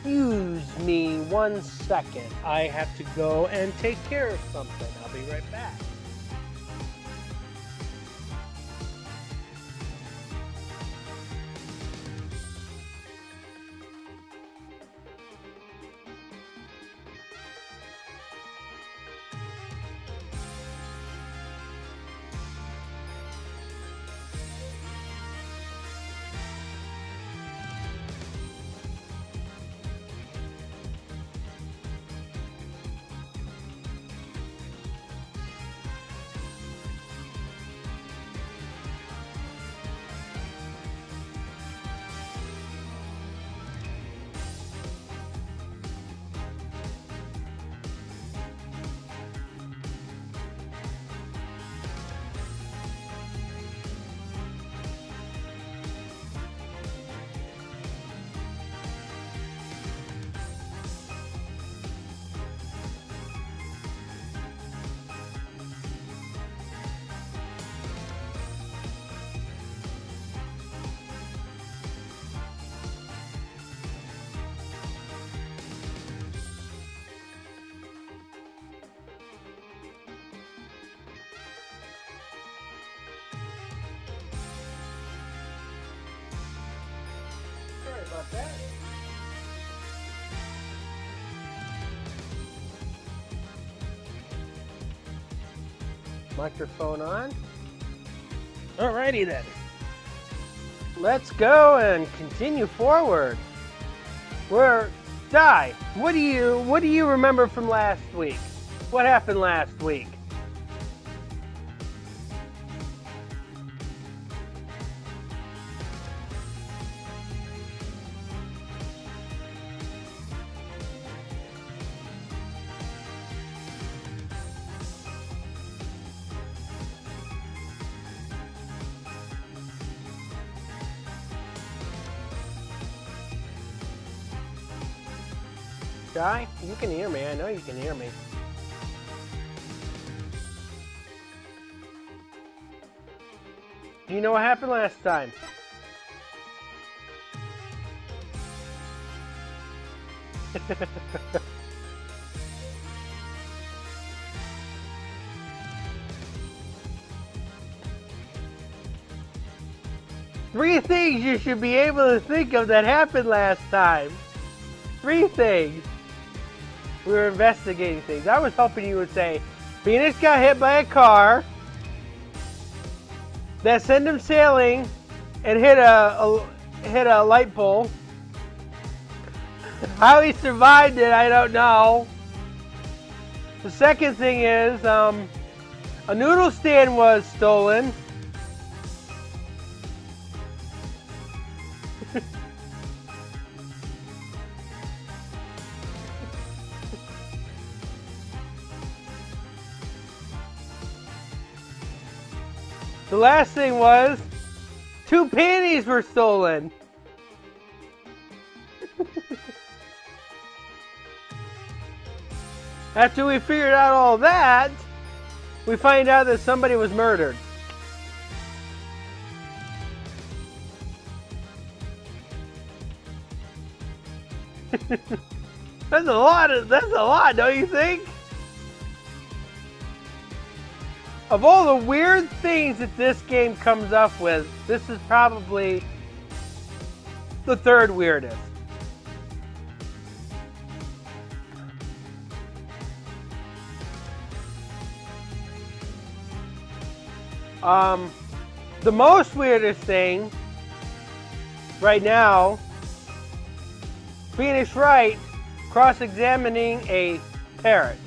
excuse me 1 second. I have to go and take care of something. I'll be right back. Sorry about that. Microphone on. Alrighty then. Let's go and continue forward. Di, what do you remember from last week? What happened last week? Di, you can hear me. I know you can hear me. Do you know what happened last time? Three things you should be able to think of that happened last time. 3 things. We were investigating things. I was hoping you would say, Phoenix got hit by a car that sent him sailing and hit a light pole. How he survived it, I don't know. The second thing is, a noodle stand was stolen. The last thing was 2 panties were stolen. After we figured out all that, we find out that somebody was murdered. That's a lot, don't you think? Of all the weird things that this game comes up with, this is probably the 3rd weirdest. The most weirdest thing right now, Phoenix Wright cross-examining a parrot.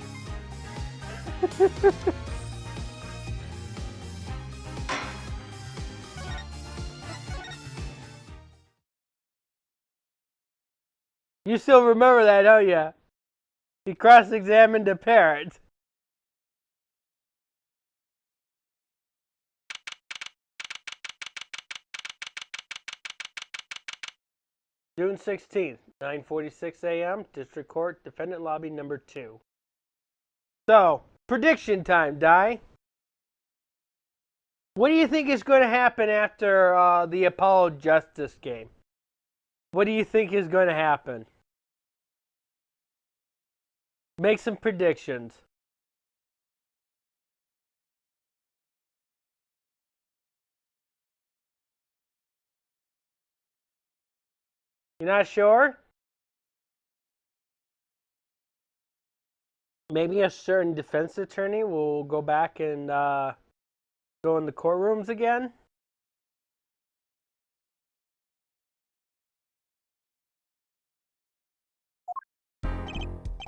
You still remember that, don't you? He cross-examined a parrot. June 16th, 9:46 a.m., District Court, Defendant Lobby number 2. So, prediction time, Di. What do you think is going to happen after the Apollo Justice game? What do you think is going to happen? Make some predictions. You're not sure? Maybe a certain defense attorney will go back and go in the courtrooms again?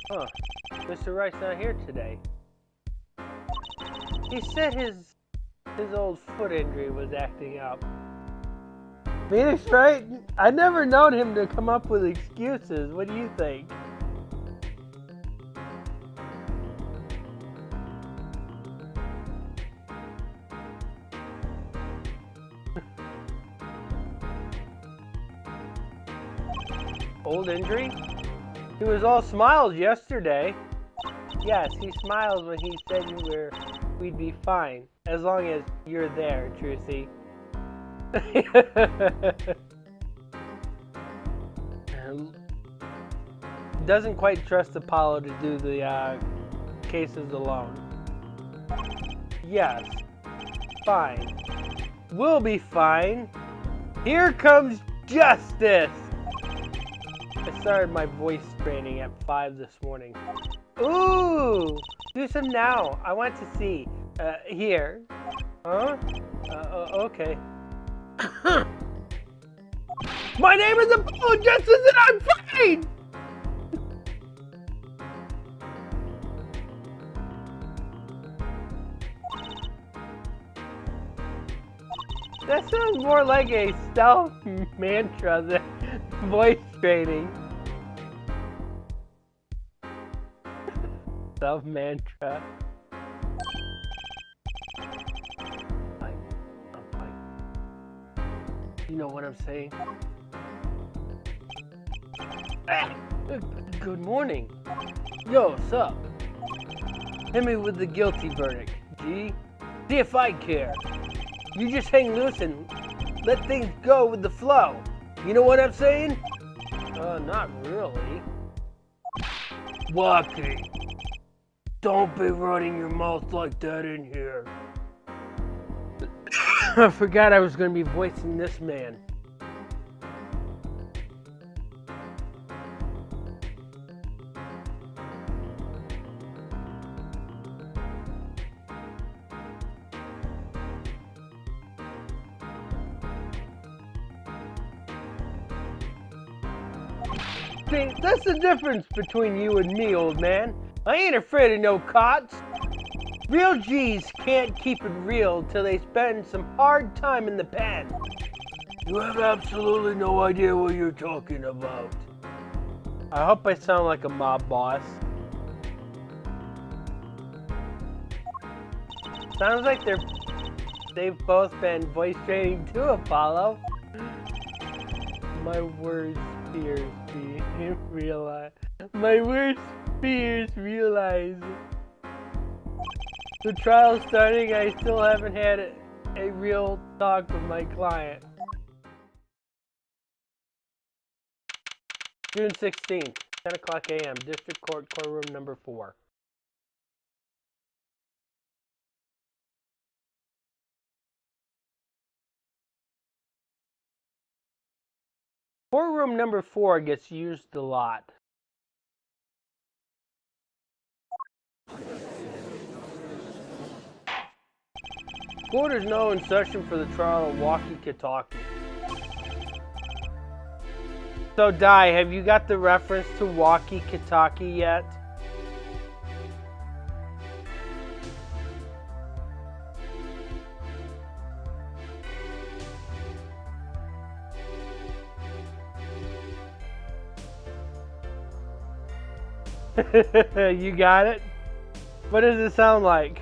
Huh. Mr. Wright's not here today. He said his old foot injury was acting up. Phoenix, right? I never known him to come up with excuses. What do you think? Old injury? He was all smiles yesterday. Yes, he smiled when he said we'd be fine. As long as you're there, Trucy. Doesn't quite trust Apollo to do the cases alone. Yes, fine. We'll be fine. Here comes justice! I started my voice training at 5 this morning. Ooh! Do some now. I want to see. Here. Huh? Okay. My name is Apollo Justice and I'm fine! That sounds more like a stealth mantra than voice training. Stealth mantra. I'm fine. You know what I'm saying? Good morning. Yo, sup? Hit me with the guilty verdict, G. See if I care. You just hang loose and let things go with the flow. You know what I'm saying? Not really. Walkie, don't be running your mouth like that in here. I forgot I was going to be voicing this man. See, that's the difference between you and me, old man. I ain't afraid of no cots. Real G's can't keep it real till they spend some hard time in the pen. You have absolutely no idea what you're talking about. I hope I sound like a mob boss. Sounds like they've both been voice training too, Apollo. My worst fears being realized. My worst fears realized. The trial's starting. I still haven't had a real talk with my client. June 16th, 10 o'clock a.m., District Court, courtroom number 4. Courtroom number 4 gets used a lot. Court is now in session for the trial of walkie-talkie. So, Di, have you got the reference to walkie-talkie yet? You got it? What does it sound like?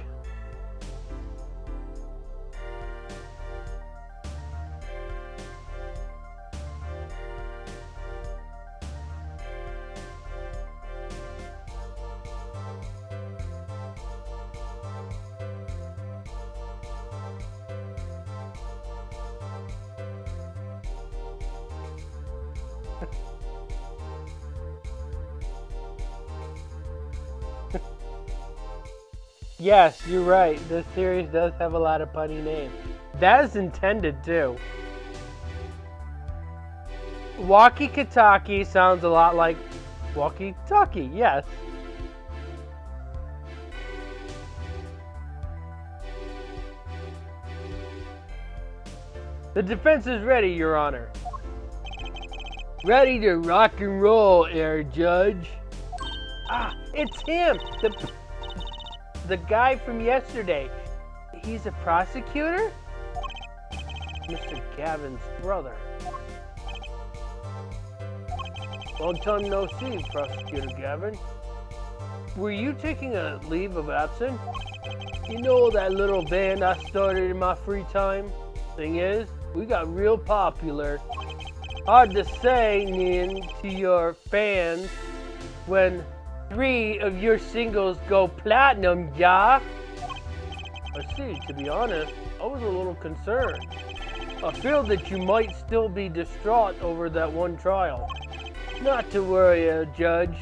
Yes, you're right. This series does have a lot of punny names. That is intended too. Walkie-talkie sounds a lot like walkie-talkie, yes. The defense is ready, Your Honor. Ready to rock and roll, Air Judge. Ah, it's him! The guy from yesterday. He's a prosecutor? Mr. Gavin's brother. Long time no see, Prosecutor Gavin. Were you taking a leave of absence? You know that little band I started in my free time? Thing is, we got real popular. Hard to say, Nin, to your fans when 3 of your singles go platinum, yeah? I see, to be honest, I was a little concerned. I feel that you might still be distraught over that one trial. Not to worry, Judge.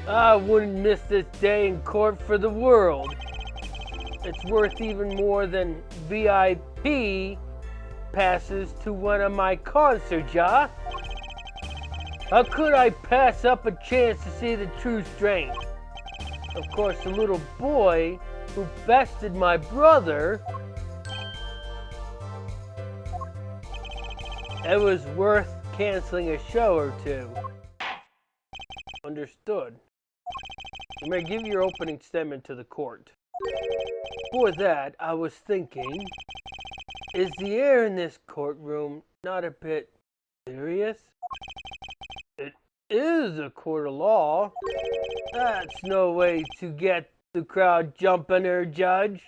I wouldn't miss this day in court for the world. It's worth even more than VIP passes to one of my concerts, yeah? How could I pass up a chance to see the true strength? Of course, the little boy who bested my brother, it was worth canceling a show or two. Understood. You may give your opening statement to the court. For that, I was thinking, is the air in this courtroom not a bit serious? It is a court of law. That's no way to get the crowd jumping here, Judge.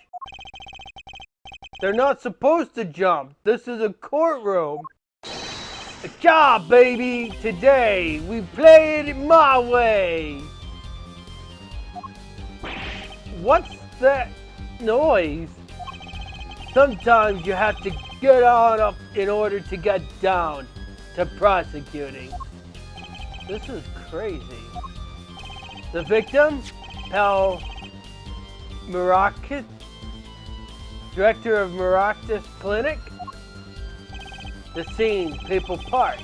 They're not supposed to jump. This is a courtroom. A job, baby. Today, we play it my way. What's that noise? Sometimes you have to get on up in order to get down to prosecuting. This is crazy. The victim, Pal Maracas, director of Maracas Clinic. The scene, People Park.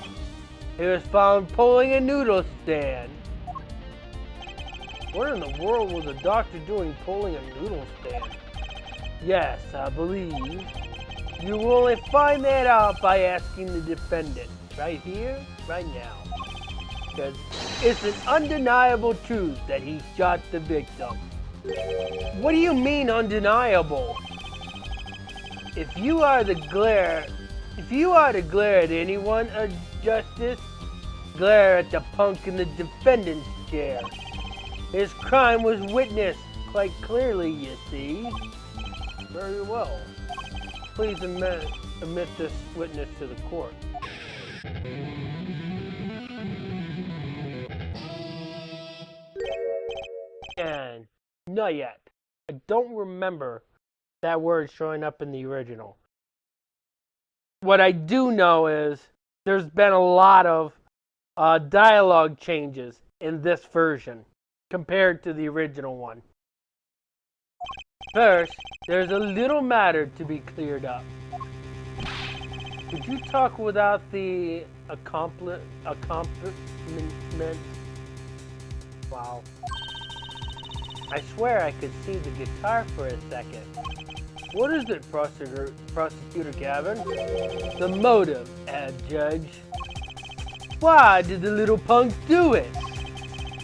He was found pulling a noodle stand. What in the world was a doctor doing pulling a noodle stand? Yes, I believe. You will only find that out by asking the defendant. Right here, right now. Because it's an undeniable truth that he shot the victim. What do you mean undeniable? If you are to glare at anyone of justice, glare at the punk in the defendant's chair. His crime was witnessed quite clearly, you see. Very well. Please admit this witness to the court. And not yet. I don't remember that word showing up in the original. What I do know is there's been a lot of dialogue changes in this version compared to the original one. First, there's a little matter to be cleared up. Could you talk without the accompaniment? Wow. I swear I could see the guitar for a second. What is it, Prosecutor Gavin? The motive, Judge. Why did the little punk do it?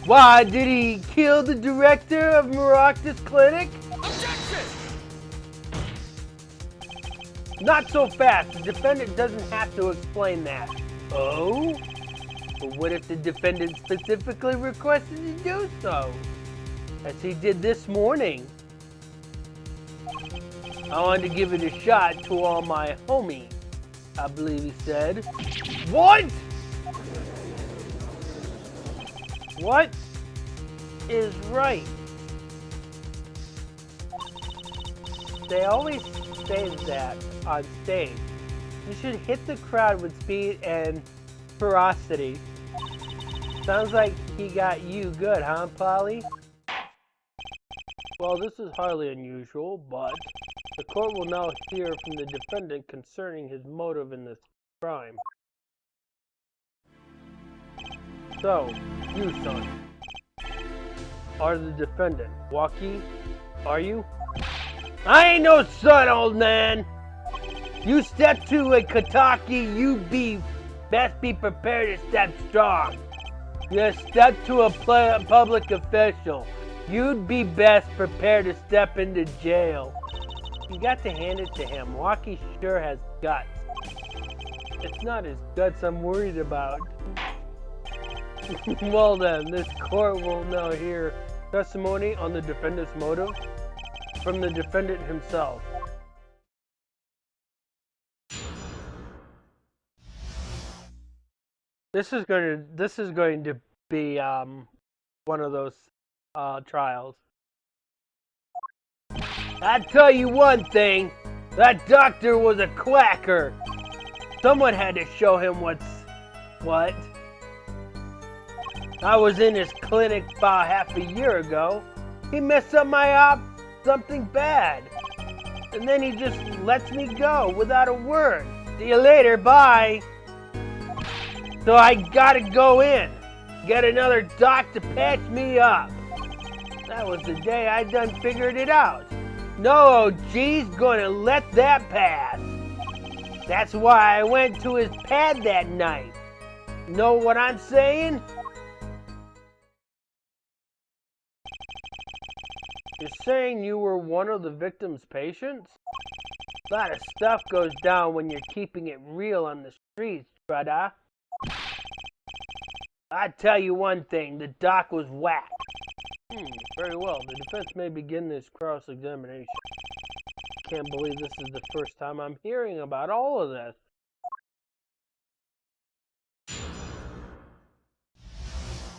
Why did he kill the director of Maracas Clinic? Objection! Not so fast. The defendant doesn't have to explain that. Oh? But what if the defendant specifically requested to do so? As he did this morning. I wanted to give it a shot to all my homies, I believe he said. What? What is right? They always say that on stage. You should hit the crowd with speed and ferocity. Sounds like he got you good, huh, Polly? Well, this is highly unusual, but the court will now hear from the defendant concerning his motive in this crime. So, you, son, are the defendant. Waki, are you? I ain't no son, old man! You step to a Kataki, you best be prepared to step strong. You step to a public official, you'd be best prepared to step into jail. You got to hand it to him. Waki sure has guts. It's not his guts I'm worried about. Well then, this court will now hear testimony on the defendant's motive from the defendant himself. This is going to be one of those trials. I tell you one thing, that doctor was a quacker. Someone had to show him what's what. I was in his clinic about half a year ago. He messed up my op, something bad. And then he just lets me go without a word. See you later, bye. So I gotta go in, get another doc to patch me up. That was the day I done figured it out. No OG's gonna let that pass. That's why I went to his pad that night. Know what I'm saying? You're saying you were one of the victim's patients? A lot of stuff goes down when you're keeping it real on the streets, brother. I tell you one thing, the doc was whack. Very well, the defense may begin this cross-examination. Can't believe this is the first time I'm hearing about all of this.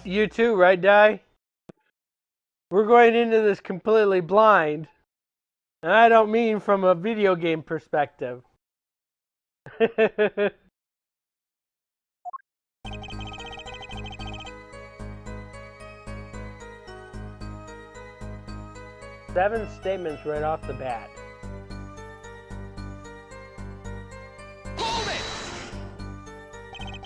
You too, right, Di? We're going into this completely blind. And I don't mean from a video game perspective. 7 statements right off the bat. Hold it!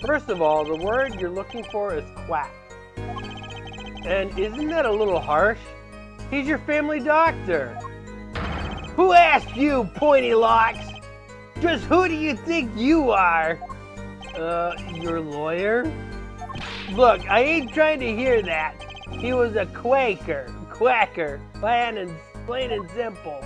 First of all, the word you're looking for is quack. And isn't that a little harsh? He's your family doctor. Who asked you, pointy locks? Just who do you think you are? Your lawyer? Look, I ain't trying to hear that. He was a quacker. Quacker, plain and simple.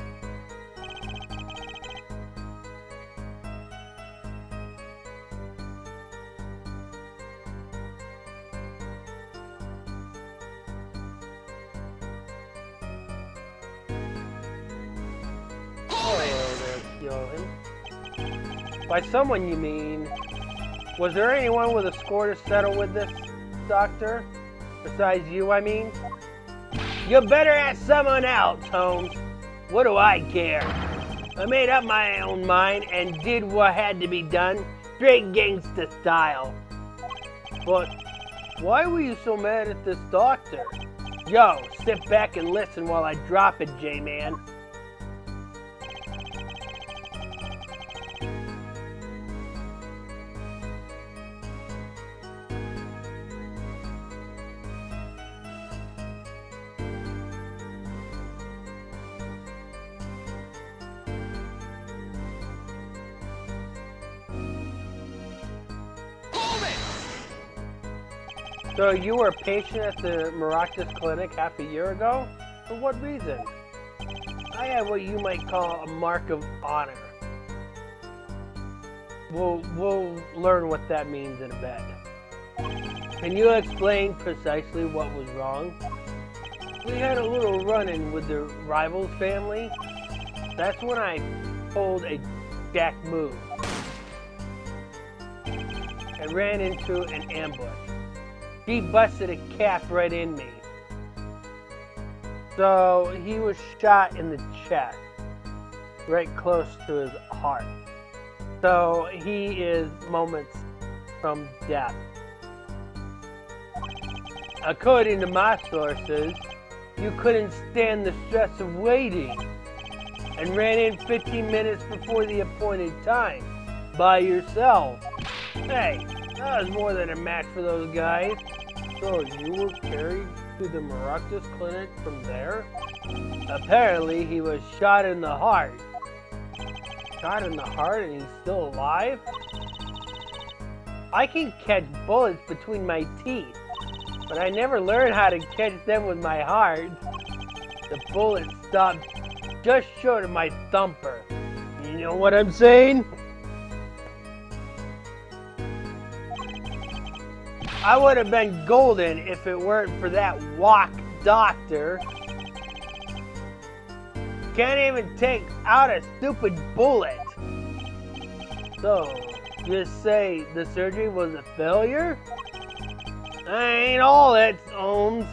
By someone you mean, was there anyone with a score to settle with this, doctor? Besides you, I mean? You better ask someone else, Holmes. What do I care? I made up my own mind and did what had to be done, straight gangsta style. But why were you so mad at this doctor? Yo, sit back and listen while I drop it, J-Man. So you were a patient at the Maracas Clinic half a year ago? For what reason? I have what you might call a mark of honor. We'll learn what that means in a bit. Can you explain precisely what was wrong? We had a little run-in with the rival's family. That's when I pulled a jack move. I ran into an ambush. He busted a cap right in me. So he was shot in the chest, right close to his heart. So he is moments from death. According to my sources, you couldn't stand the stress of waiting and ran in 15 minutes before the appointed time by yourself. Hey, that was more than a match for those guys. So you were carried to the Maractus clinic from there? Apparently he was shot in the heart. Shot in the heart and he's still alive? I can catch bullets between my teeth, but I never learned how to catch them with my heart. The bullet stopped just short of my thumper. You know what I'm saying? I would have been golden if it weren't for that walk doctor. Can't even take out a stupid bullet. So, just say the surgery was a failure? Ain't all it, Ohms.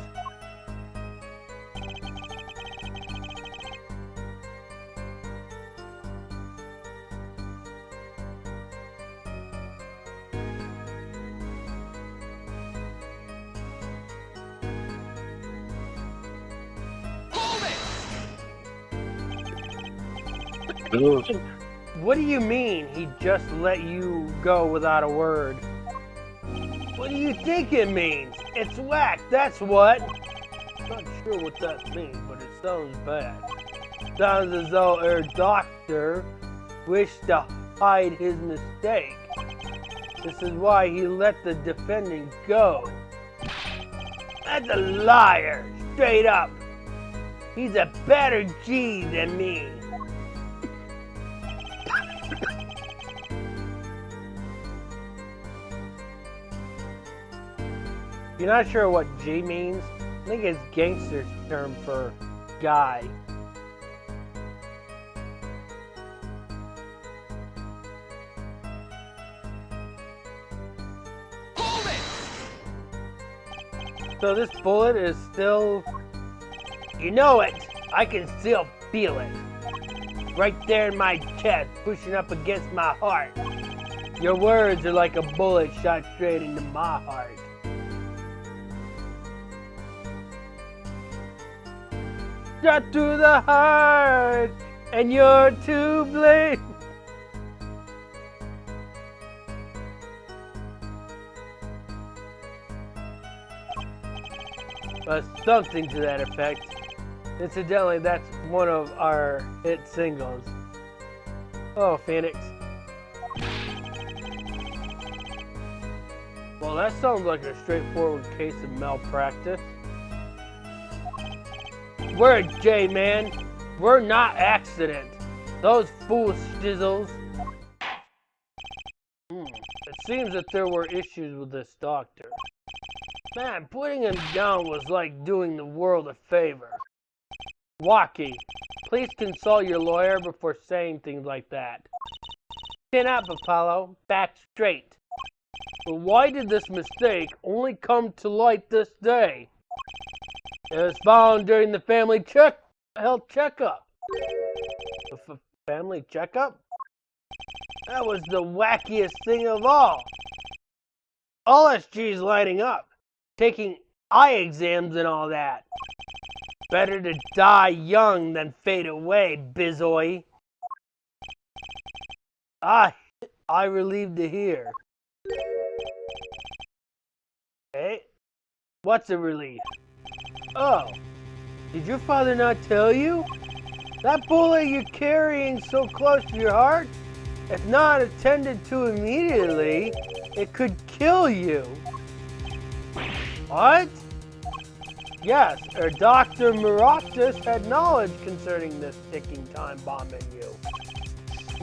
What do you mean he just let you go without a word? What do you think it means? It's whack, that's what. Not sure what that means, but it sounds bad. Sounds as though our doctor wished to hide his mistake. This is why he let the defendant go. That's a liar, straight up. He's a better G than me. You're not sure what G means? I think it's gangster's term for guy. Hold it! So this bullet is still... You know it! I can still feel it. Right there in my chest, pushing up against my heart. Your words are like a bullet shot straight into my heart. Shot to the heart, and you're to blame. Something to that effect. Incidentally, that's one of our hit singles. Oh, Phoenix. Well, that sounds like a straightforward case of malpractice. We're a J-man. We're not accident. Those fool shizzles. It seems that there were issues with this doctor. Man, putting him down was like doing the world a favor. Walkie, please consult your lawyer before saying things like that. Chin up, Apollo. Back straight. But why did this mistake only come to light this day? It was found during the family health checkup. The family checkup? That was the wackiest thing of all. All SG's lighting up, taking eye exams and all that. Better to die young than fade away, bizoy. I relieved to hear. Hey, what's a relief? Oh, did your father not tell you? That bullet you're carrying so close to your heart, if not attended to immediately, it could kill you. What? Yes, Dr. Maractus had knowledge concerning this ticking time bomb in you.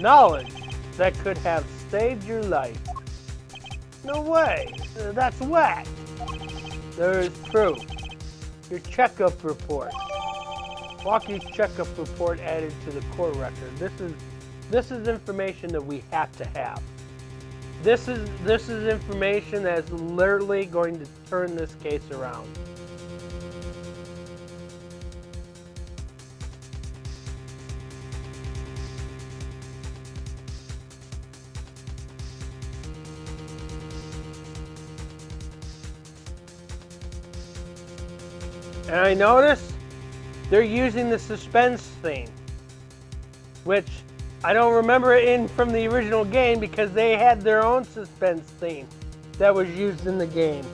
Knowledge that could have saved your life. No way, that's whack. There is proof. Your checkup report. Walkie's checkup report added to the court record. This is information that we have to have. This is information that's literally going to turn this case around. And I noticed they're using the suspense theme, which I don't remember it from the original game because they had their own suspense theme that was used in the game.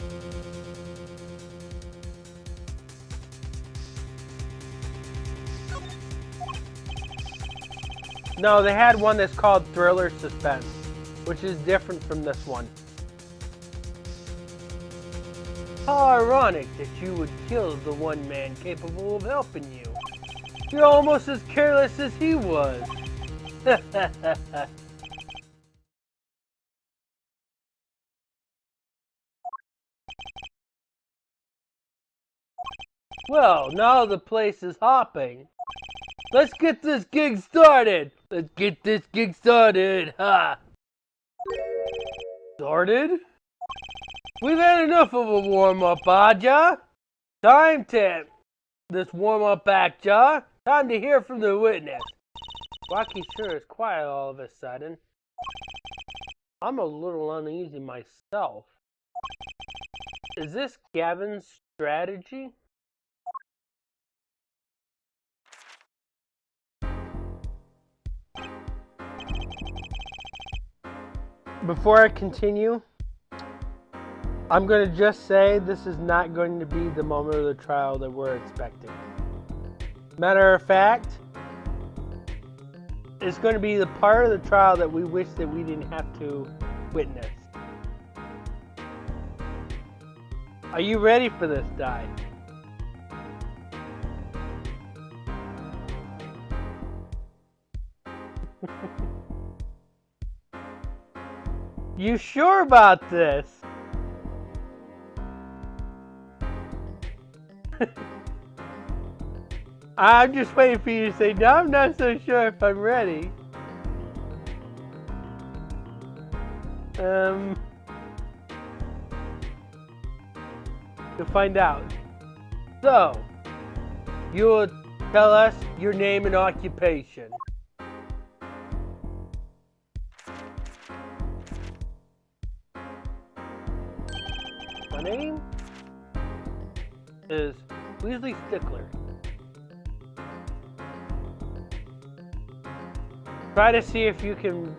No, they had one that's called Thriller Suspense, which is different from this one. How ironic that you would kill the one man capable of helping you. You're almost as careless as he was. Well, now the place is hopping. Let's get this gig started. Let's get this gig started. Ha! Started? We've had enough of a warm-up, Aja. Time to this warm-up act, Ja. Time to hear from the witness. Rocky sure is quiet all of a sudden. I'm a little uneasy myself. Is this Gavin's strategy? Before I continue, I'm going to just say this is not going to be the moment of the trial that we're expecting. Matter of fact, it's going to be the part of the trial that we wish that we didn't have to witness. Are you ready for this, Di? You sure about this? I'm just waiting for you to say, no, I'm not so sure if I'm ready. You'll find out. So, you will tell us your name and occupation. My name is Weasley Stickler. Try to see if you can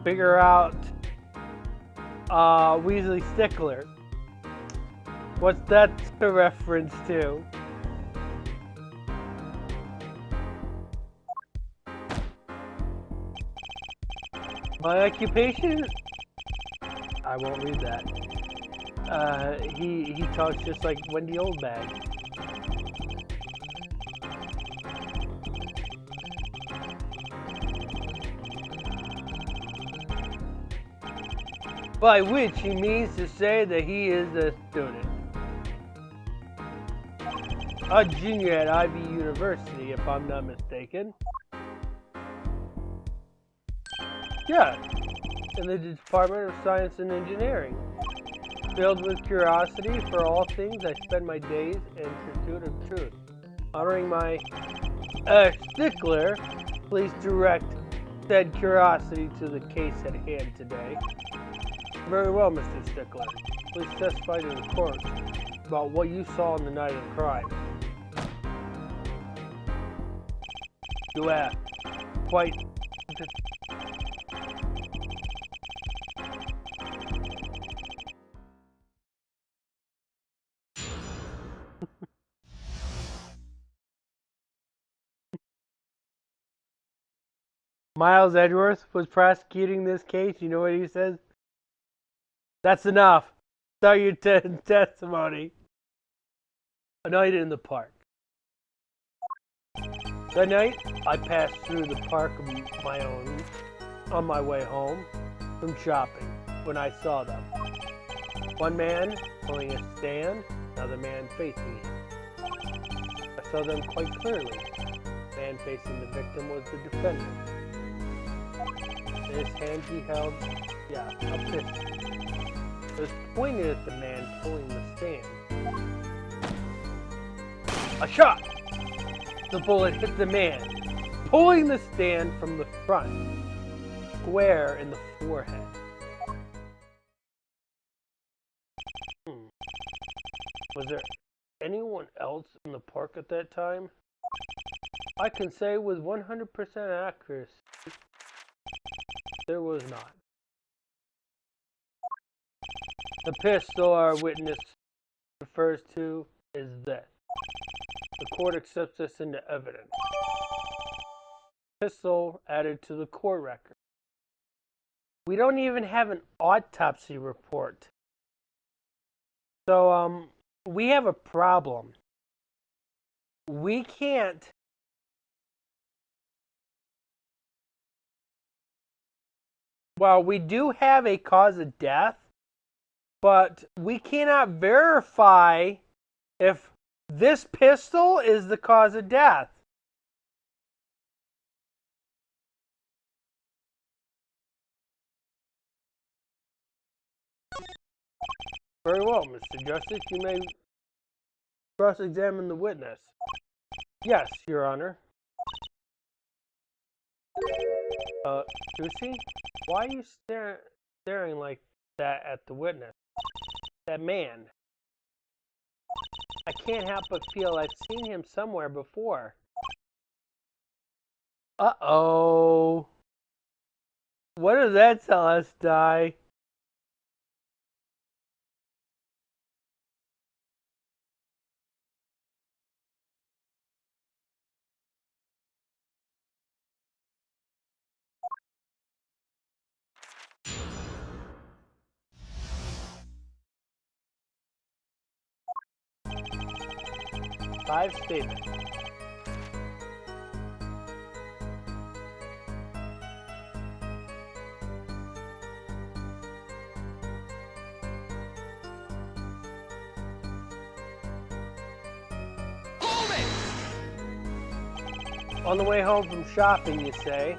figure out Weasley Stickler. What's that a reference to? My occupation? I won't read that. He talks just like Wendy Oldbag. By which he means to say that he is a student. A junior at Ivy University, if I'm not mistaken. Yeah, in the Department of Science and Engineering. Filled with curiosity for all things, I spend my days in pursuit of truth. Honoring my stickler, please direct said curiosity to the case at hand today. Very well, Mr. Stickler. Please testify to the court about what you saw on the night of the crime. You have quite... Miles Edgeworth was prosecuting this case. You know what he says? That's enough. Start your testimony. A night in the park. That night, I passed through the park of my own on my way home from shopping when I saw them. One man pulling a stand, another man facing him. I saw them quite clearly. The man facing the victim was the defendant. In his hand he held, a pistol. It was pointed at the man pulling the stand. A shot! The bullet hit the man, pulling the stand from the front, square in the forehead. Was there anyone else in the park at that time? I can say with 100% accuracy, there was not. The pistol our witness refers to is this. The court accepts this into evidence. Pistol added to the court record. We don't even have an autopsy report. So, we have a problem. We can't. Well, we do have a cause of death, but we cannot verify if this pistol is the cause of death. Very well, Mr. Justice. You may cross-examine the witness. Yes, Your Honor. Lucy, why are you staring like that at the witness? That man. I can't help but feel I've seen him somewhere before. Uh-oh. What does that tell us, Di? Five statements. On the way home from shopping, you say,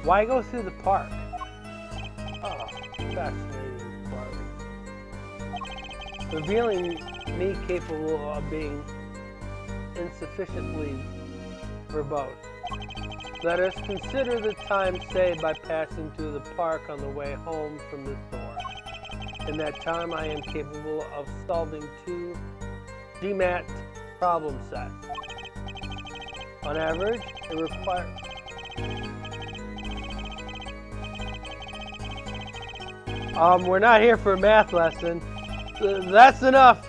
why go through the park? Oh, fascinating park. Revealing me capable of being insufficiently verbose. Let us consider the time saved by passing through the park on the way home from the store. In that time, I am capable of solving 2 GMAT problem sets. On average, it requires... we're not here for a math lesson. That's enough.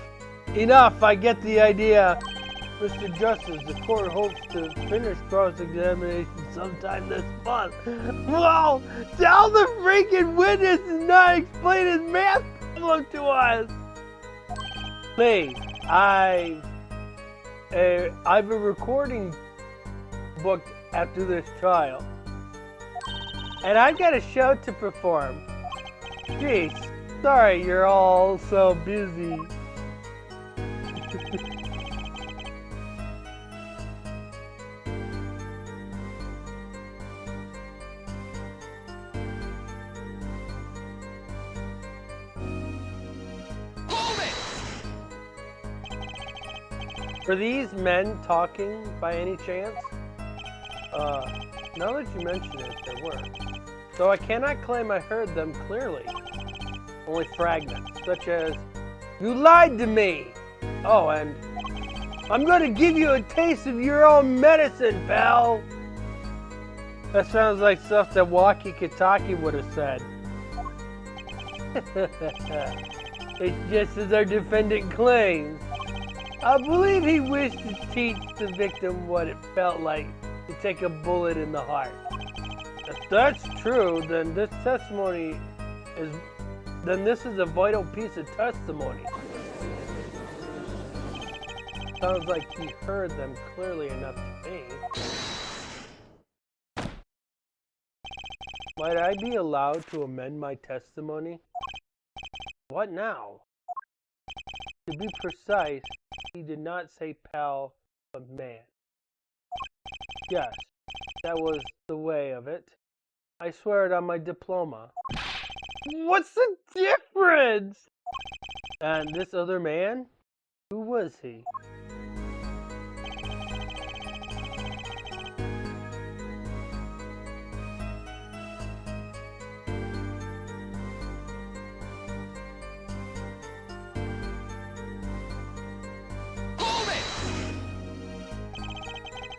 Enough, I get the idea. Mr. Justice, the court hopes to finish cross-examination sometime this month. Whoa! Tell the freaking witness to not explain his math problem to us! Please, I've a recording booked after this trial. And I've got a show to perform. Jeez, sorry you're all so busy. Were these men talking by any chance? Now that you mention it, they were. Though I cannot claim I heard them clearly. Only fragments, such as, "You lied to me!" Oh, and, "I'm gonna give you a taste of your own medicine, pal!" That sounds like stuff that Walkie Kitaki would have said. It's just as our defendant claims. I believe he wished to teach the victim what it felt like to take a bullet in the heart. If that's true, then this is a vital piece of testimony. Sounds like he heard them clearly enough to me. Might I be allowed to amend my testimony? What now? To be precise, he did not say pal, but man. Yes, that was the way of it. I swear it on my diploma. What's the difference? And this other man? Who was he?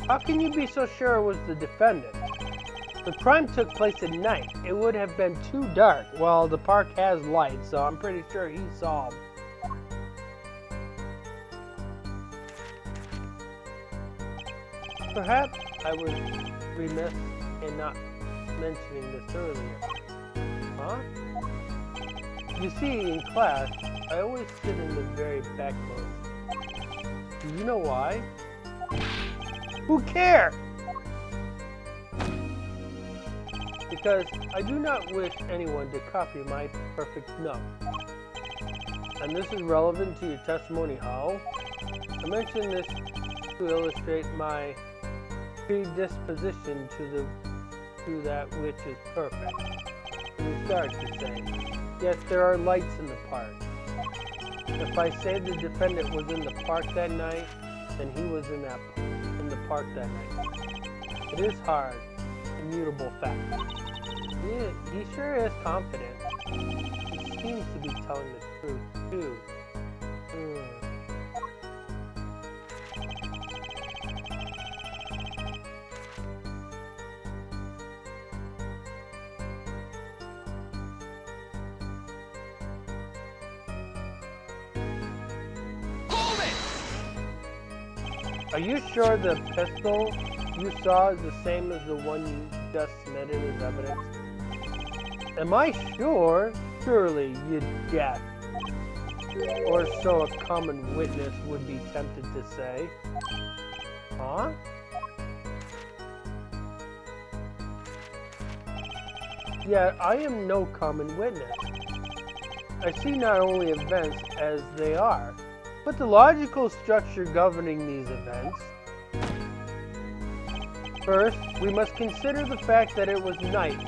How can you be so sure it was the defendant? The crime took place at night. It would have been too dark. Well, the park has lights, so I'm pretty sure he saw him. Perhaps I was remiss in not mentioning this earlier. Huh? You see, in class, I always sit in the very backmost. Do you know why? Who cares? Because I do not wish anyone to copy my perfect note. And this is relevant to your testimony. How? I mention this to illustrate my predisposition to that which is perfect. And you start to say, yes, there are lights in the park. If I say the defendant was in the park that night, then he was in the park that night. It is hard, immutable fact. He sure is confident. He seems to be telling the truth, too. Are you sure the pistol you saw is the same as the one you just submitted as evidence? Am I sure? Surely you'd guess. Or so a common witness would be tempted to say. Huh? Yet I am no common witness. I see not only events as they are, but the logical structure governing these events. First, we must consider the fact that it was night.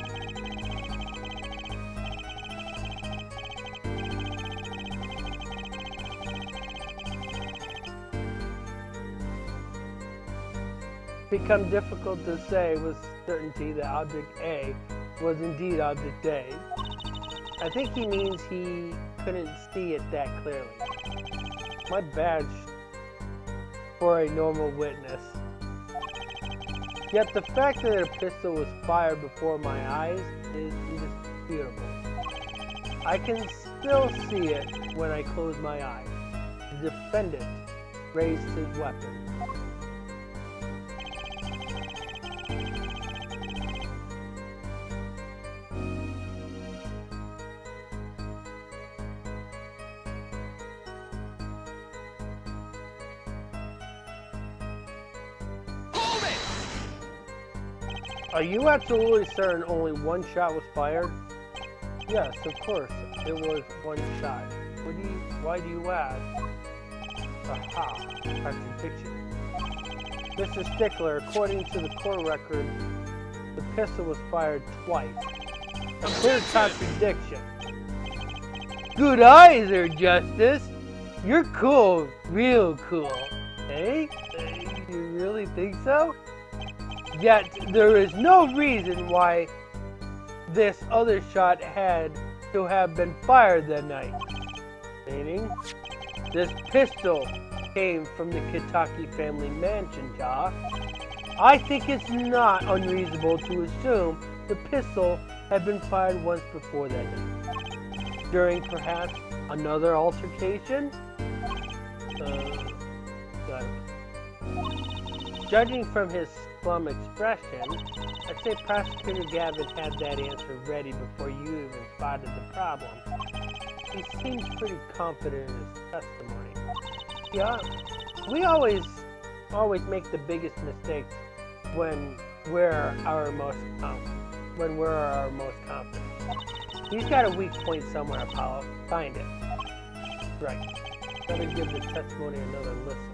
Become difficult to say with certainty that object A was indeed object A. I think he means he couldn't see it that clearly. My badge for a normal witness. Yet the fact that a pistol was fired before my eyes is indisputable. I can still see it when I close my eyes. The defendant raised his weapon. Are you absolutely certain only one shot was fired? Yes, of course, it was one shot. Why do you ask? Aha, contradiction. Mr. Stickler, according to the court record, the pistol was fired twice. A clear contradiction. Good eyes there, Justice. You're cool, real cool. Eh? You really think so? Yet, there is no reason why this other shot had to have been fired that night. Meaning, this pistol came from the Kentucky family mansion, Ja. I think it's not unreasonable to assume the pistol had been fired once before that night. During perhaps another altercation? Judging from his glum expression, I'd say Prosecutor Gavin had that answer ready before you even spotted the problem. He seems pretty confident in his testimony. Yeah, we always make the biggest mistakes when we're our most confident. He's got a weak point somewhere, Apollo. Find it. Right. Better give the testimony another listen.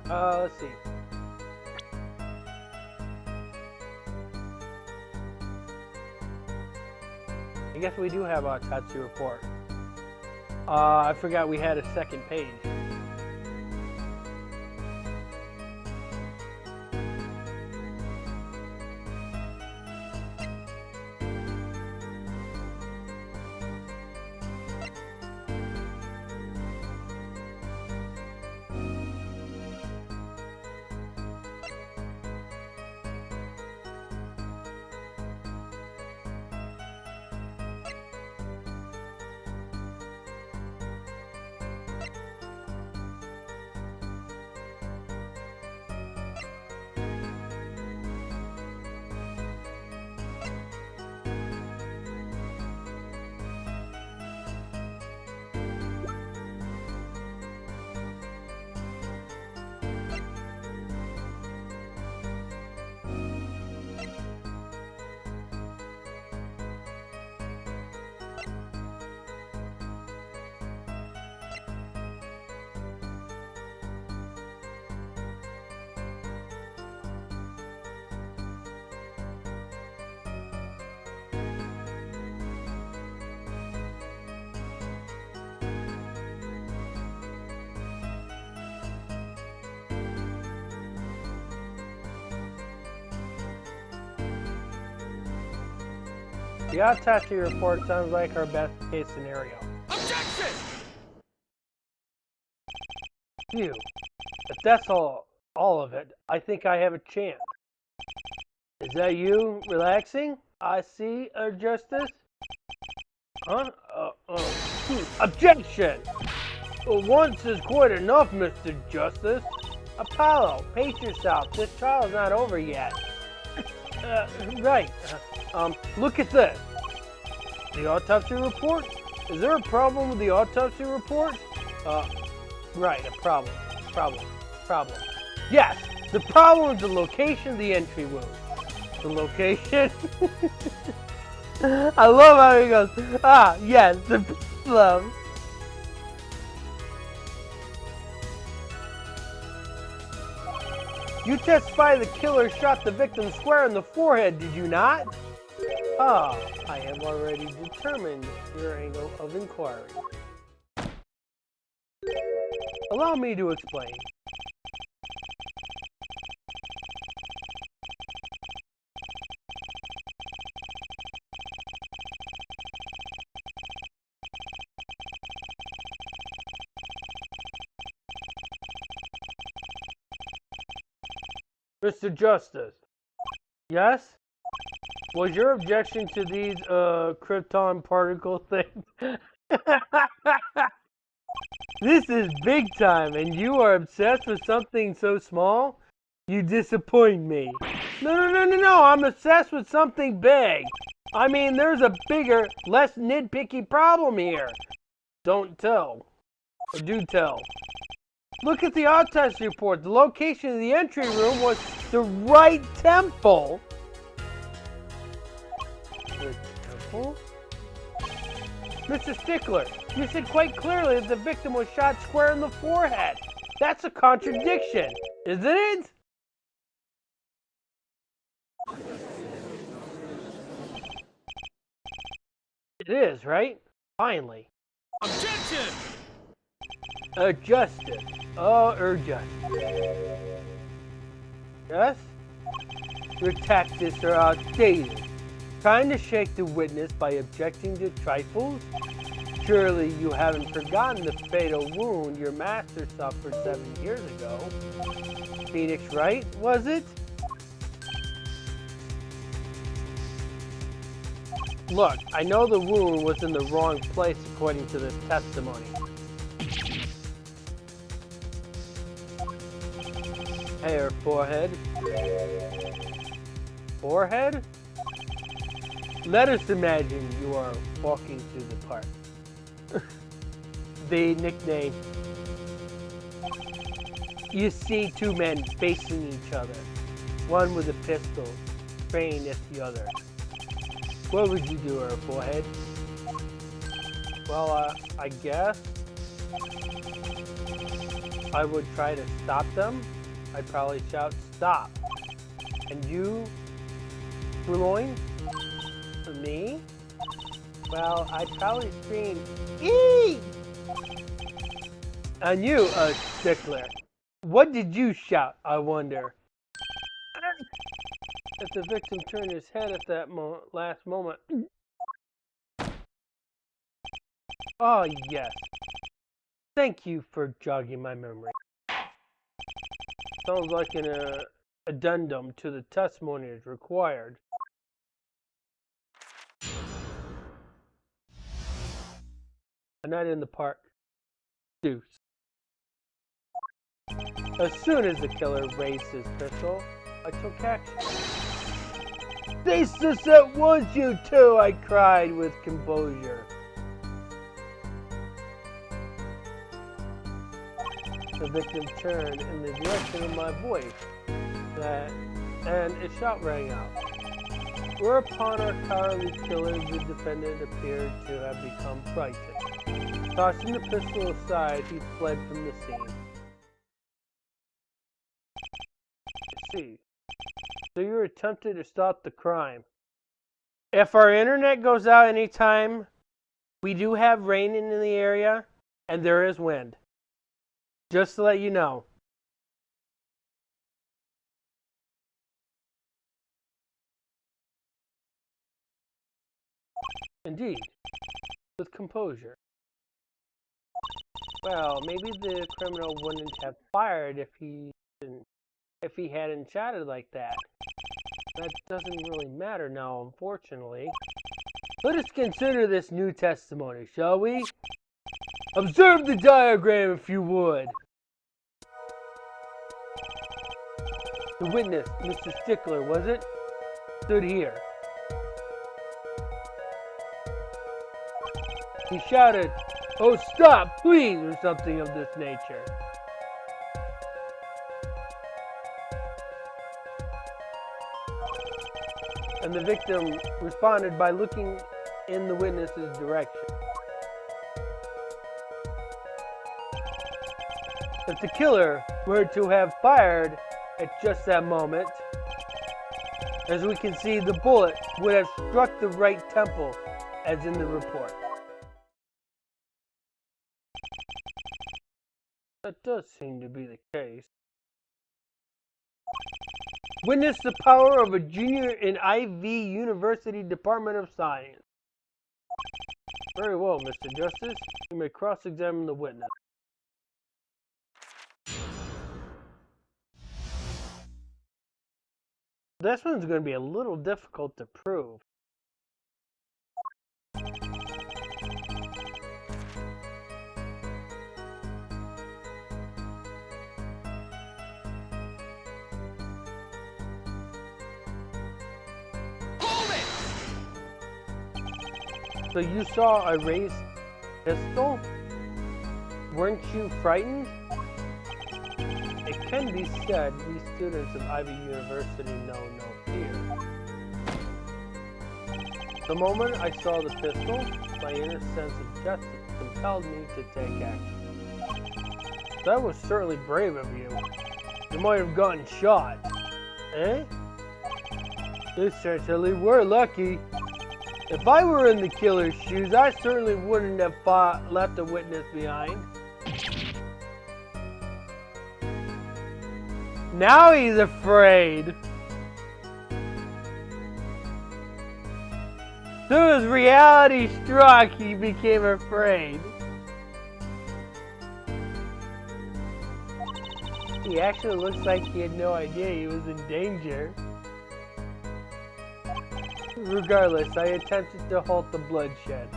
Let's see. I guess we do have our autopsy report. I forgot we had a second page. The autopsy report sounds like our best case scenario. Objection! Phew. If that's all of it, I think I have a chance. Is that you relaxing? I see, Justice? Huh? Objection! Well, once is quite enough, Mr. Justice. Apollo, pace yourself. This trial's not over yet. Right. Look at this. The autopsy report? Is there a problem with the autopsy report? Right, a problem. Yes, the problem is the location of the entry wound. The location? I love how he goes, yes, the problem. You testified the killer shot the victim square in the forehead, did you not? I have already determined your angle of inquiry. Allow me to explain. Mr. Justice. Yes? Was your objection to these krypton particle things? This is big time, and you are obsessed with something so small? You disappoint me. No, I'm obsessed with something big. I mean, there's a bigger, less nitpicky problem here. Don't tell. Or do tell. Look at the autopsy report. The location of the entry room was the Wright temple. The temple? Mr. Stickler, you said quite clearly that the victim was shot square in the forehead. That's a contradiction, isn't it? It is, right? Finally. Objection! Justice. Justice. Yes? Your tactics are outdated. Trying to shake the witness by objecting to trifles? Surely you haven't forgotten the fatal wound your master suffered 7 years ago. Phoenix Wright, was it? Look, I know the wound was in the wrong place according to the testimony. Hey, her forehead. Forehead? Let us imagine you are walking through the park. The nickname. You see two men facing each other. One with a pistol, spraying at the other. What would you do, her forehead? Well, I guess I would try to stop them. I'd probably shout, stop. And you, Purloin? For me? Well, I'd probably scream, eee! And you, Stickler. What did you shout, I wonder? If the victim turned his head at that last moment. Oh, yes. Thank you for jogging my memory. Sounds like an addendum to the testimony is required. A night in the park. Deuce. As soon as the killer raised his pistol, I took action. Cease this at once, you two! I cried with composure. The victim turned in the direction of my voice, and a shout rang out. Whereupon our cowardly killer, the defendant, appeared to have become frightened. Tossing the pistol aside, he fled from the scene. I see. So you attempted to stop the crime. If our internet goes out anytime, we do have rain in the area, and there is wind. Just to let you know. Indeed, with composure. Well, maybe the criminal wouldn't have fired if he hadn't chatted like that. That doesn't really matter now, unfortunately. Let us consider this new testimony, shall we? Observe the diagram if you would. The witness, Mr. Stickler, was it? Stood here. He shouted, "Oh, stop, please," or something of this nature. And the victim responded by looking in the witness's direction. If the killer were to have fired at just that moment, as we can see, the bullet would have struck the right temple, as in the report. That does seem to be the case. Witness the power of a junior in IV University Department of Science. Very well, Mr. Justice. You may cross-examine the witness. This one's going to be a little difficult to prove. So you saw a raised pistol? Weren't you frightened? It can be said we students of Ivy University know no fear. The moment I saw the pistol, my inner sense of justice compelled me to take action. That was certainly brave of you. You might have gotten shot. Eh? You certainly were lucky. If I were in the killer's shoes, I certainly wouldn't have left a witness behind. Now he's afraid. As soon as reality struck, he became afraid. He actually looks like he had no idea he was in danger. Regardless, I attempted to halt the bloodshed.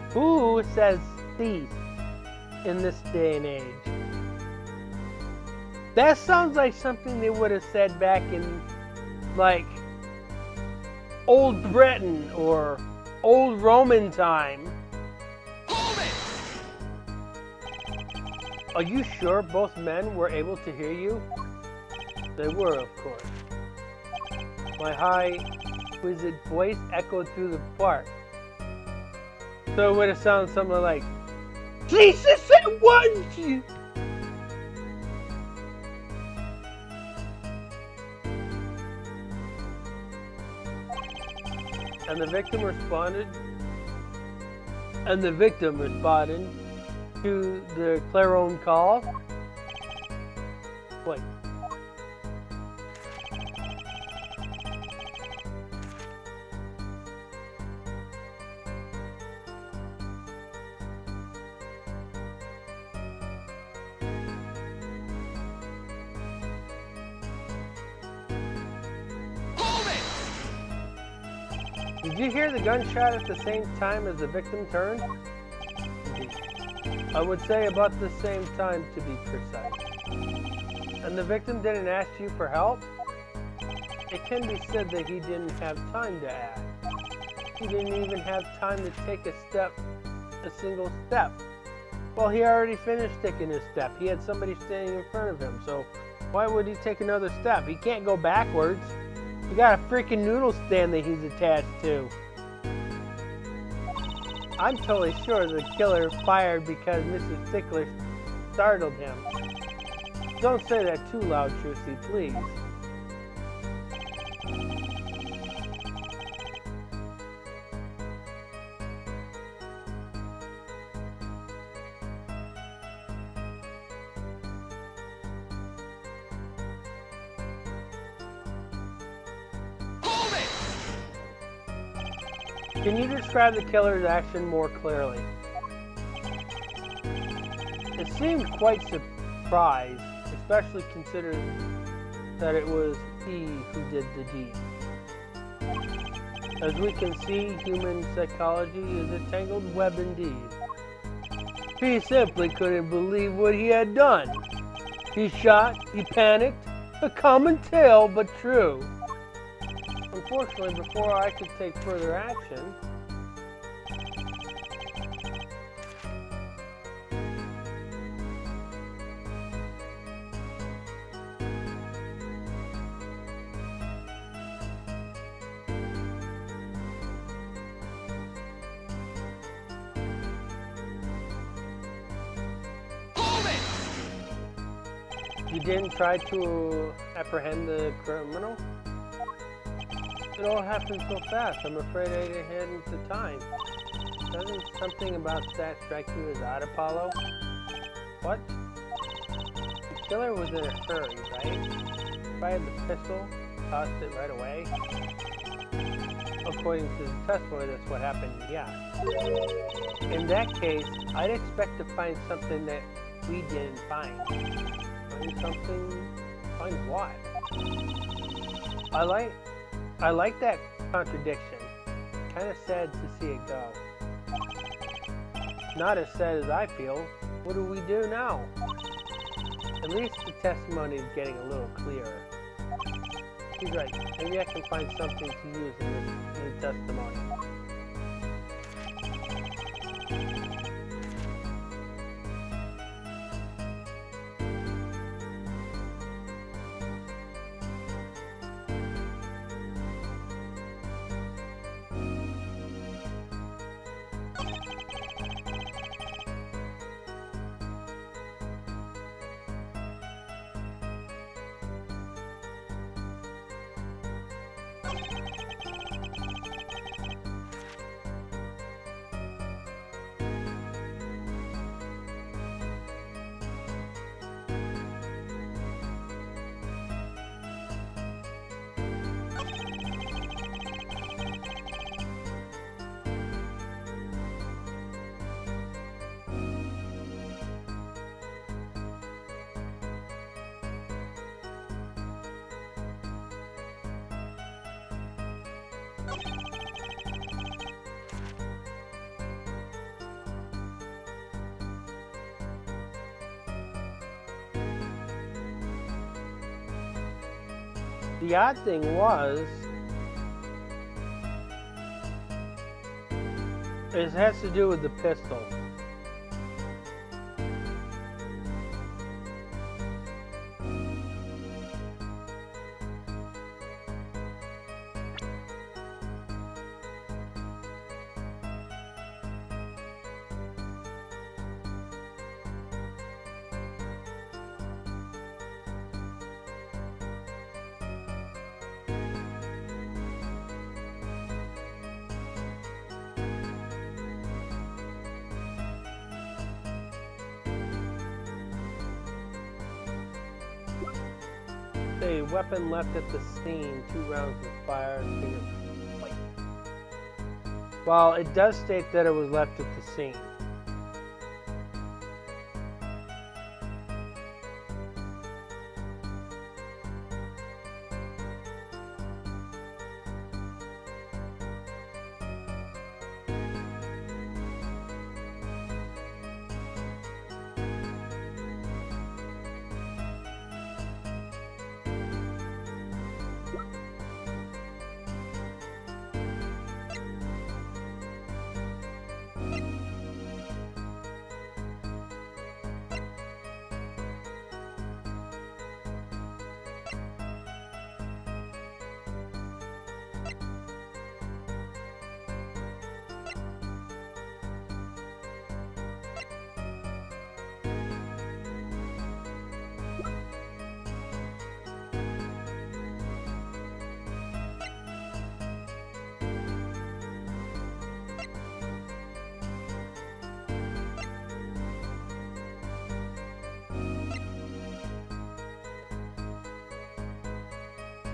Who says cease in this day and age? That sounds like something they would have said back in, like, Old Britain or Old Roman time. Hold Are you sure both men were able to hear you? They were, of course. My high, exquisite voice echoed through the park. So it would have sounded something like, Jesus at once! And the victim responded to the clarion call. Wait. Did you hear the gunshot at the same time as the victim turned? Indeed. I would say about the same time, to be precise. And the victim didn't ask you for help? It can be said that he didn't have time to ask. He didn't even have time to take a single step. Well, he already finished taking his step. He had somebody standing in front of him, so why would he take another step? He can't go backwards. He got a freaking noodle stand that he's attached to. I'm totally sure the killer fired because Mrs. Stickler startled him. Don't say that too loud, Trucy, please. Can you describe the killer's action more clearly? It seemed quite surprised, especially considering that it was he who did the deed. As we can see, human psychology is a tangled web indeed. He simply couldn't believe what he had done. He shot, he panicked, a common tale but true. Unfortunately, before I could take further action, you didn't try to apprehend the criminal? It all happened so fast, I'm afraid I didn't have the time. Doesn't something about that strike you as odd, Apollo? What? The killer was in a hurry, right? If I had the pistol, tossed it right away. According to the testimony, that's what happened, yeah. In that case, I'd expect to find something that we didn't find. Find something? Find what? I like that contradiction. Kind of sad to see it go. Not as sad as I feel. What do we do now? At least the testimony is getting a little clearer. He's right. Maybe I can find something to use in this new testimony. The odd thing was, it has to do with the pistol. say weapon left at the scene, 2 rounds was fired, fingerprint. Well, it does state that it was left at the scene.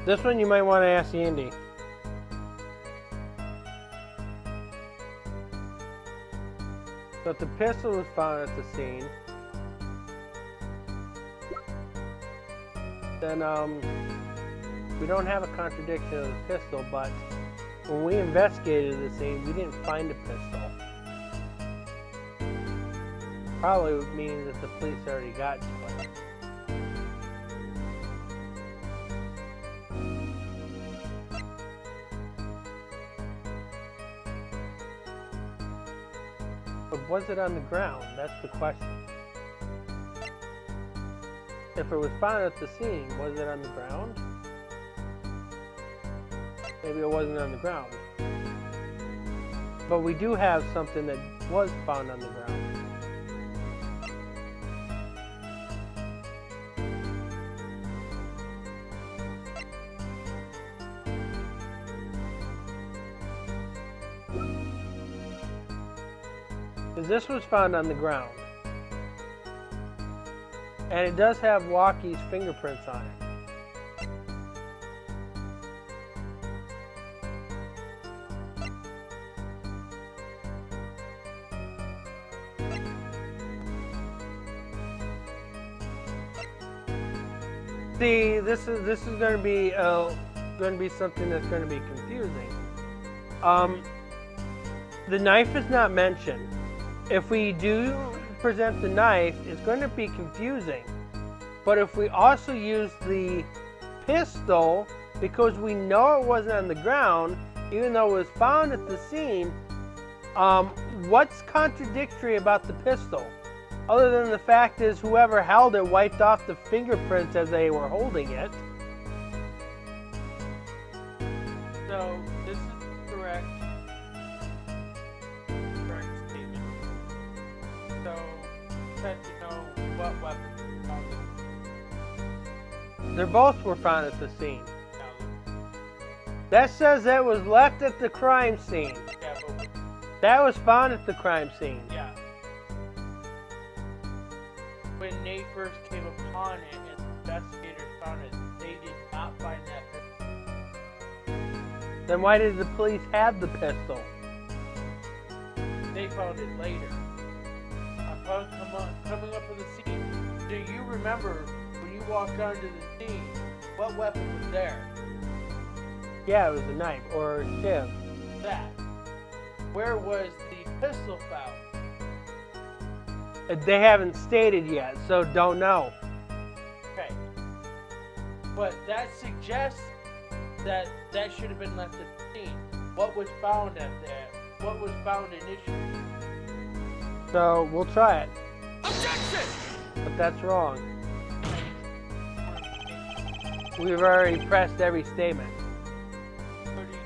This one you might want to ask Andy. So if the pistol was found at the scene, then we don't have a contradiction of the pistol, but when we investigated the scene, we didn't find a pistol. Probably means that the police already got to it. But was it on the ground? That's the question. If it was found at the scene, was it on the ground? Maybe it wasn't on the ground. But we do have something that was found on the ground. This was found on the ground, and it does have Walkie's fingerprints on it. See, this is going to be something that's going to be confusing. The knife is not mentioned. If we do present the knife, it's going to be confusing. But if we also use the pistol, because we know it wasn't on the ground, even though it was found at the scene, what's contradictory about the pistol? Other than the fact is whoever held it wiped off the fingerprints as they were holding it. So, this is correct. So, to know what weapon was found. They both were found at the scene. That says that was left at the crime scene. Yeah, but That was found at the crime scene. yeah. When Nate first came upon it and investigators found it, they did not find that pistol. Then why did the police have the pistol? They found it later. Coming up to the scene. Do you remember when you walked onto the scene, what weapon was there? Yeah, it was a knife or a shiv. That. Where was the pistol found? They haven't stated yet, so don't know. Okay. But that suggests that that should have been left at the scene. What was found at that? What was found initially? So we'll try it, Objection! but that's wrong. We've already pressed every statement. What do you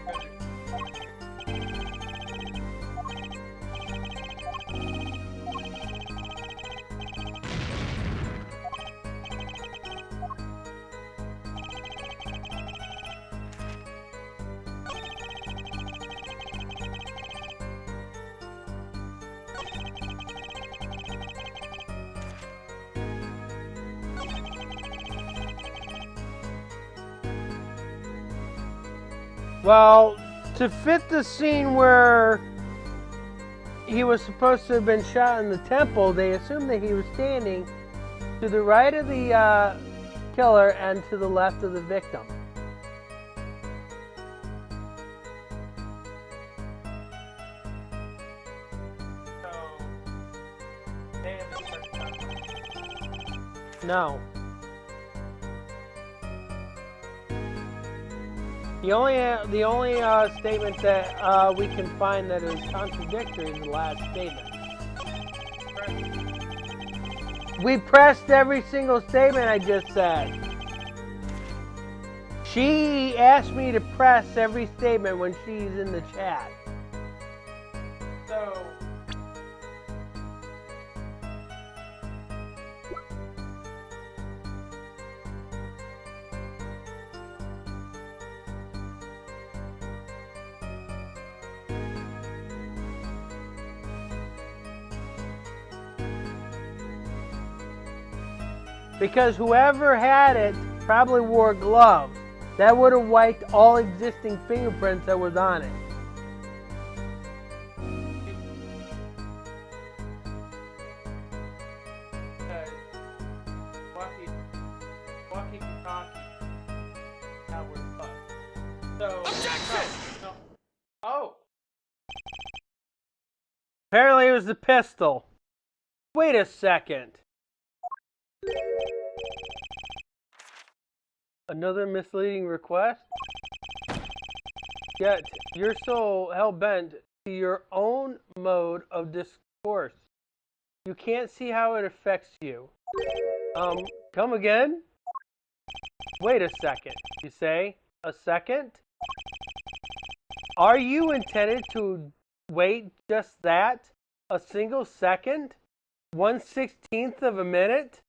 Well, to fit the scene where he was supposed to have been shot in the temple, they assumed that he was standing to the right of the killer and to the left of the victim. No. The only statement that we can find that is contradictory is the last statement. We pressed every single statement I just said. She asked me to press every statement when she's in the chat. So, because whoever had it probably wore gloves. That would have wiped all existing fingerprints that was on it. Oh. Apparently it was the pistol. Wait a second. Another misleading request? Yet, you're so hell-bent to your own mode of discourse. You can't see how it affects you. Come again? Wait a second, you say? A second? Are you intended to wait just that? A single second? 1/16th of a minute?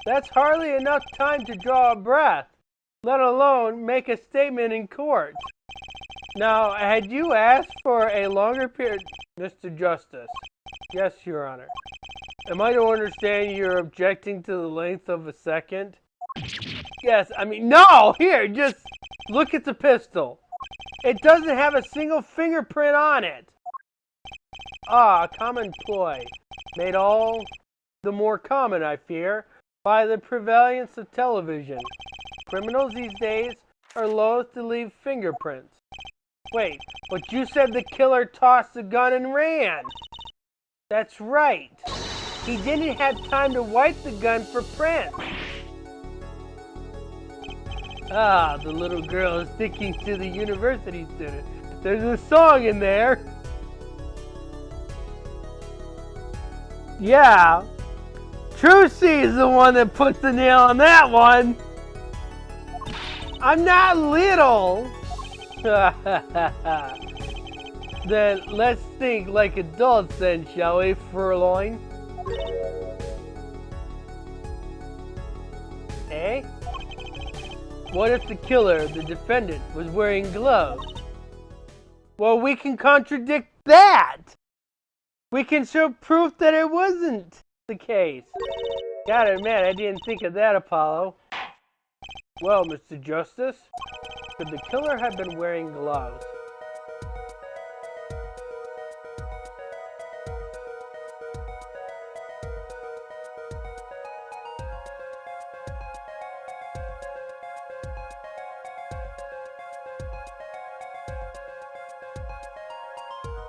That's hardly enough time to draw a breath, let alone make a statement in court. Now, had you asked for a longer period, Mr. Justice? Yes, Your Honor. Am I to understand you're objecting to the length of a second? Yes, I mean, no! Here, just look at the pistol. It doesn't have a single fingerprint on it. Ah, a common ploy. Made all the more common, I fear, by the prevalence of television. Criminals these days are loath to leave fingerprints. Wait, but you said the killer tossed the gun and ran. That's right. He didn't have time to wipe the gun for prints. Ah, the little girl is sticking to the university student. There's a song in there. Yeah. Trucy is the one that puts the nail on that one. I'm not little. Then let's think like adults then, shall we, Furloin? Eh? What if the killer, the defendant, was wearing gloves? Well, we can contradict that. We can show proof that it wasn't the case. Gotta admit, I didn't think of that, Apollo. Well, Mr. Justice, could the killer have been wearing gloves?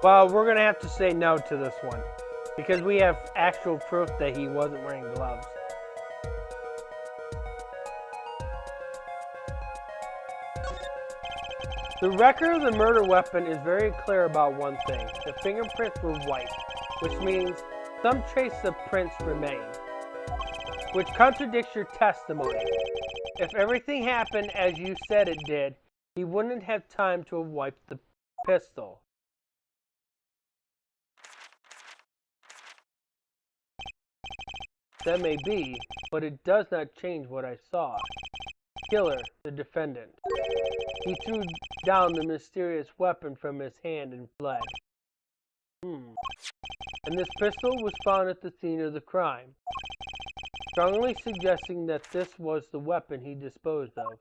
Well, we're going to have to say no to this one, because we have actual proof that he wasn't wearing gloves. The record of the murder weapon is very clear about one thing. The fingerprints were white, which means some trace of prints remain, which contradicts your testimony. If everything happened as you said it did, he wouldn't have time to have wiped the pistol. That may be, but it does not change what I saw. Killer, the defendant. He threw down the mysterious weapon from his hand and fled. And this pistol was found at the scene of the crime. strongly suggesting that this was the weapon he disposed of.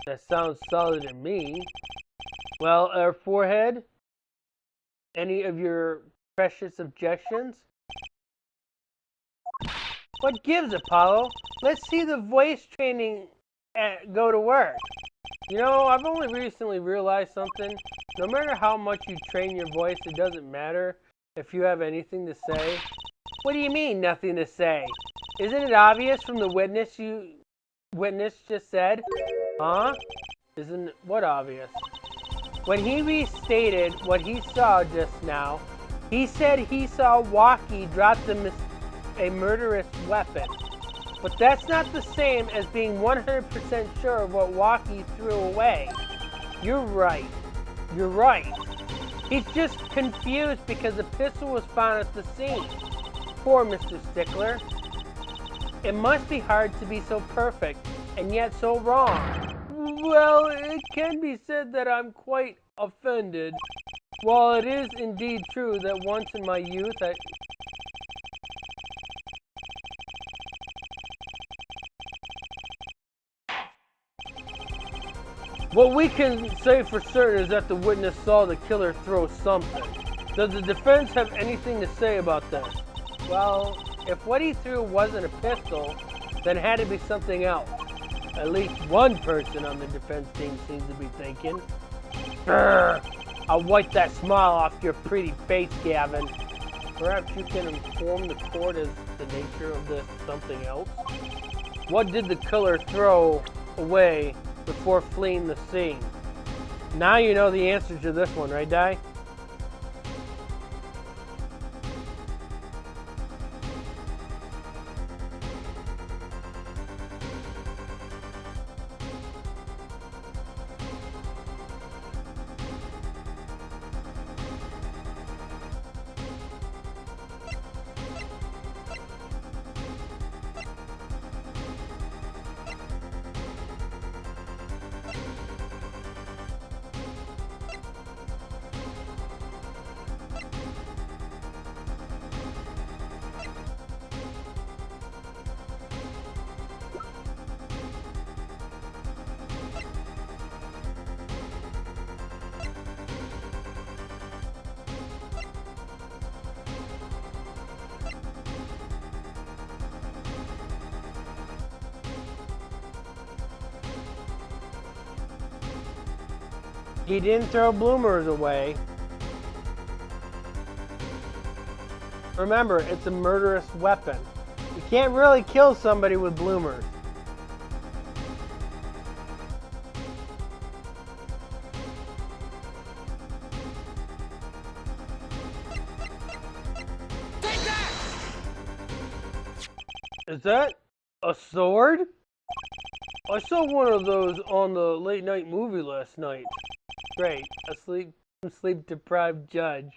That sounds solid to me. Well, our forehead, any of your precious objections? What gives, Apollo? Let's see the voice training go to work. You know, I've only recently realized something. No matter how much you train your voice, it doesn't matter if you have anything to say. What do you mean, nothing to say? Isn't it obvious from the witness just said? Huh? Isn't what obvious? When he restated what he saw just now, he said he saw Walkie drop a murderous weapon. But that's not the same as being 100% sure of what Walkie threw away. You're right. You're right. He's just confused because the pistol was found at the scene. Poor Mr. Stickler. It must be hard to be so perfect and yet so wrong. Well, it can be said that I'm quite offended. While it is indeed true that once in my youth What we can say for certain is that the witness saw the killer throw something. Does the defense have anything to say about this? Well, if what he threw wasn't a pistol, then it had to be something else. At least one person on the defense team seems to be thinking. Grr, I'll wipe that smile off your pretty face, Gavin. Perhaps you can inform the court as the nature of this something else? What did the killer throw away before fleeing the scene? Now you know the answer to this one, right, Di? He didn't throw bloomers away. Remember, it's a murderous weapon. You can't really kill somebody with bloomers. Take that! Is that a sword? I saw one of those on the late night movie last night. Great, a sleep-deprived judge.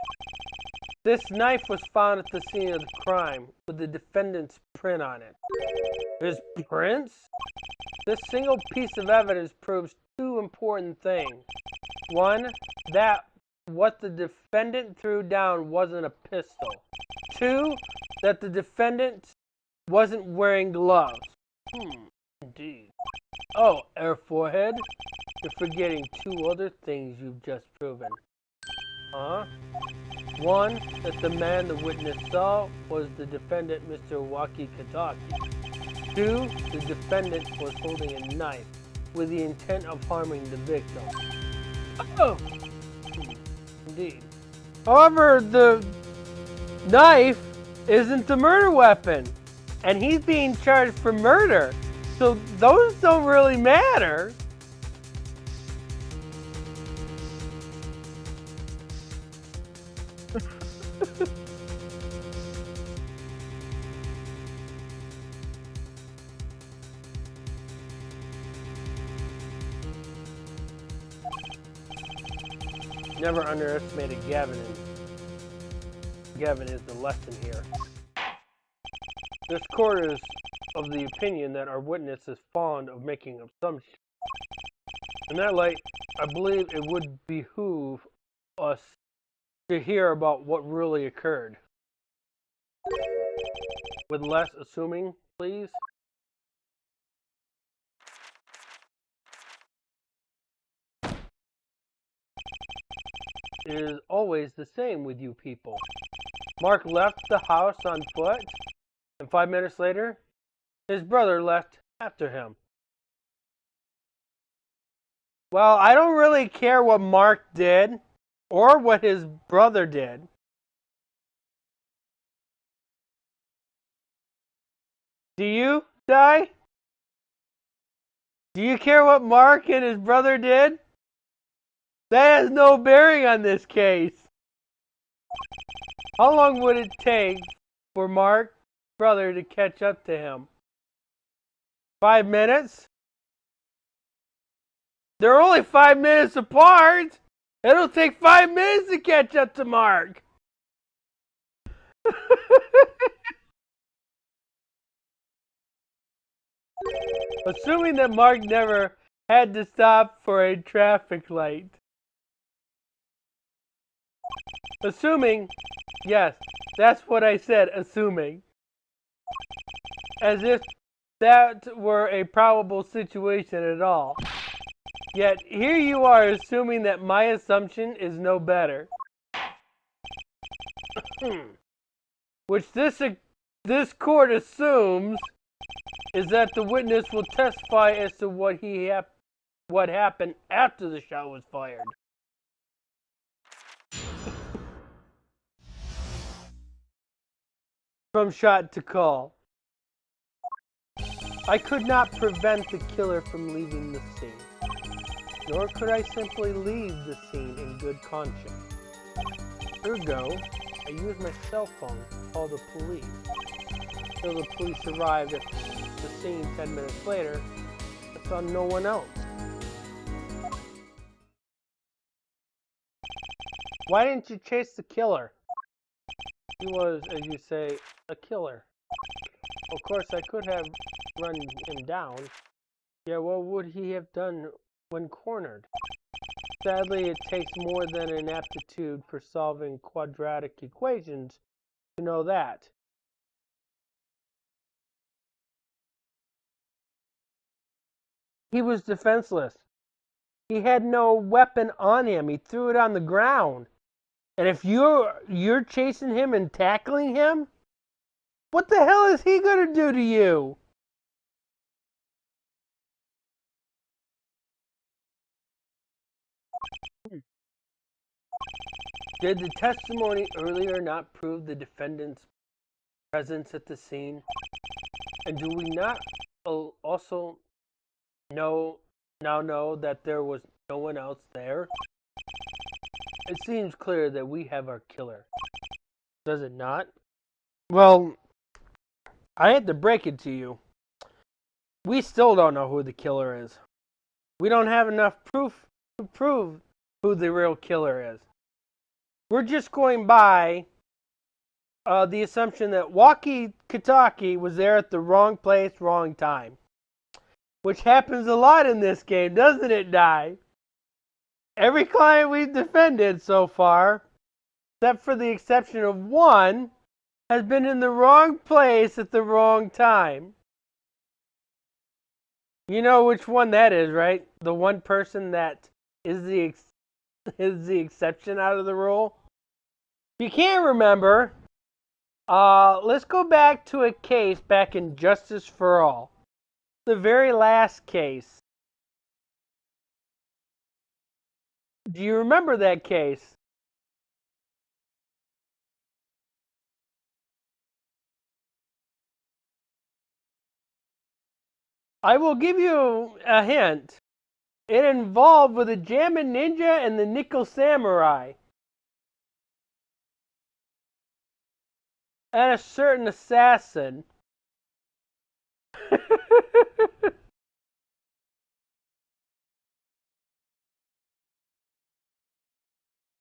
This knife was found at the scene of the crime with the defendant's print on it. His prints? This single piece of evidence proves two important things. One, that what the defendant threw down wasn't a pistol. Two, that the defendant wasn't wearing gloves. Indeed. Oh, our forehead? You're forgetting two other things you've just proven. Huh? One, that the man the witness saw was the defendant, Mr. Waki Kataki. Two, the defendant was holding a knife with the intent of harming the victim. Oh! Indeed. However, the knife isn't the murder weapon, and he's being charged for murder, so those don't really matter. Never underestimate Gavin. Gavin is the lesson here. This court is of the opinion that our witness is fond of making assumptions. In that light, I believe it would behoove us to hear about what really occurred, with less assuming please? It is always the same with you people. Mark left the house on foot, and 5 minutes later, his brother left after him. Well, I don't really care what Mark did or what his brother did. Do you, Di? Do you care what Mark and his brother did? That has no bearing on this case. How long would it take for Mark's brother to catch up to him? 5 minutes? They're only 5 minutes apart. It'll take 5 minutes to catch up to Mark. Assuming that Mark never had to stop for a traffic light. Assuming, yes, that's what I said, assuming. As if that were a probable situation at all. Yet here you are assuming that my assumption is no better. Which this court assumes is that the witness will testify as to what happened after the shot was fired. From shot to call. I could not prevent the killer from leaving the scene. Nor could I simply leave the scene in good conscience. Ergo, I used my cell phone to call the police. Till the police arrived at the scene 10 minutes later, I saw no one else. Why didn't you chase the killer? He was, as you say, a killer. Of course, I could have run him down. Yeah, what would he have done when cornered? Sadly, it takes more than an aptitude for solving quadratic equations to know that. He was defenseless. He had no weapon on him. He threw it on the ground. And if you're chasing him and tackling him, what the hell is he going to do to you? Did the testimony earlier not prove the defendant's presence at the scene? And do we not also now know that there was no one else there? It seems clear that we have our killer. Does it not? Well, I had to break it to you. We still don't know who the killer is. We don't have enough proof to prove who the real killer is. We're just going by the assumption that Walkie Kataki was there at the wrong place, wrong time. Which happens a lot in this game, doesn't it, Di? Every client we've defended so far, except for the exception of one, has been in the wrong place at the wrong time. You know which one that is, right? The one person that is the exception out of the rule. If you can't remember, let's go back to a case back in Justice for All. The very last case. Do you remember that case? I will give you a hint. It involved with a Jammin' Ninja and the Nickel Samurai. And a certain assassin.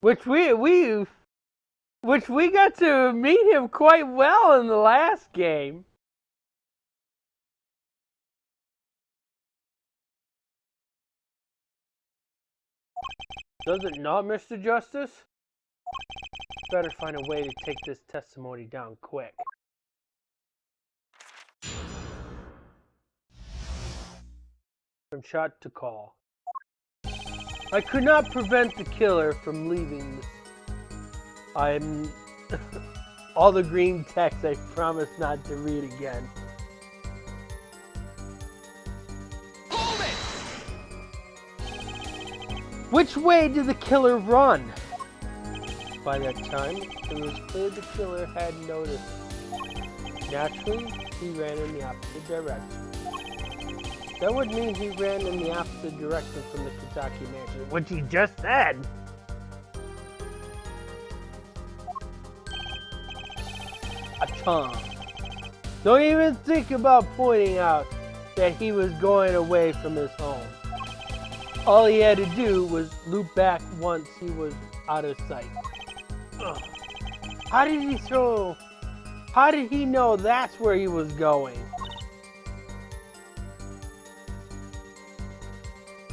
Which we got to meet him quite well in the last game. Does it not, Mr. Justice? Better find a way to take this testimony down quick. from shot to call. I could not prevent the killer from leaving. I'm all the green text I promise not to read again. Hold it! Which way did the killer run? By that time, it was clear the killer had noticed. Naturally, he ran in the opposite direction. That would mean he ran in the opposite direction from the Kentucky mansion, which he just said. Achong. Don't even think about pointing out that he was going away from his home. All he had to do was loop back once he was out of sight. Ugh. How did he know that's where he was going?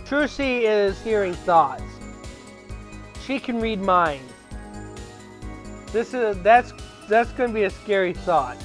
Trucy is hearing thoughts. She can read minds. That's going to be a scary thought.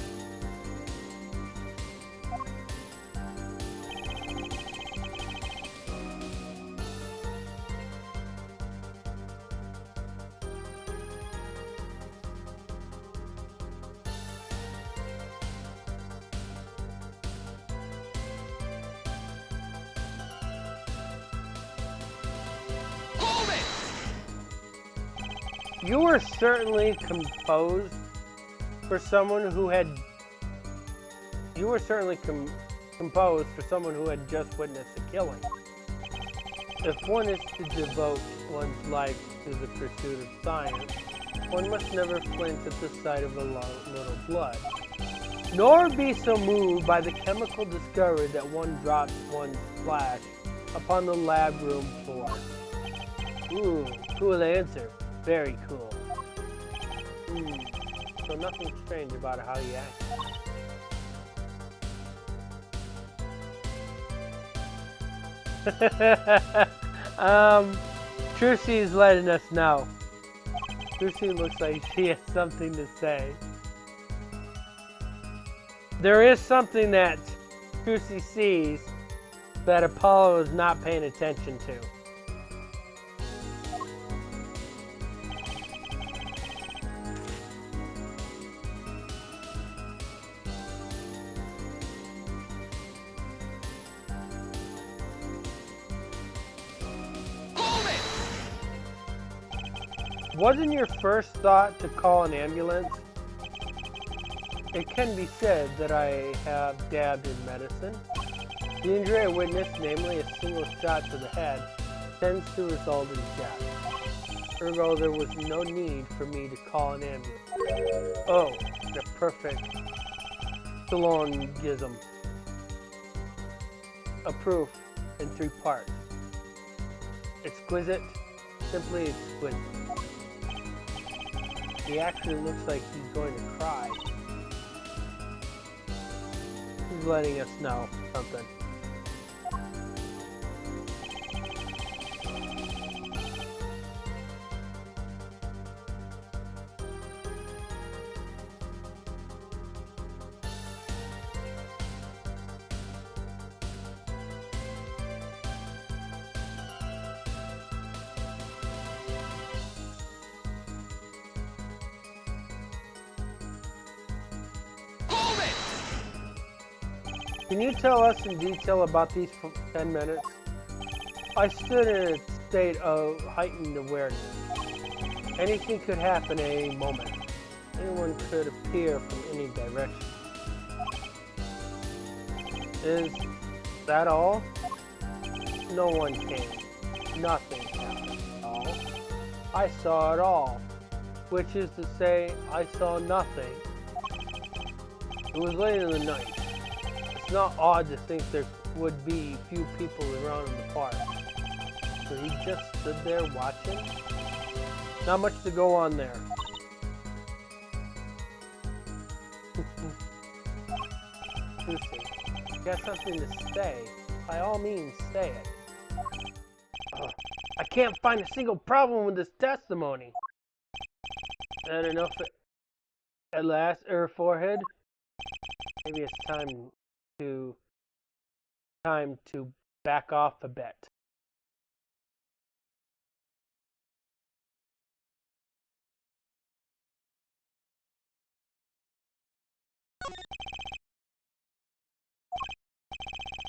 You were certainly composed for someone who had. You were certainly composed for someone who had just witnessed a killing. If one is to devote one's life to the pursuit of science, one must never flinch at the sight of a little blood, nor be so moved by the chemical discovery that one drops one's splash upon the lab room floor. Ooh, cool answer. Very cool. So nothing strange about how you act. Trucy's letting us know. Trucy looks like she has something to say. There is something that Trucy sees that Apollo is not paying attention to. Wasn't your first thought to call an ambulance? It can be said that I have dabbed in medicine. The injury I witnessed, namely a single shot to the head, tends to result in death. Ergo, there was no need for me to call an ambulance. Oh, the perfect syllogism. A proof in 3 parts. Exquisite, simply exquisite. He actually looks like he's going to cry. He's letting us know something. Can you tell us in detail about these 10 minutes? I stood in a state of heightened awareness. Anything could happen at any moment. Anyone could appear from any direction. Is that all? No one came. Nothing happened at all. I saw it all. Which is to say, I saw nothing. It was late in the night. It's not odd to think there would be few people around in the park. So he just stood there watching? Not much to go on there. Lucy, you got something to say. By all means, say it. I can't find a single problem with this testimony. And enough at last, her forehead. Maybe it's time to back off a bit.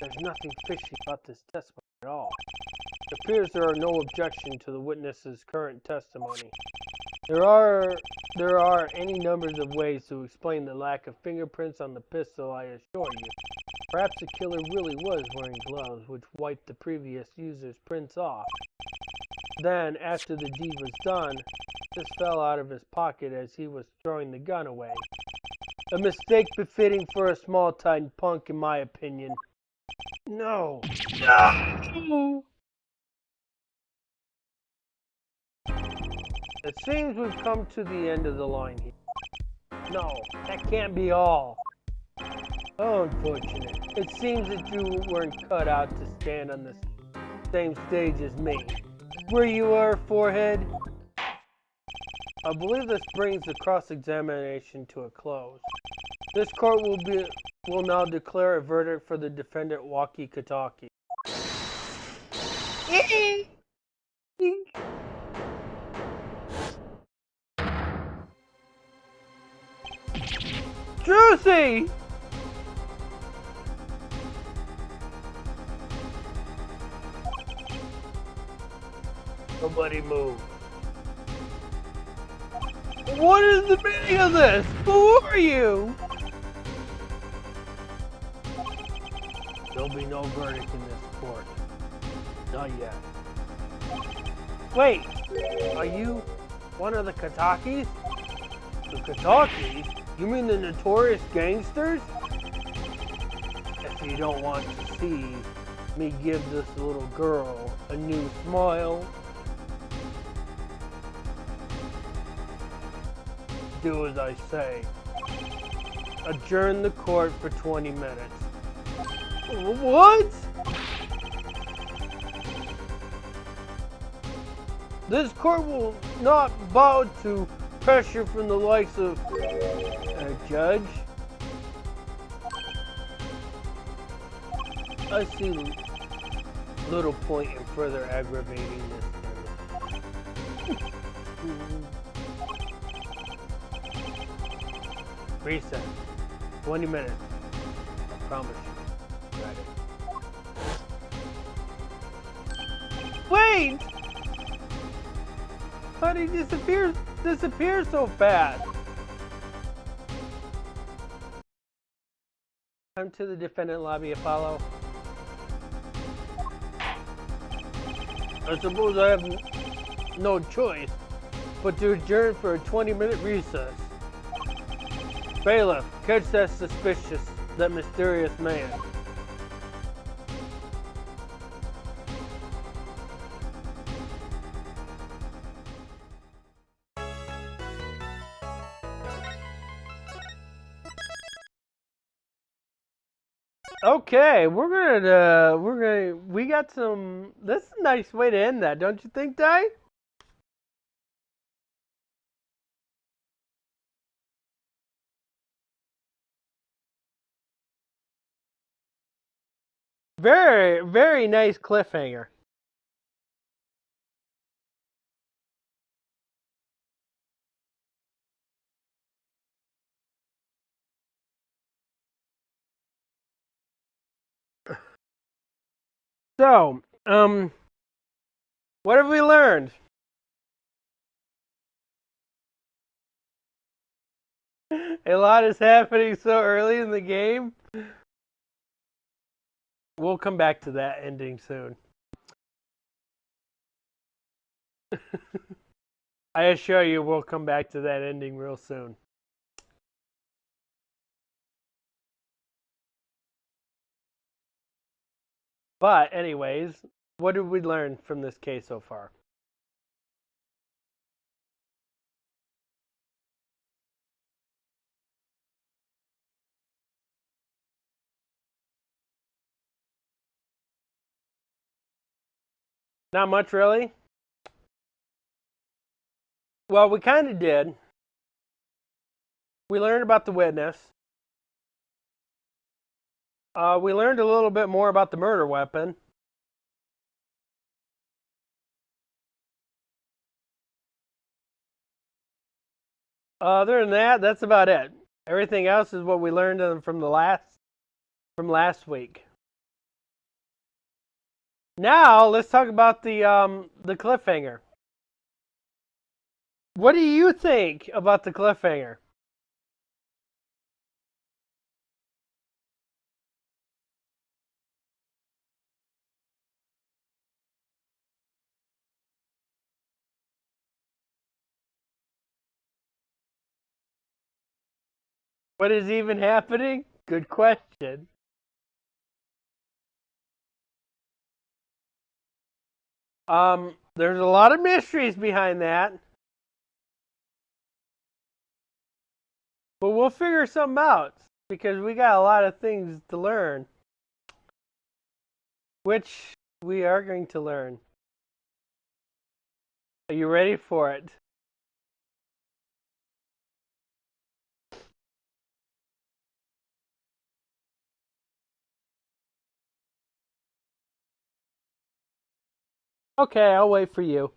There's nothing fishy about this testimony at all. It appears there are no objection to the witness's current testimony. There are any numbers of ways to explain the lack of fingerprints on the pistol, I assure you. Perhaps the killer really was wearing gloves which wiped the previous user's prints off. Then, after the deed was done, this fell out of his pocket as he was throwing the gun away. A mistake befitting for a small-time punk, in my opinion. No. No. It seems we've come to the end of the line here. No, that can't be all. How unfortunate. It seems that you weren't cut out to stand on the same stage as me. Where you are, forehead? I believe this brings the cross-examination to a close. This court will now declare a verdict for the defendant Walkie Kataki. Juicy! Nobody move. What is the meaning of this? Who are you? There'll be no verdict in this court. Not yet. Wait, are you one of the Katakis? The Katakis? You mean the notorious gangsters? If you don't want to see me give this little girl a new smile, do as I say. Adjourn the court for 20 minutes. What? This court will not bow to pressure from the likes of a judge. I see little point in further aggravating this. Reset. 20 minutes. I promise you. Got it. Wait! How did he disappear so fast? Come to the defendant lobby, Apollo. I suppose I have no choice but to adjourn for a 20-minute recess. Bailiff, catch that mysterious man. Okay, we got some, this is a nice way to end that, don't you think, Di? Very, very nice cliffhanger. So, what have we learned? A lot is happening so early in the game. We'll come back to that ending soon. I assure you we'll come back to that ending real soon. But anyways, what did we learn from this case so far? Not much, really. Well, we kind of did. We learned about the witness. We learned a little bit more about the murder weapon. Other than that, that's about it. Everything else is what we learned from last week. Now let's talk about the cliffhanger. What do you think about the cliffhanger? What is even happening? Good question. There's a lot of mysteries behind that. But we'll figure something out because we got a lot of things to learn. Which we are going to learn. Are you ready for it? Okay, I'll wait for you.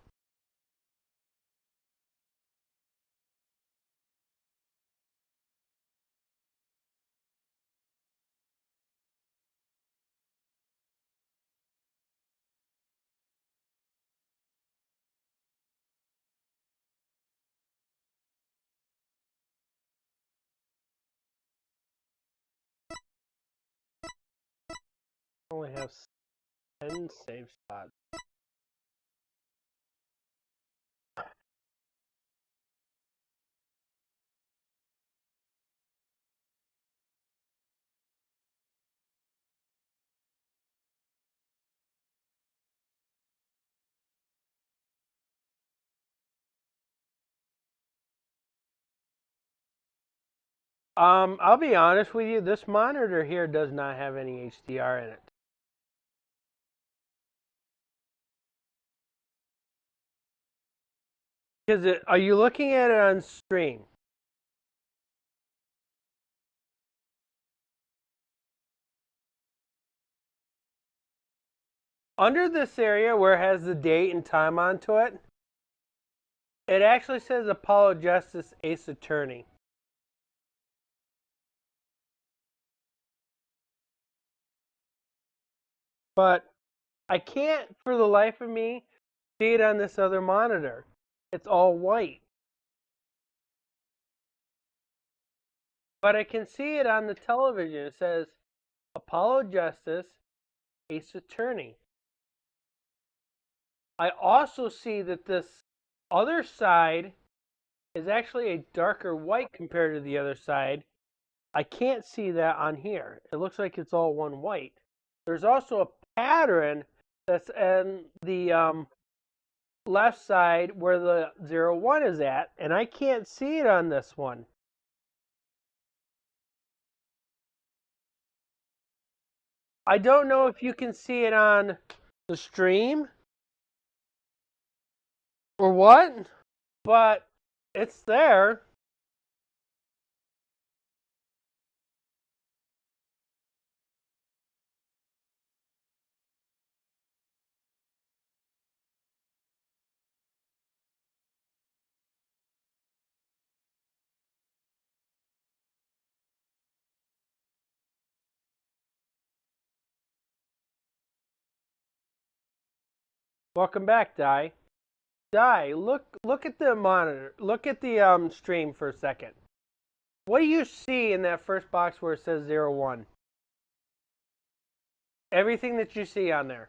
I only have 10 save spots. I'll be honest with you, this monitor here does not have any HDR in it. Are you looking at it on stream? Under this area where it has the date and time onto it, it actually says Apollo Justice Ace Attorney. But I can't, for the life of me, see it on this other monitor. It's all white. But I can see it on the television. It says Apollo Justice Ace Attorney. I also see that this other side is actually a darker white compared to the other side. I can't see that on here. It looks like it's all one white. There's also a pattern that's in the left side where the 01 is at, and I can't see it on this one. I don't know if you can see it on the stream or what, but it's there. Welcome back, Di. Di, look at the monitor. Look at the stream for a second. What do you see in that first box where it says 01? Everything that you see on there.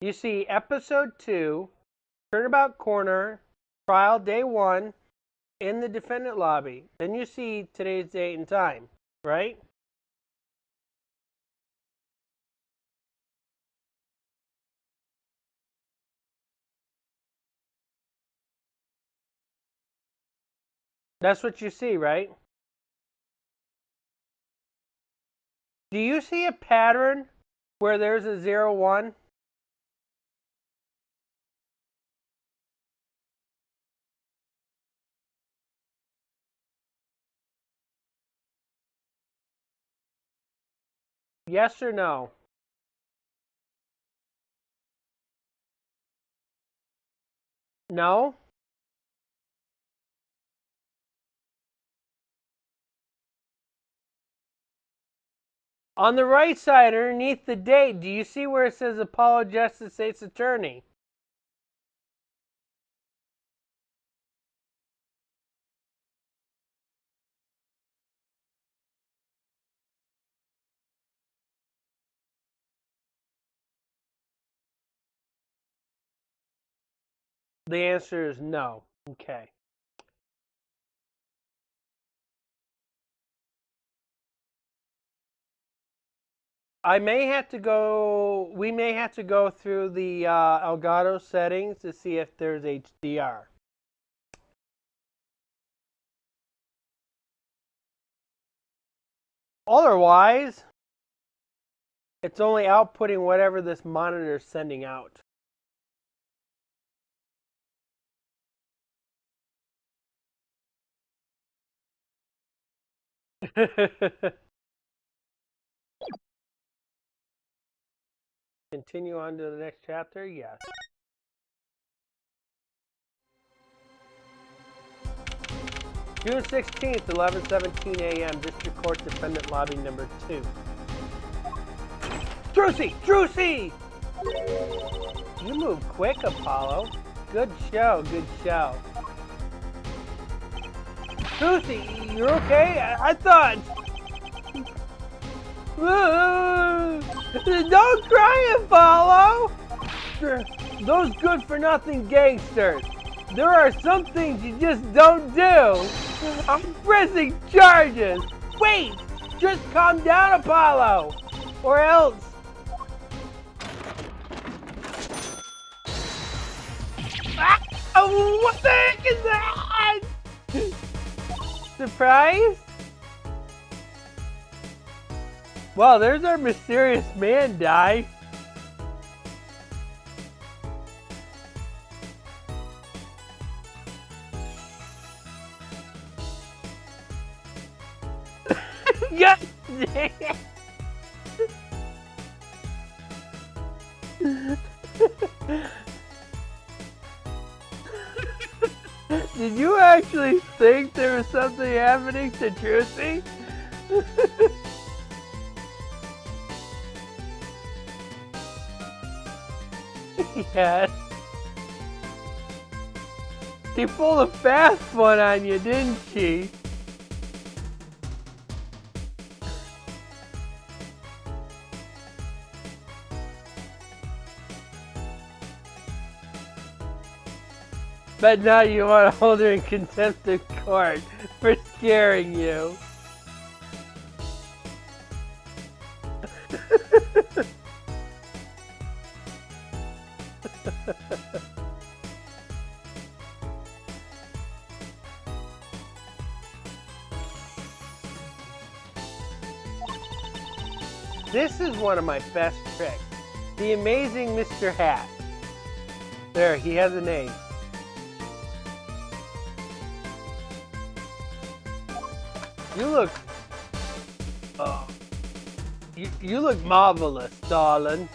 You see episode 2, Turnabout Corner, trial day 1, in the defendant lobby. Then you see today's date and time, right? That's what you see, right? Do you see a pattern where there's a 01? Yes or no? No? On the right side, underneath the date, do you see where it says Apollo Justice State's Attorney? The answer is no. Okay. We may have to go through the Elgato settings to see if there's HDR. Otherwise, it's only outputting whatever this monitor is sending out. Continue on to the next chapter? Yes. June 16th, 11:17 a.m. District Court Defendant Lobby number 2. Drucy! Drucy! You move quick, Apollo. Good show, good show. Drucy, you're okay? I thought... Don't cry, Apollo! Those good-for-nothing gangsters. There are some things you just don't do. I'm pressing charges. Wait! Just calm down, Apollo! Or else... Oh, what the heck is that? Surprise? Well, there's our mysterious man die. God damn. Did you actually think there was something happening to Drucy? Yes. She pulled a fast one on you, didn't she? But now you want to hold her in contempt of court for scaring you. This is one of my best tricks. The amazing Mr. Hat. There, he has a name. You look... You look marvelous, darling.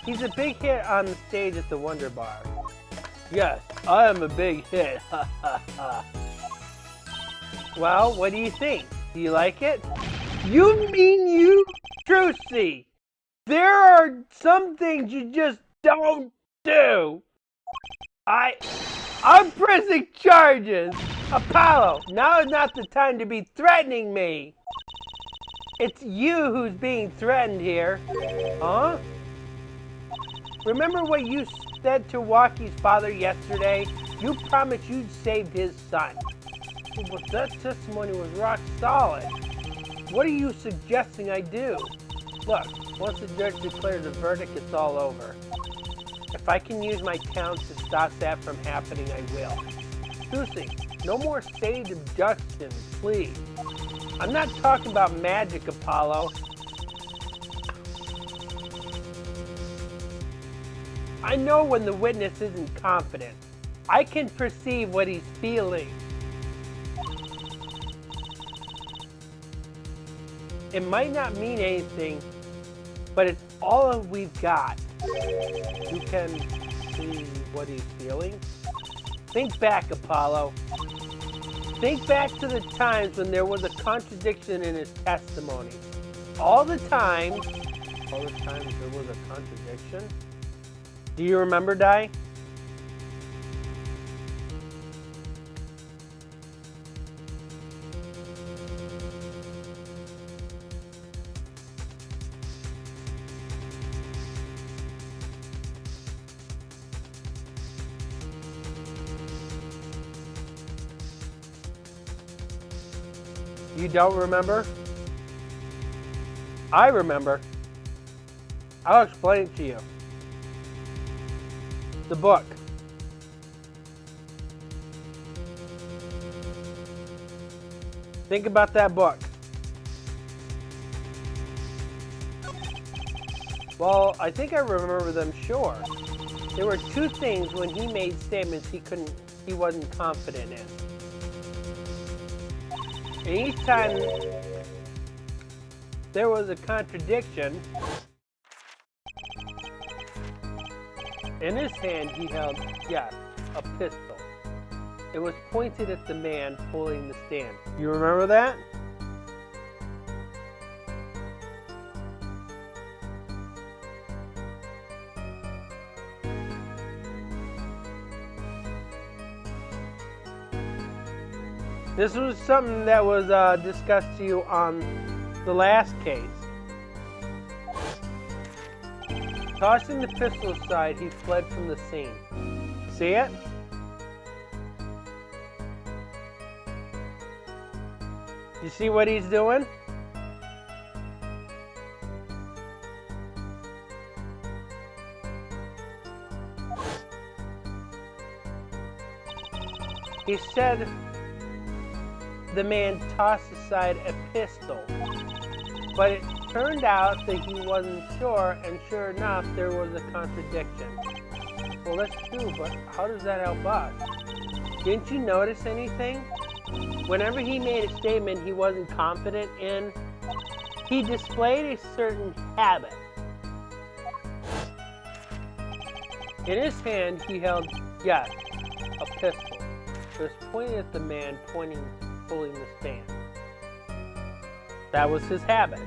He's a big hit on the stage at the Wonder Bar. Yes, I am a big hit. Ha ha ha. Well, what do you think? Do you like it? You mean you, Drucy? There are some things you just don't do. I'm pressing charges. Apollo, now is not the time to be threatening me. It's you who's being threatened here. Huh? Remember what you said to Walkie's father yesterday? You promised you'd saved his son. But that testimony was rock solid. What are you suggesting I do? Look, once the judge declares a verdict, it's all over. If I can use my talents to stop that from happening, I will. Drucy, no more stage objections, please. I'm not talking about magic, Apollo. I know when the witness isn't confident. I can perceive what he's feeling. It might not mean anything, but it's all we've got. You can see what he's feeling. Think back, Apollo. Think back to the times when there was a contradiction in his testimony. All the times there was a contradiction. Do you remember, Di? You don't remember? I remember. I'll explain it to you. The book. Think about that book. Well, I think I remember them, sure. There were two things when he made statements he wasn't confident in. And each time there was a contradiction, in his hand he held, yes, a pistol. It was pointed at the man pulling the stand. You remember that? This was something that was discussed to you on the last case. Tossing the pistol aside, he fled from the scene. See it? You see what he's doing? He said the man tossed aside a pistol, but it turned out that he wasn't sure, and sure enough, there was a contradiction. Well, that's true, but how does that help us? Didn't you notice anything? Whenever he made a statement he wasn't confident in, he displayed a certain habit. In his hand, he held, yes, a pistol. It was pointed at the man pulling the stand. That was his habit.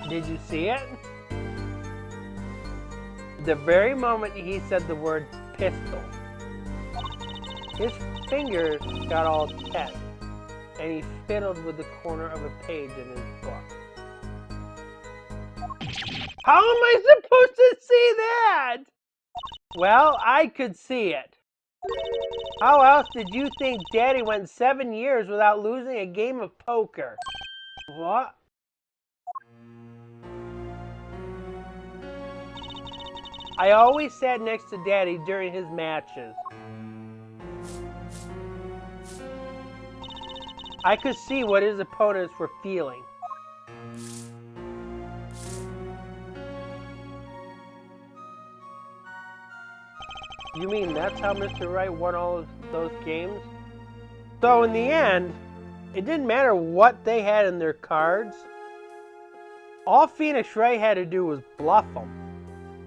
Did you see it? The very moment he said the word pistol, his fingers got all tense, and he fiddled with the corner of a page in his book. How am I supposed to see that? Well, I could see it. How else did you think Daddy went 7 years without losing a game of poker? What? I always sat next to Daddy during his matches. I could see what his opponents were feeling. You mean that's how Mr. Wright won all of those games? So in the end, it didn't matter what they had in their cards. All Phoenix Wright had to do was bluff them.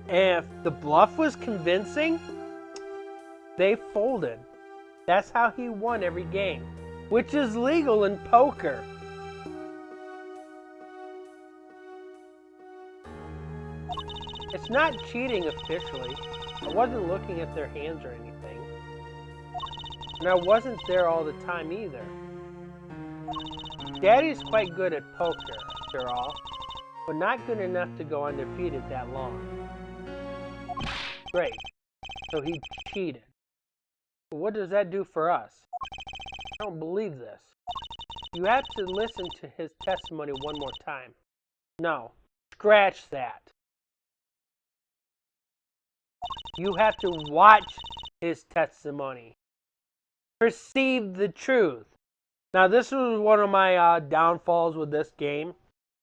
And if the bluff was convincing, they folded. That's how he won every game, which is legal in poker. It's not cheating officially. I wasn't looking at their hands or anything. And I wasn't there all the time either. Daddy's quite good at poker, after all, but not good enough to go undefeated that long. Great. So he cheated. But what does that do for us? I don't believe this. You have to listen to his testimony one more time. No. Scratch that. You have to watch his testimony. Perceive the truth. Now, this was one of my downfalls with this game.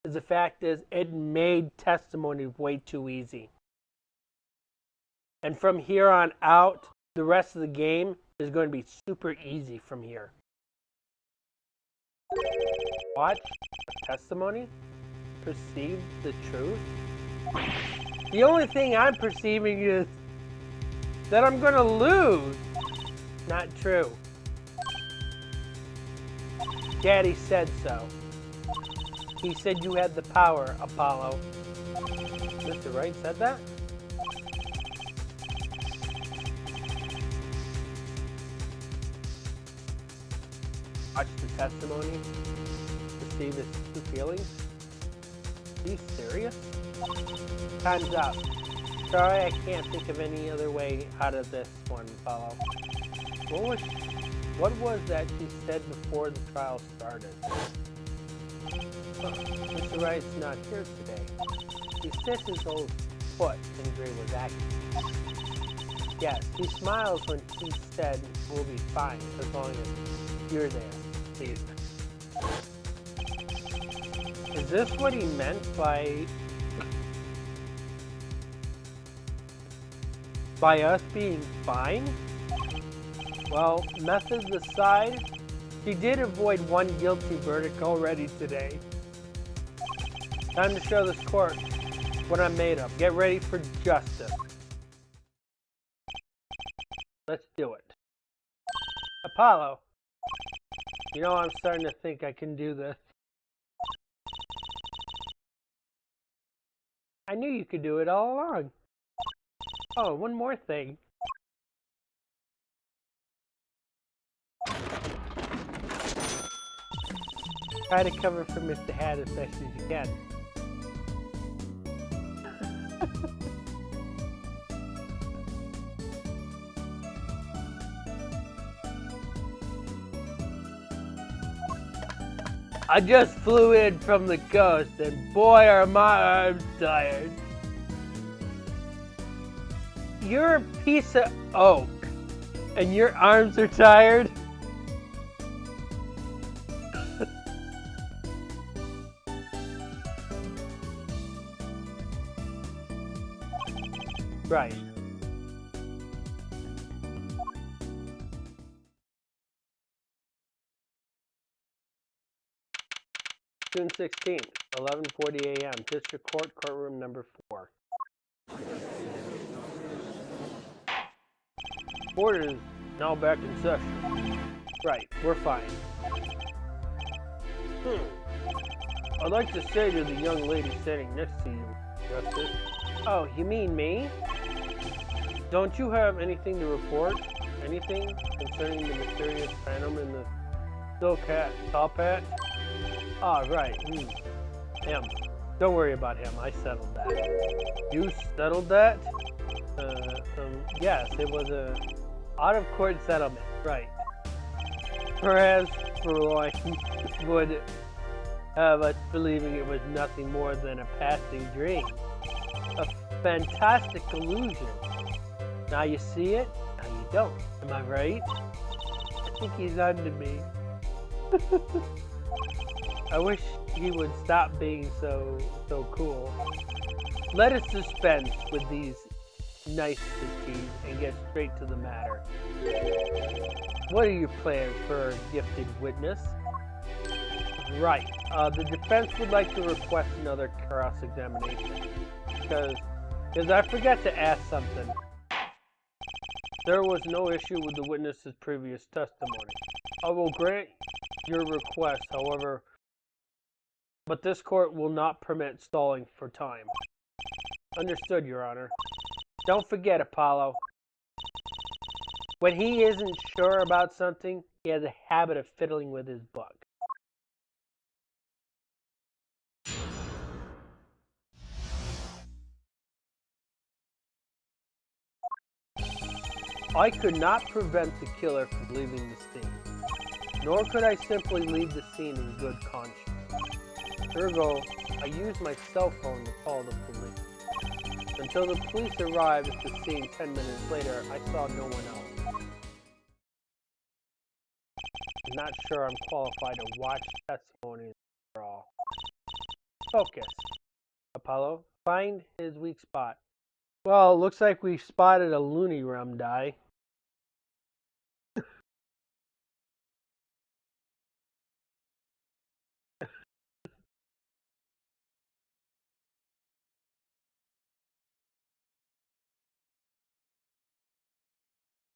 Is the fact is, it made testimony way too easy. And from here on out, the rest of the game, is going to be super easy from here. Watch testimony. Perceive the truth. The only thing I'm perceiving is that I'm going to lose. Not true. Daddy said so. He said you had the power, Apollo. Mr. Wright said that? Watch the testimony. Perceive his true feelings. Are you serious? Time's up. Sorry, I can't think of any other way out of this one, Apollo. What was that she said before the trial started? Mr. Wright's not here today. He said his old foot injury was Acme. Yes, he smiles when he said we'll be fine as long as you're there. Please. Is this what he meant by us being fine? Well, methods aside, she did avoid one guilty verdict already today. Time to show this court what I'm made of. Get ready for justice. Let's do it. Apollo, you know, I'm starting to think I can do this. I knew you could do it all along. Oh, one more thing. Try to cover for Mr. Hat as best as you can. I just flew in from the coast, and boy are my arms tired. You're a piece of oak, and your arms are tired? Right. June 16th, 11:40 a.m. District Court, courtroom number 4. Court is now back in session. Right, we're fine. I'd like to say to the young lady standing next to you, Justice. Oh, you mean me? Don't you have anything to report? Anything concerning the mysterious phantom in the top hat? Ah, right. Him. Don't worry about him. I settled that. You settled that? Yes, it was a out-of-court settlement. Right. Perhaps Roy would have us believing it was nothing more than a passing dream. A fantastic illusion. Now you see it, now you don't. Am I right? I think he's onto me. I wish he would stop being so cool. Let us dispense with these niceties and get straight to the matter. What are your plans for a gifted witness? Right. The defense would like to request another cross-examination. Because I forgot to ask something. There was no issue with the witness's previous testimony. I will grant your request, however, but this court will not permit stalling for time. Understood, Your Honor. Don't forget, Apollo. When he isn't sure about something, he has a habit of fiddling with his book. I could not prevent the killer from leaving the scene, nor could I simply leave the scene in good conscience. Ergo, I used my cell phone to call the police. Until the police arrived at the scene 10 minutes later, I saw no one else. I'm not sure I'm qualified to watch testimonies at all. Focus. Apollo, find his weak spot. Well, it looks like we spotted a loony rum die.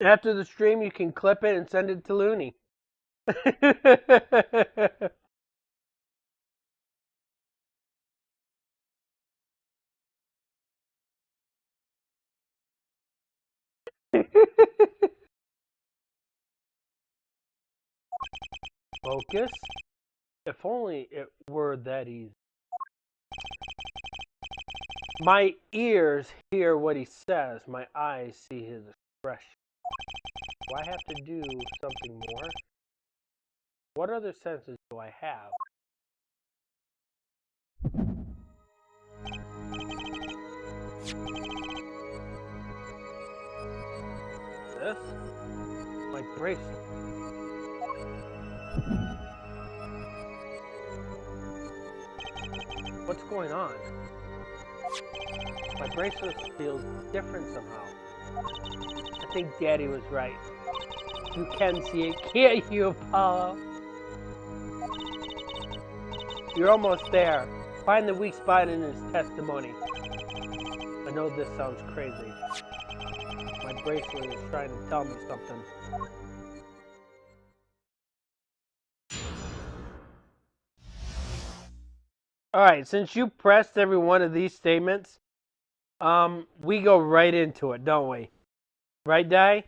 After the stream, you can clip it and send it to Looney. Focus? If only it were that easy. My ears hear what he says. My eyes see his expression. Do I have to do something more? What other senses do I have? This? My bracelet. What's going on? My bracelet feels different somehow. I think Daddy was right. You can see it, can't you, Apollo? You're almost there. Find the weak spot in his testimony. I know this sounds crazy. My bracelet is trying to tell me something. Alright, since you pressed every one of these statements, we go right into it, don't we? Right, Di?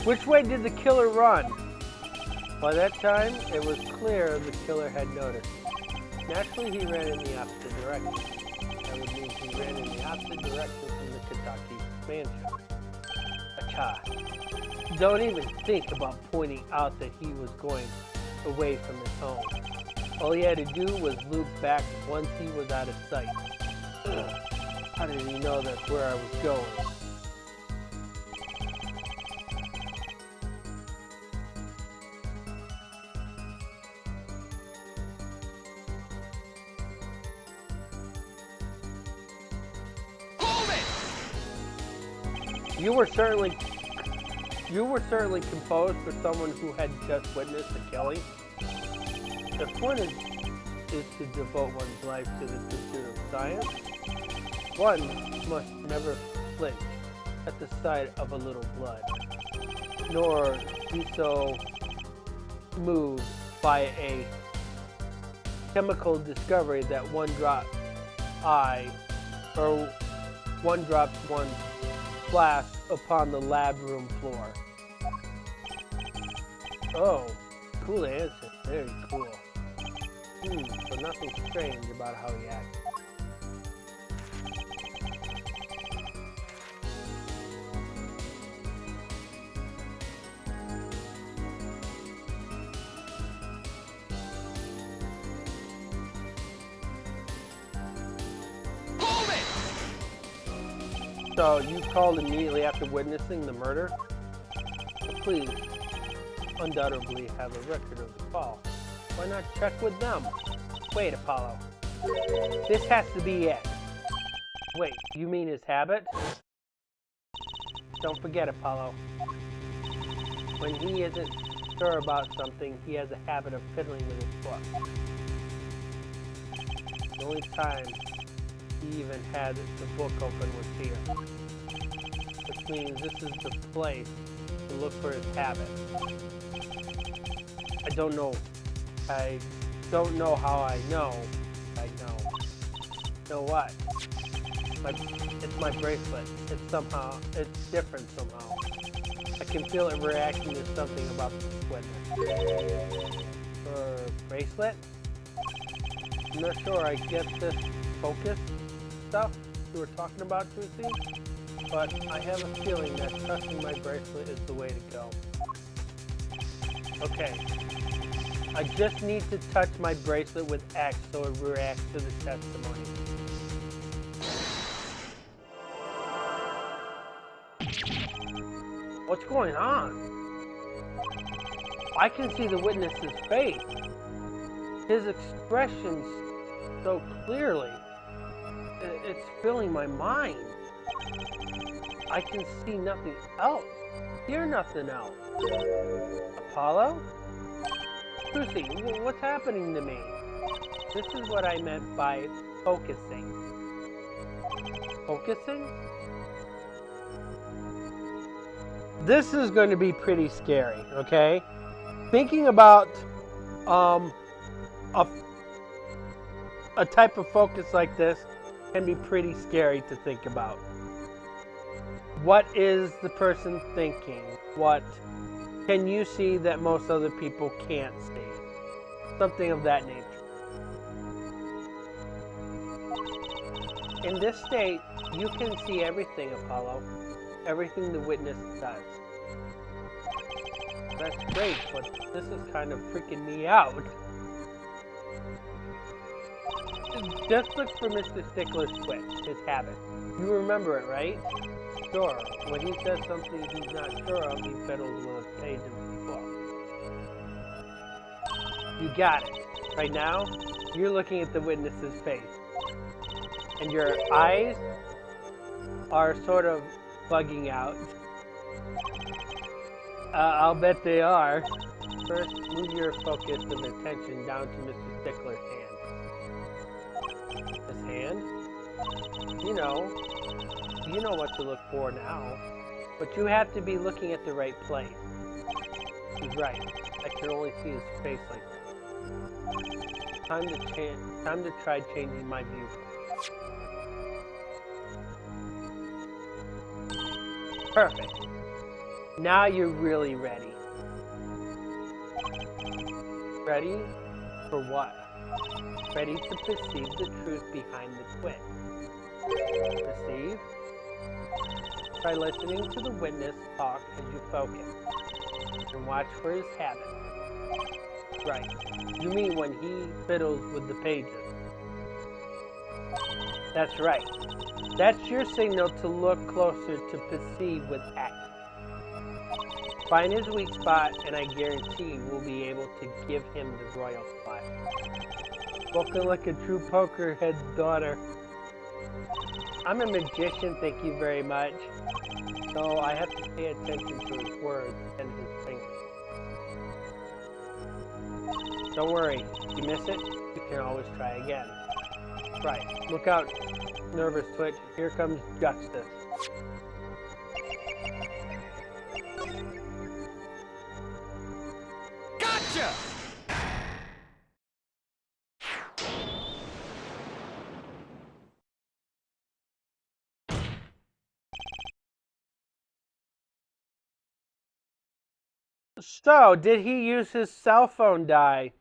Which way did the killer run? By that time, it was clear the killer had noticed. Naturally, he ran in the opposite direction. That would mean he ran in the opposite direction from the Kentucky mansion. Acha. Don't even think about pointing out that he was going away from his home. All he had to do was loop back once he was out of sight. How did he know that's where I was going? You were certainly composed for someone who had just witnessed a killing. The point is to devote one's life to the pursuit of science. One must never flinch at the sight of a little blood, nor be so moved by a chemical discovery that one drops one splash upon the lab room floor. Oh, cool answer. Very cool. So nothing strange about how he acted. So you called immediately after witnessing the murder? Please, undoubtedly have a record of the call. Why not check with them? Wait, Apollo. This has to be it. Wait, you mean his habit? Don't forget, Apollo. When he isn't sure about something, he has a habit of fiddling with his book. The only time he even had the book open was here. Which means this is the place to look for his habit. I don't know how I know. I know. Know what? It's my bracelet. It's different somehow. I can feel it reacting to something about this witness. Bracelet? I'm not sure I get this focus stuff you were talking about, Juicy, but I have a feeling that trusting my bracelet is the way to go. Okay. I just need to touch my bracelet with X so it reacts to the testimony. What's going on? I can see the witness's face. His expressions so clearly. It's filling my mind. I can see nothing else. Hear nothing else. Apollo? Lucy, what's happening to me? This is what I meant by focusing. Focusing? This is going to be pretty scary, okay? Thinking about a type of focus like this can be pretty scary to think about. What is the person thinking? What can you see that most other people can't see? Something of that nature. In this state, you can see everything, Apollo. Everything the witness does. That's great, but this is kind of freaking me out. Just look for Mr. Stickler's switch, his habit. You remember it, right? Sure. When he says something he's not sure of, he fiddles with a page of his book. You got it. Right now, you're looking at the witness's face. And your eyes are sort of bugging out. I'll bet they are. First, move your focus of attention down to Mr. Stickler's hand. His hand? You know what to look for now. But you have to be looking at the right place. He's right. I can only see his face like this. Time to try changing my view. Perfect. Now you're really ready. Ready for what? Ready to perceive the truth behind the twit. Perceive? Try listening to the witness talk as you focus. And watch for his habit. Right. You mean when he fiddles with the pages. That's right. That's your signal to look closer to perceive with X. Find his weak spot, and I guarantee we'll be able to give him the royal spot. Spoken like a true poker head's daughter. I'm a magician, thank you very much. So I have to pay attention to his words and his fingers. Don't worry, if you miss it, you can always try again. Right, look out, nervous twitch. Here comes justice. Gotcha! So, did he use his cell phone die?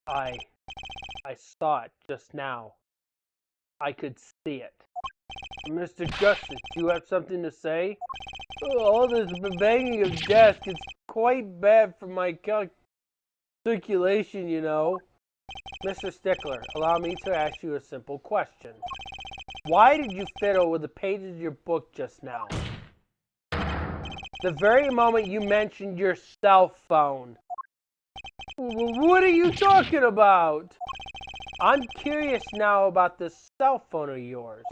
I saw it just now. I could see it. Mr. Justice, do you have something to say? Oh, all this banging of desk is quite bad for my circulation, you know. Mr. Stickler, allow me to ask you a simple question. Why did you fiddle with the pages of your book just now? The very moment you mentioned your cell phone. What are you talking about? I'm curious now about this cell phone of yours.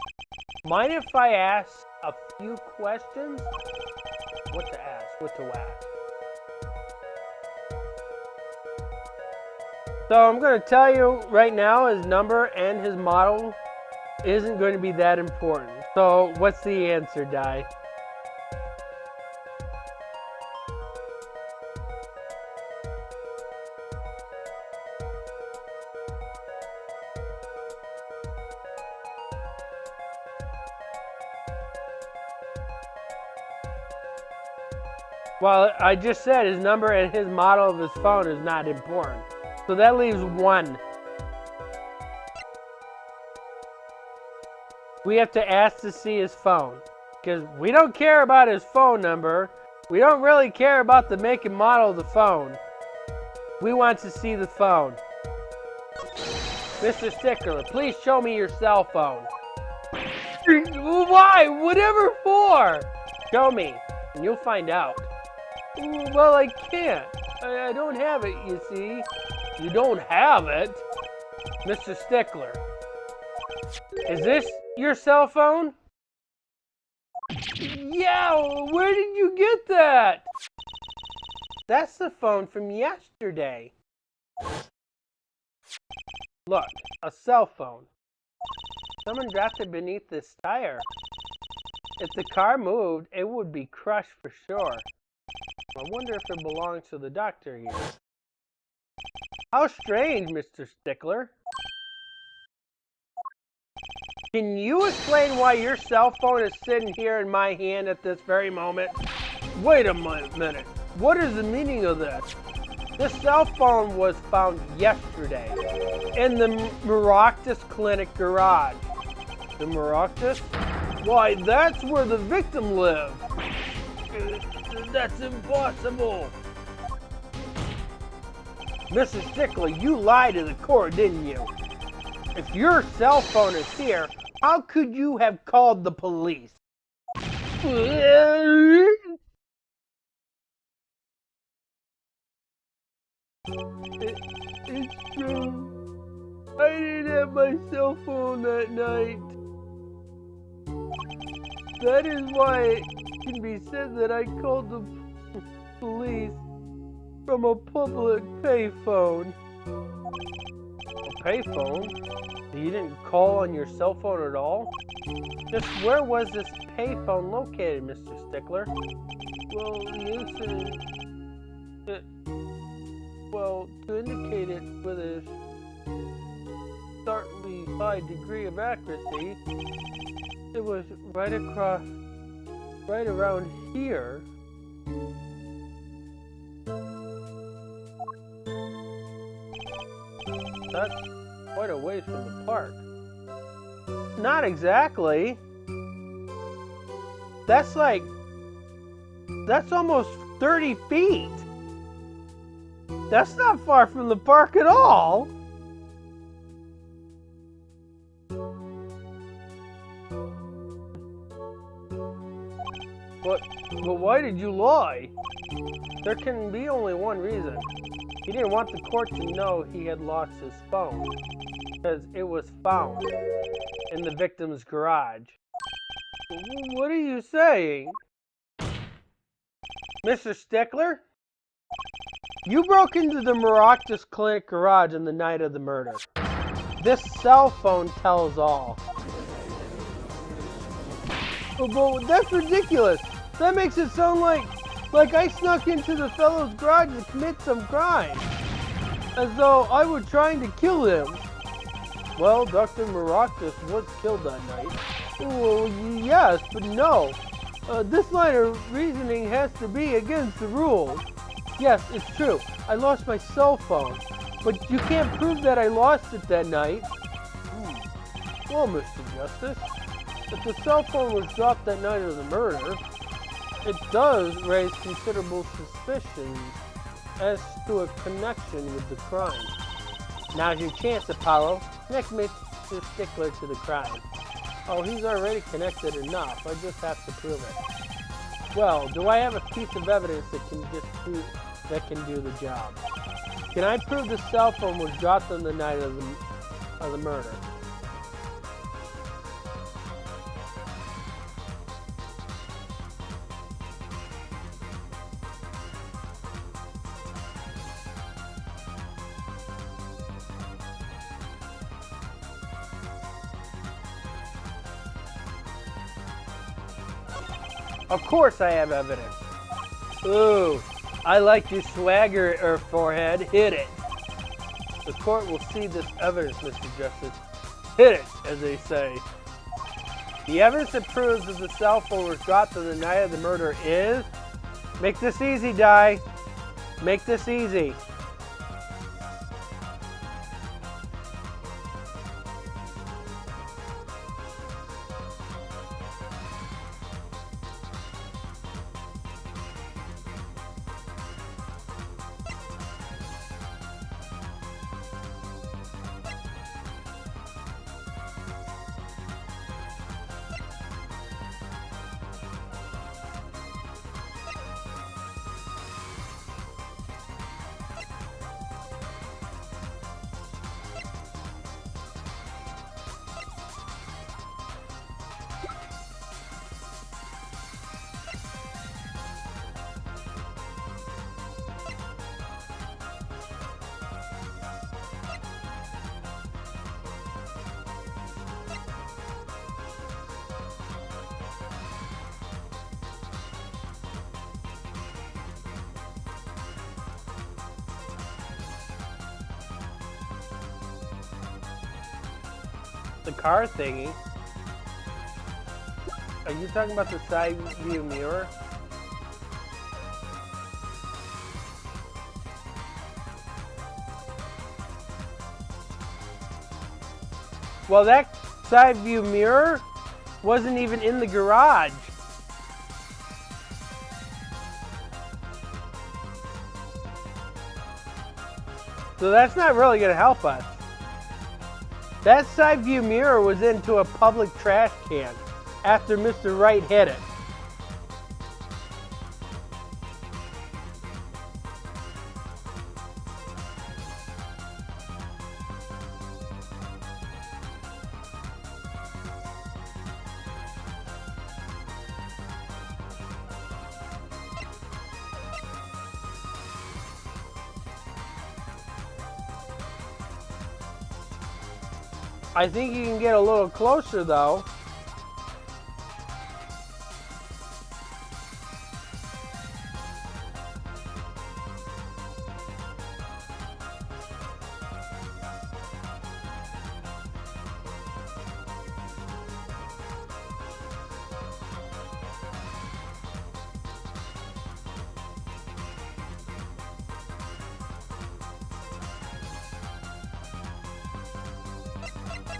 Mind if I ask a few questions? What to ask? What to ask? So I'm going to tell you right now his number and his model isn't going to be that important. So what's the answer, Di? Well, I just said his number and his model of his phone is not important. So that leaves one. We have to ask to see his phone. Because we don't care about his phone number. We don't really care about the make and model of the phone. We want to see the phone. Mr. Stickler, please show me your cell phone. Why? Whatever for? Show me, and you'll find out. Well, I can't. I don't have it, you see. You don't have it? Mr. Stickler. Is this your cell phone? Yeah, where did you get that? That's the phone from yesterday. Look, a cell phone. Someone dropped it beneath this tire. If the car moved, it would be crushed for sure. I wonder if it belongs to the doctor here. How strange, Mr. Stickler. Can you explain why your cell phone is sitting here in my hand at this very moment? Wait a minute. What is the meaning of this? This cell phone was found yesterday in the Maractus Clinic garage. The Maractus? Why, that's where the victim lived. That's impossible. Mrs. Stickler, you lied to the court, didn't you? If your cell phone is here, how could you have called the police? It's true. I didn't have my cell phone that night. That is why it can be said that I called the police from a public payphone. A payphone? You didn't call on your cell phone at all? Just where was this payphone located, Mr. Stickler? Well, the incident... Well, to indicate it with a startlingly high degree of accuracy, it was right around here. That's quite a ways from the park. Not exactly. That's almost 30 feet. That's not far from the park at all. But why did you lie? There can be only one reason. He didn't want the court to know he had lost his phone, because it was found in the victim's garage. What are you saying? Mr. Stickler? You broke into the Maractus Clinic garage on the night of the murder. This cell phone tells all. But that's ridiculous. That makes it sound like I snuck into the fellow's garage to commit some crime. As though I were trying to kill him. Well, Dr. Maractus was killed that night. Well, yes, but no. This line of reasoning has to be against the rules. Yes, it's true. I lost my cell phone. But you can't prove that I lost it that night. Well, Mr. Justice, if the cell phone was dropped that night of the murder, it does raise considerable suspicions as to a connection with the crime. Now's your chance, Apollo. Connect Mr. Stickler to the crime. Oh, he's already connected enough. I just have to prove it. Well, do I have a piece of evidence that can do the job? Can I prove the cell phone was dropped on the night of the murder? Of course I have evidence. Ooh, I like your swagger, forehead. Hit it. The court will see this evidence, Mr. Justice. Hit it, as they say. The evidence that proves that the cell phone was dropped on the night of the murder is... Make this easy, Di. Make this easy. the car thingy. Are you talking about the side view mirror? Well, that side view mirror wasn't even in the garage. So that's not really going to help us. That side view mirror was into a public trash can after Mr. Wright hit it. I think you can get a little closer though.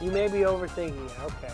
You may be overthinking it, okay.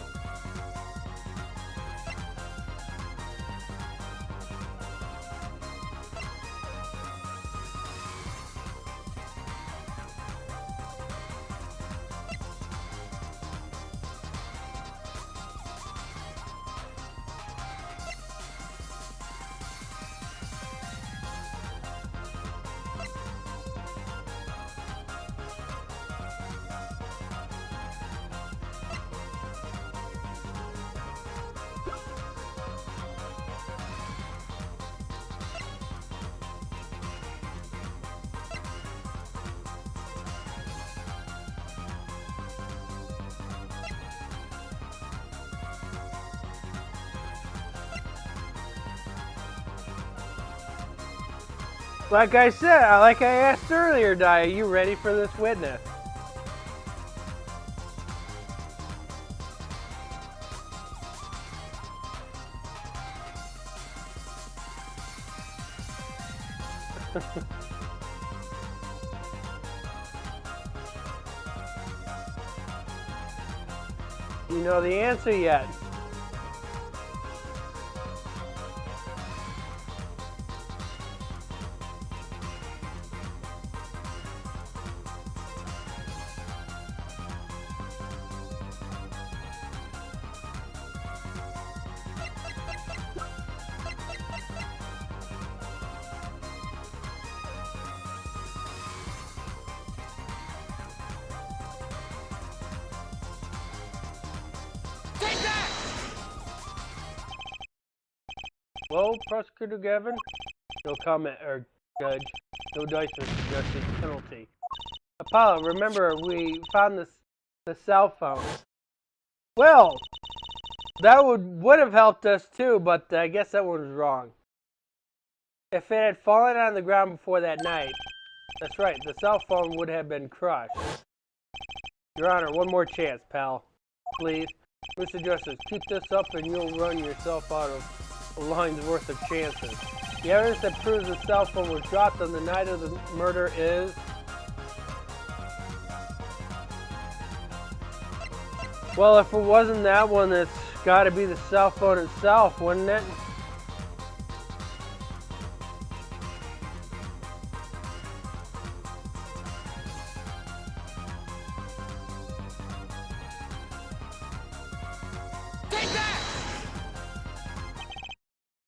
Like I said, like I asked earlier, Di, are you ready for this witness? You know the answer yet? Well, Prosecutor Gavin, no comment, or Judge, no dice for suggested penalty. Apollo, remember we found the cell phone. Well, that would have helped us too, but I guess that one was wrong. If it had fallen on the ground before that night, that's right, the cell phone would have been crushed. Your Honor, one more chance, pal. Please. Mr. Justice, keep this up and you'll run yourself out of a line's worth of chances. The evidence that proves the cell phone was dropped on the night of the murder is... Well, if it wasn't that one, it's got to be the cell phone itself, wouldn't it?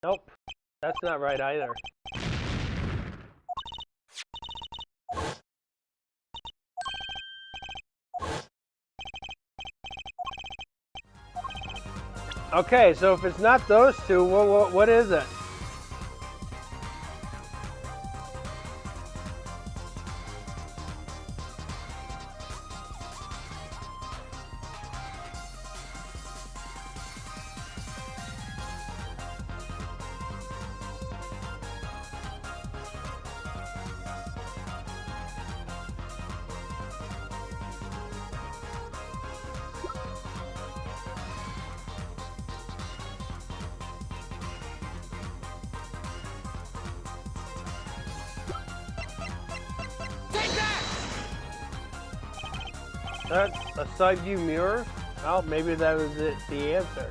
Nope, that's not right either. Okay, so if it's not those two, what is it? That's a side view mirror? Well, maybe that was the answer.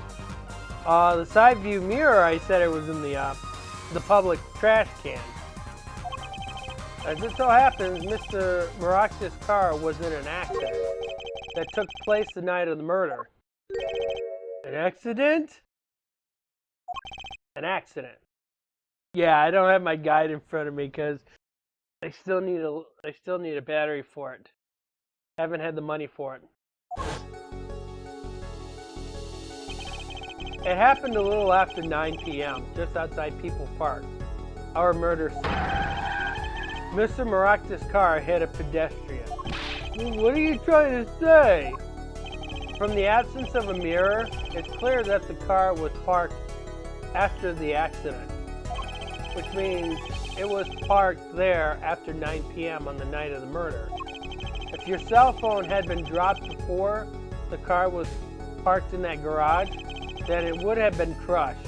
The side view mirror, I said it was in the public trash can. As it so happens, Mr. Marac's car was in an accident that took place the night of the murder. An accident? An accident. Yeah, I don't have my guide in front of me because I still need a battery for it. Haven't had the money for it. It happened a little after 9 p.m., just outside People Park, our murder scene. Mr. Marac's car hit a pedestrian. What are you trying to say? From the absence of a mirror, it's clear that the car was parked after the accident, which means it was parked there after 9 p.m. on the night of the murder. If your cell phone had been dropped before the car was parked in that garage, then it would have been crushed.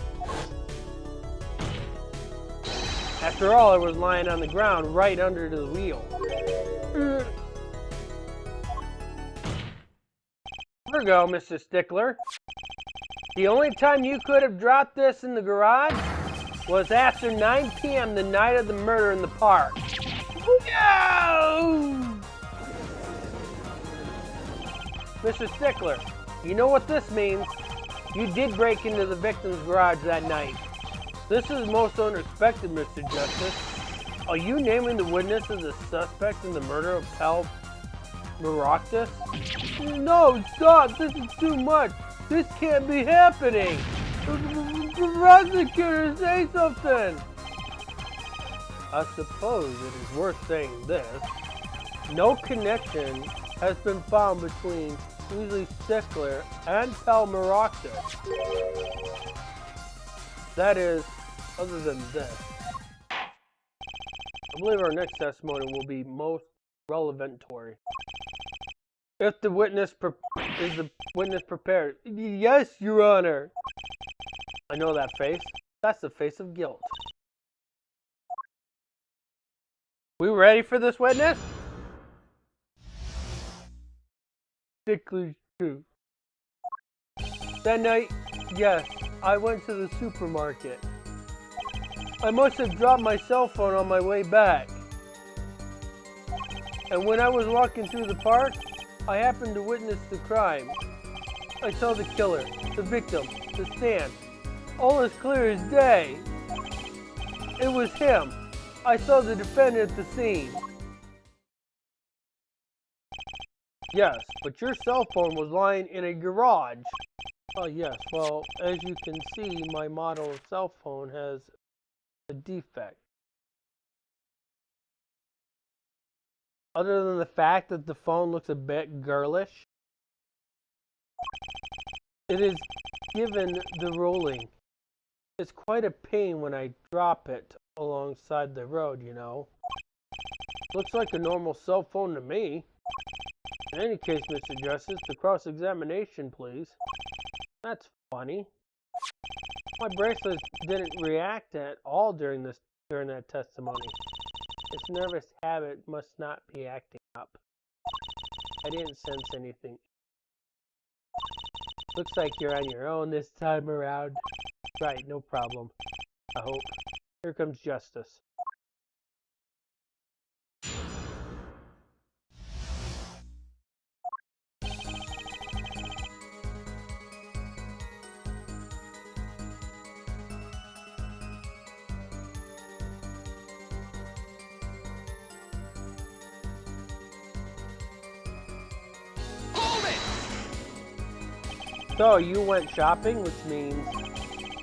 After all, it was lying on the ground right under the wheel. Here we go, Mr. Stickler. The only time you could have dropped this in the garage was after 9 p.m. the night of the murder in the park. No! Mr. Stickler, you know what this means. You did break into the victim's garage that night. This is most unexpected, Mr. Justice. Are you naming the witness as a suspect in the murder of Pal Maractus? No, stop! This is too much! This can't be happening! Prosecutor, say something! I suppose it is worth saying this. No connection has been found between Weasley Stickler and Pal Maractus. That is, other than this. I believe our next testimony will be most relevant-tory. If the witness is the witness prepared? Yes, Your Honor. I know that face. That's the face of guilt. We ready for this witness? Stickler's true. That night, yes, I went to the supermarket. I must have dropped my cell phone on my way back. And when I was walking through the park, I happened to witness the crime. I saw the killer, the victim, the stand, all as clear as day. It was him. I saw the defendant at the scene. Yes, but your cell phone was lying in a garage. Oh yes, well, as you can see, my model cell phone has a defect. Other than the fact that the phone looks a bit girlish, it is given the rolling. It's quite a pain when I drop it alongside the road, you know. Looks like a normal cell phone to me. In any case, Mr. Justice, the cross-examination, please. That's funny. My bracelet didn't react at all during that testimony. Its nervous habit must not be acting up. I didn't sense anything. Looks like you're on your own this time around. Right, no problem. I hope. Here comes justice. So you went shopping, which means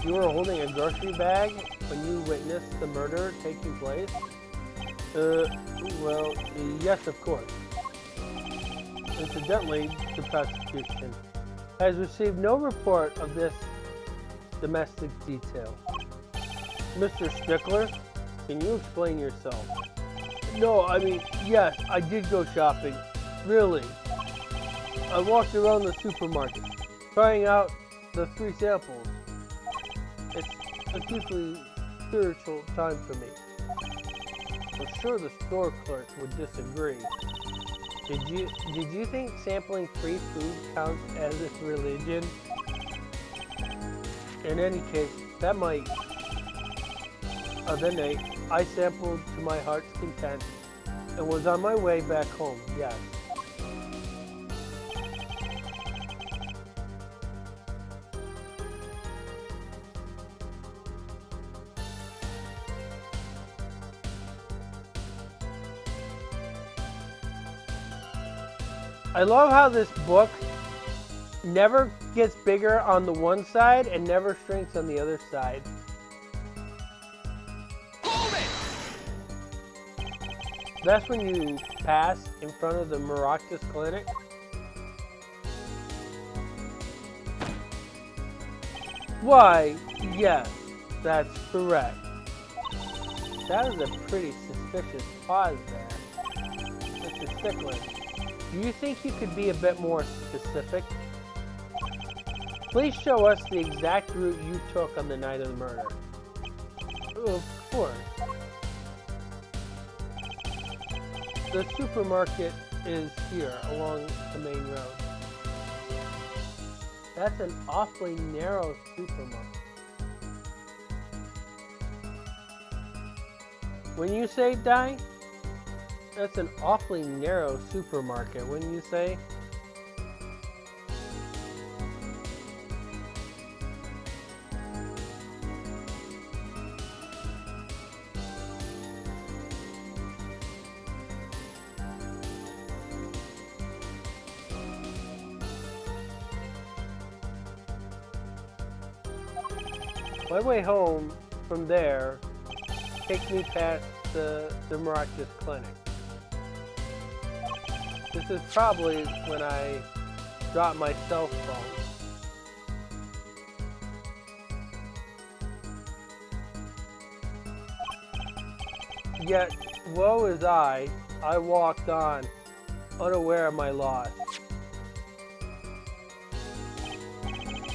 you were holding a grocery bag when you witnessed the murder taking place? Well, yes, of course. Incidentally, the prosecution has received no report of this domestic detail. Mr. Stickler, can you explain yourself? No, I mean, yes, I did go shopping. Really. I walked around the supermarket, trying out the 3 samples. It's a deeply spiritual time for me. I'm sure the store clerk would disagree. Did you think sampling free food counts as a religion? In any case, that might. Other night, I sampled to my heart's content and was on my way back home. Yes. I love how this book never gets bigger on the one side and never shrinks on the other side. Hold it! That's when you pass in front of the Maractus Clinic. Why, yes, that's correct. That is a pretty suspicious pause there. Mr. Stickland, do you think you could be a bit more specific? Please show us the exact route you took on the night of the murder. Of course. The supermarket is here along the main road. That's an awfully narrow supermarket. When you say die, that's an awfully narrow supermarket, wouldn't you say? My way home from there takes me past the Maractus Clinic. This is probably when I dropped my cell phone. Yet, woe is I walked on, unaware of my loss,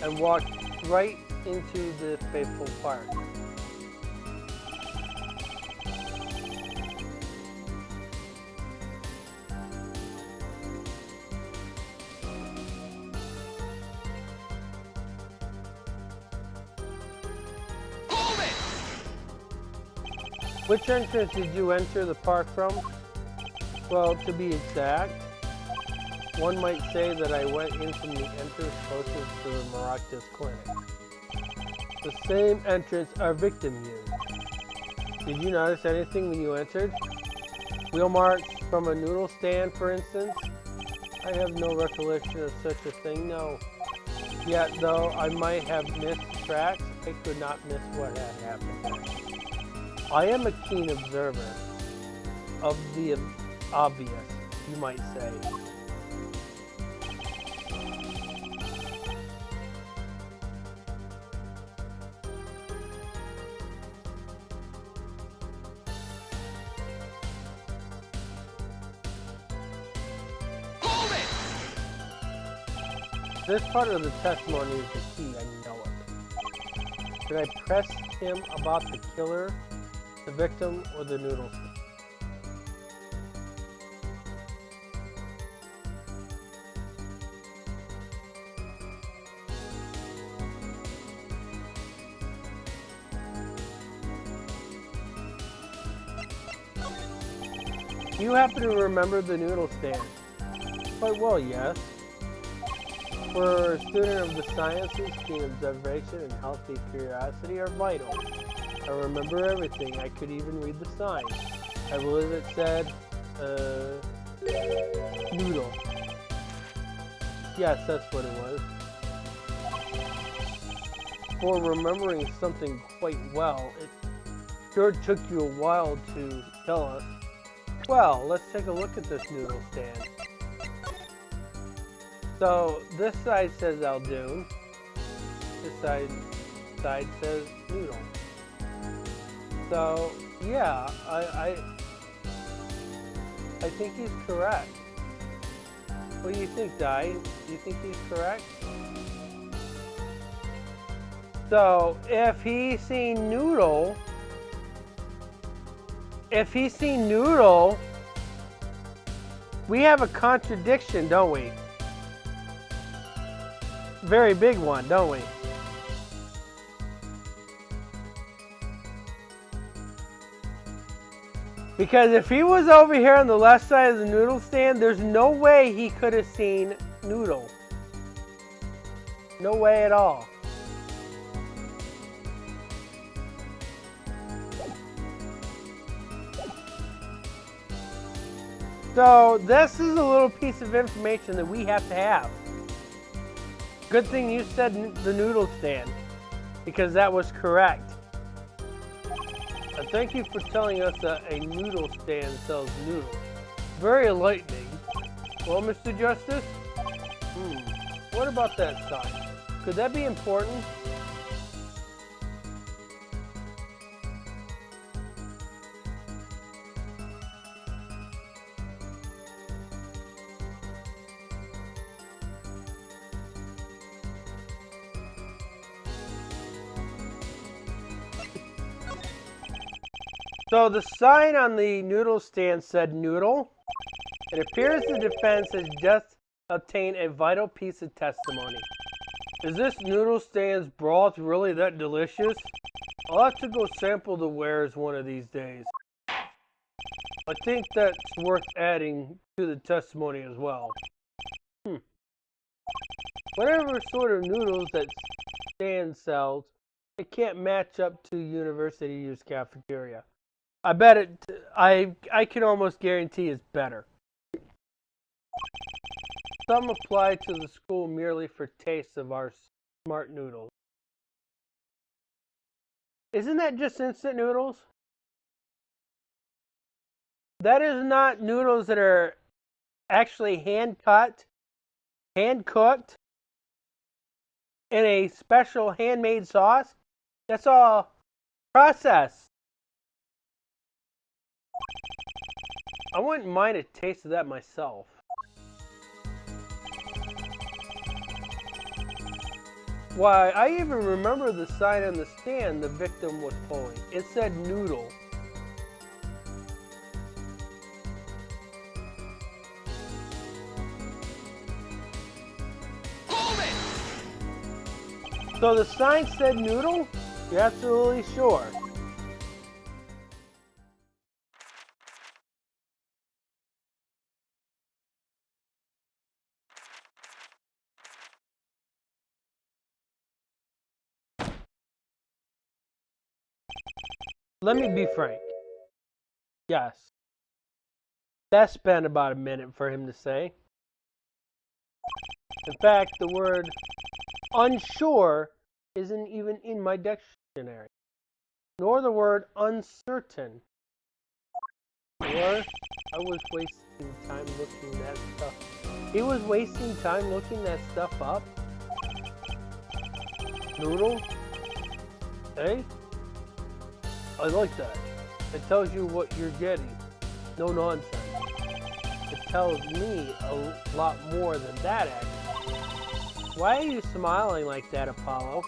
and walked right into the fateful park. Hold it! Which entrance did you enter the park from? Well, to be exact, one might say that I went in from the entrance closest to the Maractus Clinic. The same entrance our victim used. Did you notice anything when you entered? Wheel marks from a noodle stand, for instance? I have no recollection of such a thing, no. Yet, though I might have missed tracks, I could not miss what had happened there. I am a keen observer of the obvious, you might say. This part of the testimony is the key, I know it. Should I press him about the killer, the victim, or the noodles? You happen to remember the noodle stand? Quite well, yes. For a student of the sciences, keen observation and healthy curiosity are vital. I remember everything. I could even read the sign. I believe it said, noodle. Yes, that's what it was. For remembering something quite well, it sure took you a while to tell us. Well, let's take a look at this noodle stand. So this side says Aldoon. This side says noodle. So yeah, I think he's correct. What do you think, Di? Do you think he's correct? So if he's seen noodle, We have a contradiction, don't we? Very big one, don't we? Because if he was over here on the left side of the noodle stand, there's no way he could have seen noodle. No way at all. So this is a little piece of information that we have to have. Good thing you said the noodle stand, because that was correct. Thank you for telling us that a noodle stand sells noodles. Very enlightening. Well, Mr. Justice? What about that sign? Could that be important? So the sign on the noodle stand said noodle. It appears the defense has just obtained a vital piece of testimony. Is this noodle stand's broth really that delicious? I'll have to go sample the wares one of these days. I think that's worth adding to the testimony as well. Whatever sort of noodles that stand sells, it can't match up to university use cafeteria. I bet it, I can almost guarantee it's better. Some apply to the school merely for taste of our smart noodles. Isn't that just instant noodles? That is not noodles that are actually hand cut, hand cooked, in a special handmade sauce. That's all processed. I wouldn't mind a taste of that myself. Why, I even remember the sign on the stand the victim was pulling. It said noodle. Hold it! So the sign said noodle? You're absolutely sure? Let me be frank. Yes. That spent about a minute for him to say. In fact, the word unsure isn't even in my dictionary. Nor the word uncertain. Or I was wasting time looking that stuff. He was wasting time looking that stuff up? Noodle? Hey? I like that. It tells you what you're getting. No nonsense. It tells me a lot more than that, actually. Why are you smiling like that, Apollo?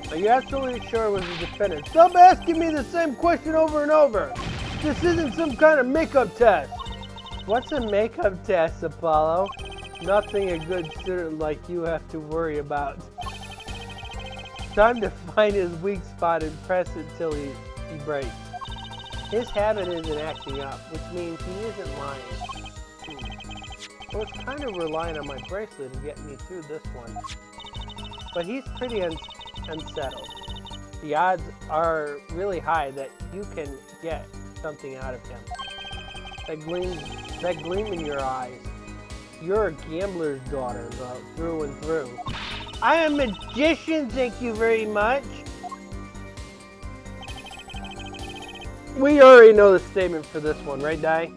Are you absolutely sure it was the defendant? Stop asking me the same question over and over. This isn't some kind of makeup test. What's a makeup test, Apollo? Nothing a good student like you have to worry about. Time to find his weak spot and press it till he breaks. His habit isn't acting up, which means he isn't lying. I was kind of relying on my bracelet to get me through this one. But he's pretty unsettled. The odds are really high that you can get something out of him. That gleam in your eyes. You're a gambler's daughter, though, through and through. I am a magician, thank you very much. We already know the statement for this one, right, Di?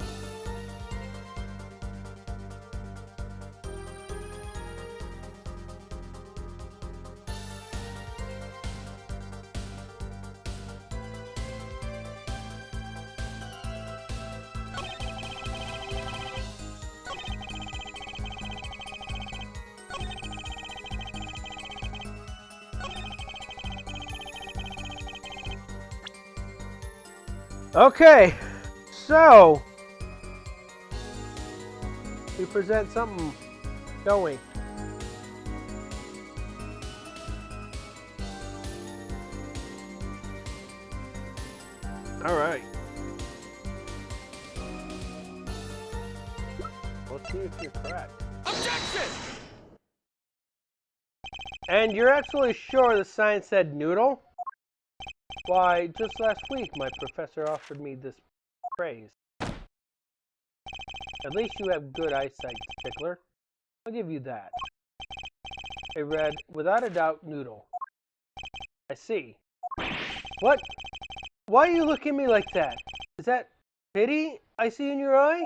Okay, so we present something, don't we? All right. Let's see if you're correct. Objection! And you're absolutely sure the sign said noodle? Why, just last week my professor offered me this phrase. At least you have good eyesight, Stickler. I'll give you that. It read, without a doubt, noodle. I see. What? Why are you looking at me like that? Is that pity I see in your eye?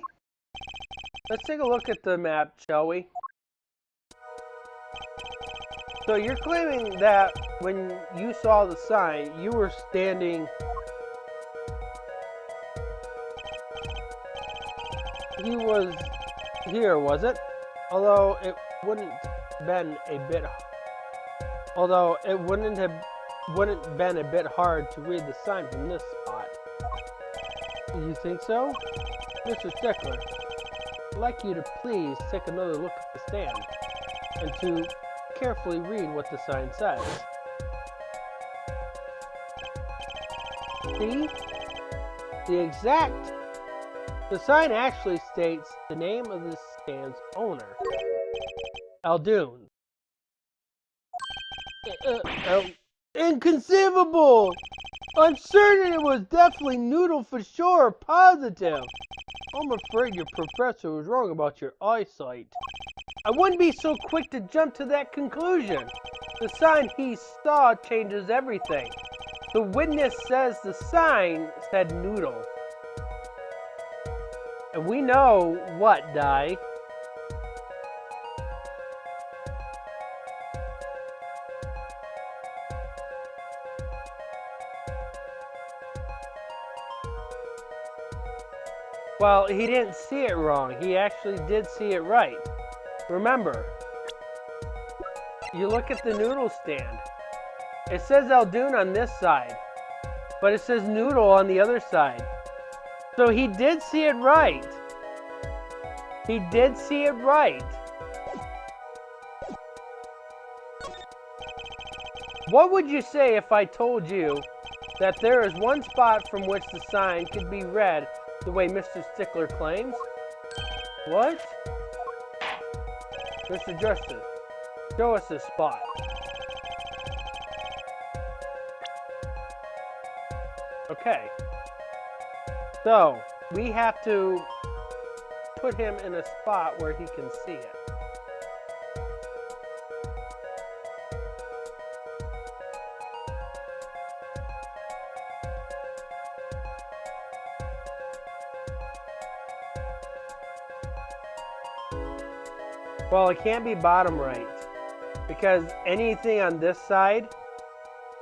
Let's take a look at the map, shall we? So you're claiming that when you saw the sign, you were standing... He was here, was it? Although it wouldn't been a bit... Although it wouldn't been a bit hard to read the sign from this spot. You think so? Mr. Stickler, I'd like you to please take another look at the stand and to carefully read what the sign says. See? The sign actually states the name of the stand's owner, Aldoon. Inconceivable! I'm certain it was definitely noodle for sure, positive. I'm afraid your professor was wrong about your eyesight. I wouldn't be so quick to jump to that conclusion. The sign he saw changes everything. The witness says the sign said noodle. And we know what, Di? Well, he didn't see it wrong. He actually did see it right. Remember, you look at the noodle stand. It says Aldoon on this side, but it says noodle on the other side. So he did see it right. He did see it right. What would you say if I told you that there is one spot from which the sign could be read the way Mr. Stickler claims? What? Mr. Justice, show us this spot. Okay. So, we have to put him in a spot where he can see it. Well, it can't be bottom right, because anything on this side,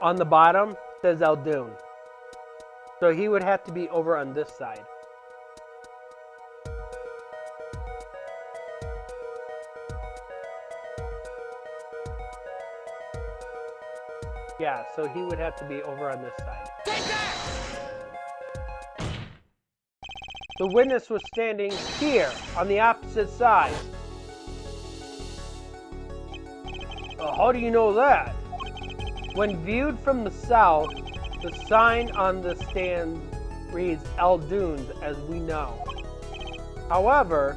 on the bottom, says Aldoon. So he would have to be over on this side. Yeah, so he would have to be over on this side. Take that! The witness was standing here, on the opposite side. How do you know that? When viewed from the south, the sign on the stand reads Aldoon's, as we know. However,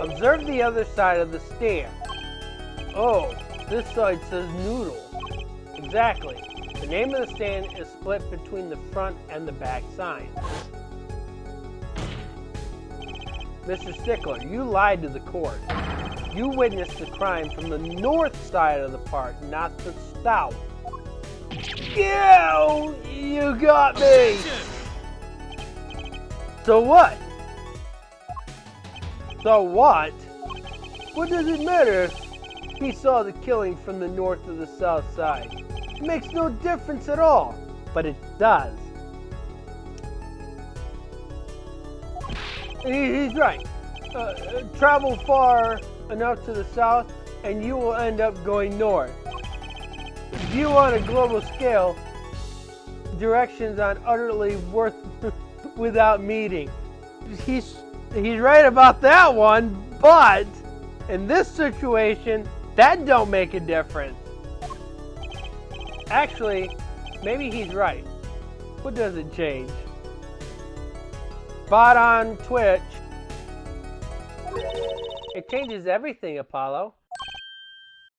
observe the other side of the stand. Oh, this side says noodle. Exactly. The name of the stand is split between the front and the back sign. Mr. Stickler, you lied to the court. You witnessed the crime from the north side of the park, not the south. Yeah, you got me. So what? So what? What does it matter if he saw the killing from the north or the south side? It makes no difference at all, but it does. He's right. Travel far enough to the south and you will end up going north. View on a global scale, directions on utterly worth without meeting. He's right about that one, but in this situation, that don't make a difference. Actually, maybe he's right. What does it change? Bot on Twitch. It changes everything, Apollo.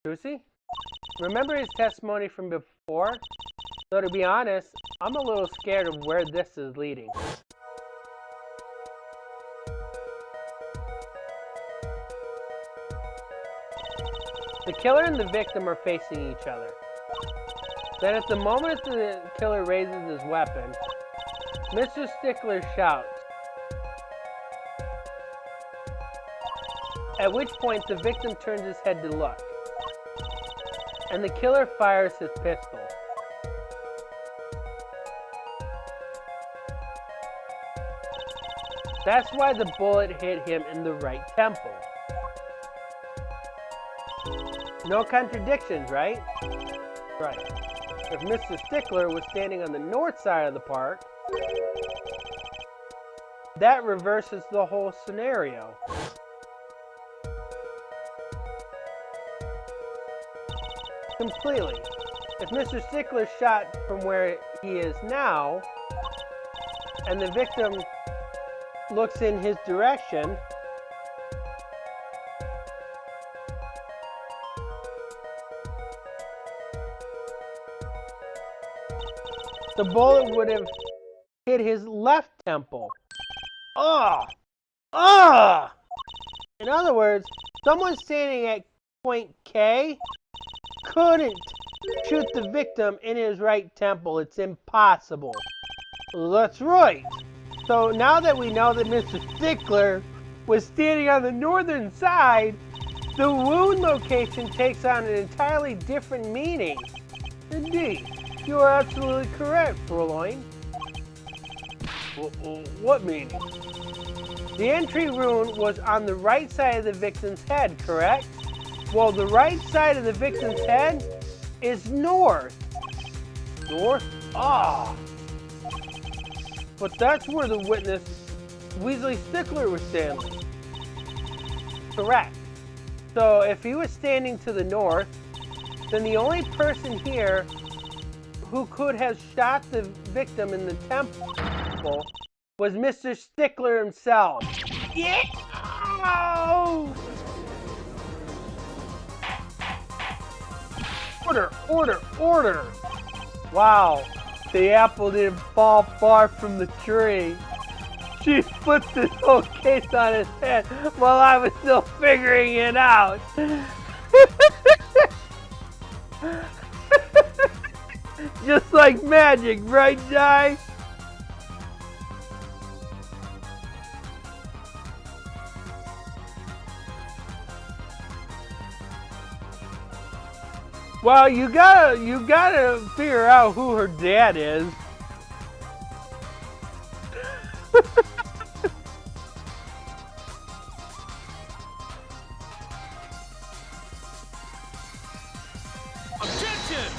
Lucy? Remember his testimony from before? So to be honest, I'm a little scared of where this is leading. The killer and the victim are facing each other. Then at the moment the killer raises his weapon, Mr. Stickler shouts. At which point the victim turns his head to look. And the killer fires his pistol. That's why the bullet hit him in the right temple. No contradictions, right? Right. If Mr. Stickler was standing on the north side of the park, that reverses the whole scenario. Completely. If Mr. Stickler shot from where he is now, and the victim looks in his direction, the bullet would have hit his left temple. Ugh! Ugh! In other words, someone standing at point K couldn't shoot the victim in his right temple. It's impossible. That's right. So now that we know that Mr. Stickler was standing on the northern side, the wound location takes on an entirely different meaning. Indeed, you are absolutely correct, Fräulein. What meaning? The entry wound was on the right side of the victim's head, correct? Well, the right side of the victim's head is north. North? Ah. But that's where the witness, Weasley Stickler, was standing. Correct. So if he was standing to the north, then the only person here who could have shot the victim in the temple was Mr. Stickler himself. Yeah! Oh! Order, order, order! Wow, the apple didn't fall far from the tree. She flipped this whole case on his head while I was still figuring it out. Just like magic, right, Di? Well, you gotta figure out who her dad is. Objection!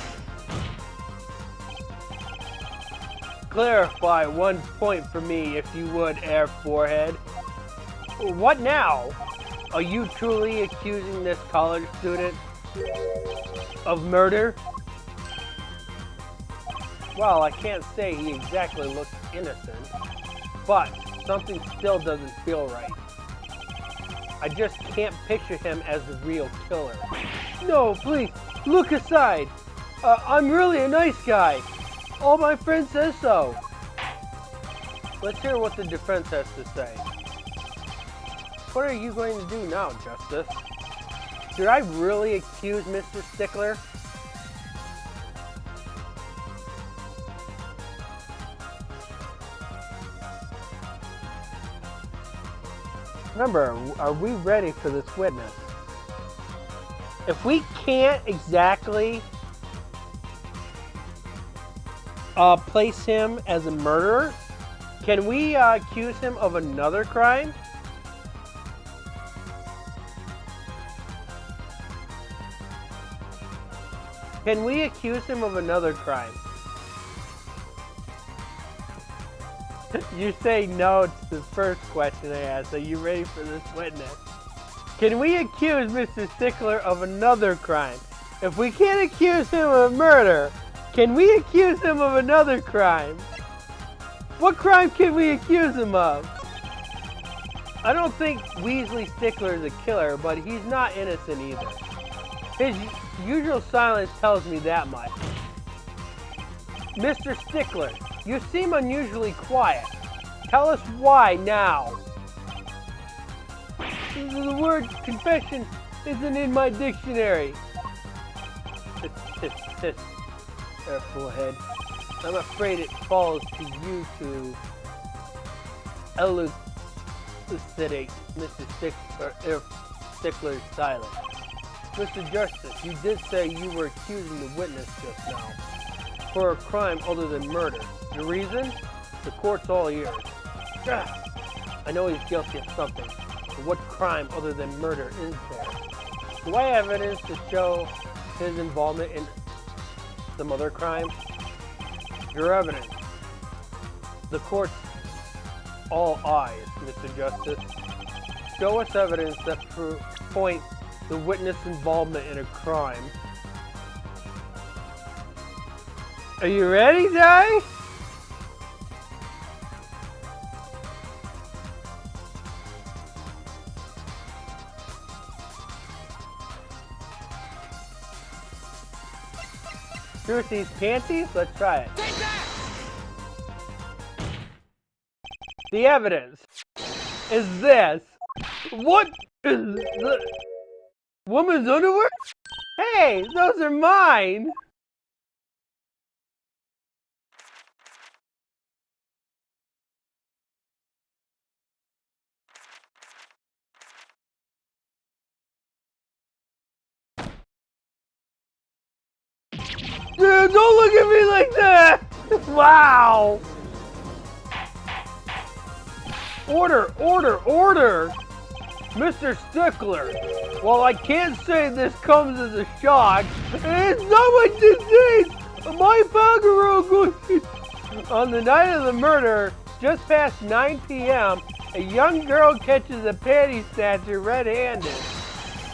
Clarify 1 point for me, if you would, Air Forehead. What now? Are you truly accusing this college student of murder? Well, I can't say he exactly looks innocent, but something still doesn't feel right. I just can't picture him as the real killer. No, please, look aside. I'm really a nice guy. All my friends say so. Let's hear what the defense has to say. What are you going to do now, Justice? Should I really accuse Mr. Stickler? Remember, are we ready for this witness? If we can't exactly place him as a murderer, can we accuse him of another crime? Can we accuse him of another crime? You say no to the first question I asked. Are you ready for this witness? Can we accuse Mr. Stickler of another crime? If we can't accuse him of murder, can we accuse him of another crime? What crime can we accuse him of? I don't think Weasley Stickler is a killer, but he's not innocent either. His usual silence tells me that much. Mr. Stickler, you seem unusually quiet. Tell us why now. The word confession isn't in my dictionary. Careful head. I'm afraid it falls to you to elucidate Mr. Stickler's silence. Mr. Justice, you did say you were accusing the witness just now for a crime other than murder. The reason? The court's all ears. I know he's guilty of something, but what crime other than murder is there? Do I have evidence to show his involvement in some other crime? Your evidence. The court's all eyes, Mr. Justice. Show us evidence that point the witness involvement in a crime. Are you ready, Di? Here's these panties. Let's try it. Take that! The evidence is this. What is the woman's underwear? Hey, those are mine. Dude, don't look at me like that! Wow! Order, order, order! Mr. Stickler, while I can't say this comes as a shock, it's not my disease! My Pagaro. On the night of the murder, just past 9 p.m., a young girl catches a panty snatcher red-handed.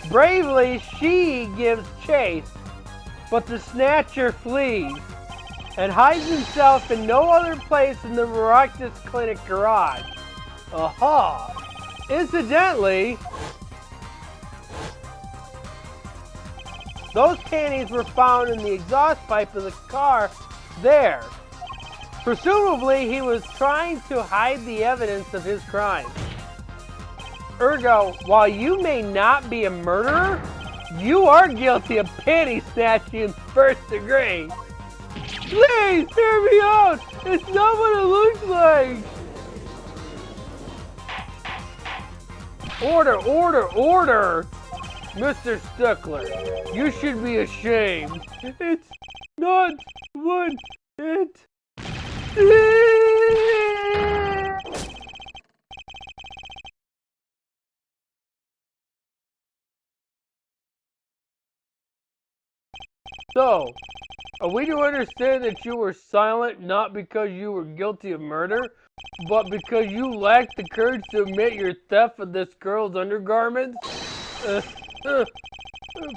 Bravely, she gives chase, but the snatcher flees and hides himself in no other place than the Maractus Clinic garage. Aha! Incidentally, those panties were found in the exhaust pipe of the car there. Presumably, he was trying to hide the evidence of his crime. Ergo, while you may not be a murderer, you are guilty of panty snatching in first degree. Please, hear me out! It's not what it looks like! Order, order, order! Mr. Stickler, you should be ashamed. It's not what it is. So, are we to understand that you were silent not because you were guilty of murder, but because you lacked the courage to admit your theft of this girl's undergarments?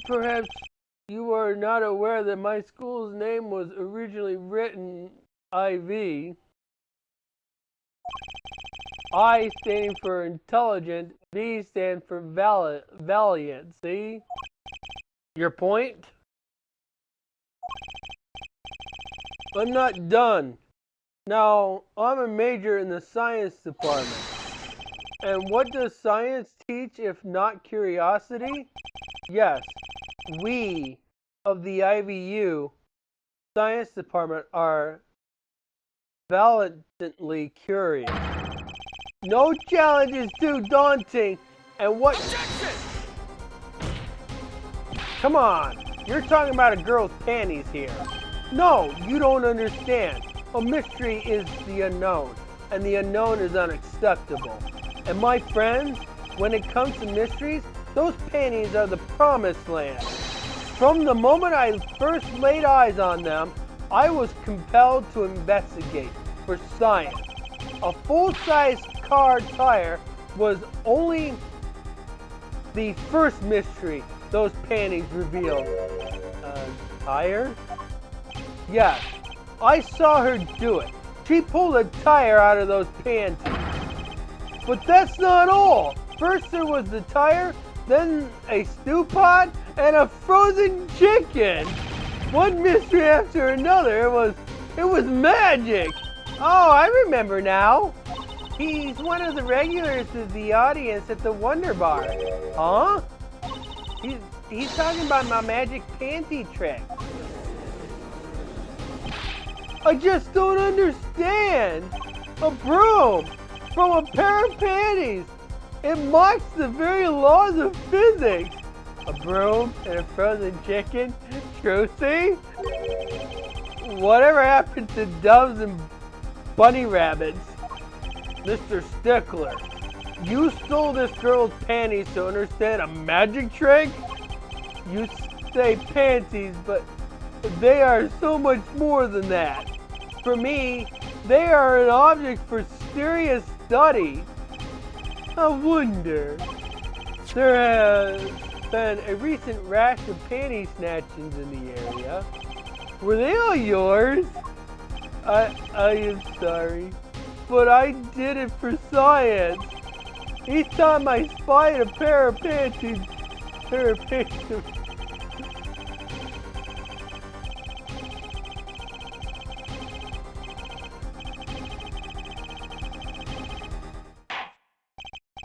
Perhaps you are not aware that my school's name was originally written IV. I standing for intelligent, V stand for valiant, see? Your point? I'm not done. Now, I'm a major in the science department. And what does science teach if not curiosity? Yes, we of the IVU science department are valiantly curious. No challenge is too daunting. And what... Objection! Come on, you're talking about a girl's panties here. No, you don't understand. A mystery is the unknown, and the unknown is unacceptable. And my friends, when it comes to mysteries, those panties are the promised land. From the moment I first laid eyes on them, I was compelled to investigate for science. A full-size car tire was only the first mystery those panties revealed. Tire? Yes, I saw her do it. She pulled a tire out of those panties. But that's not all. First there was the tire, then a stew pot, and a frozen chicken. One mystery after another. It was magic. Oh, I remember now. He's one of the regulars of the audience at the Wonder Bar. Huh? He's talking about my magic panty trick. I just don't understand. A broom from a pair of panties. It mocks the very laws of physics. A broom and a frozen chicken? Trucy? Whatever happened to doves and bunny rabbits? Mr. Stickler, you stole this girl's panties to understand a magic trick? You say panties, but they are so much more than that. For me, they are an object for serious study. I wonder. There has been a recent rash of panty snatchings in the area. Were they all yours? I am sorry, but I did it for science. Each time I spied a pair of panties.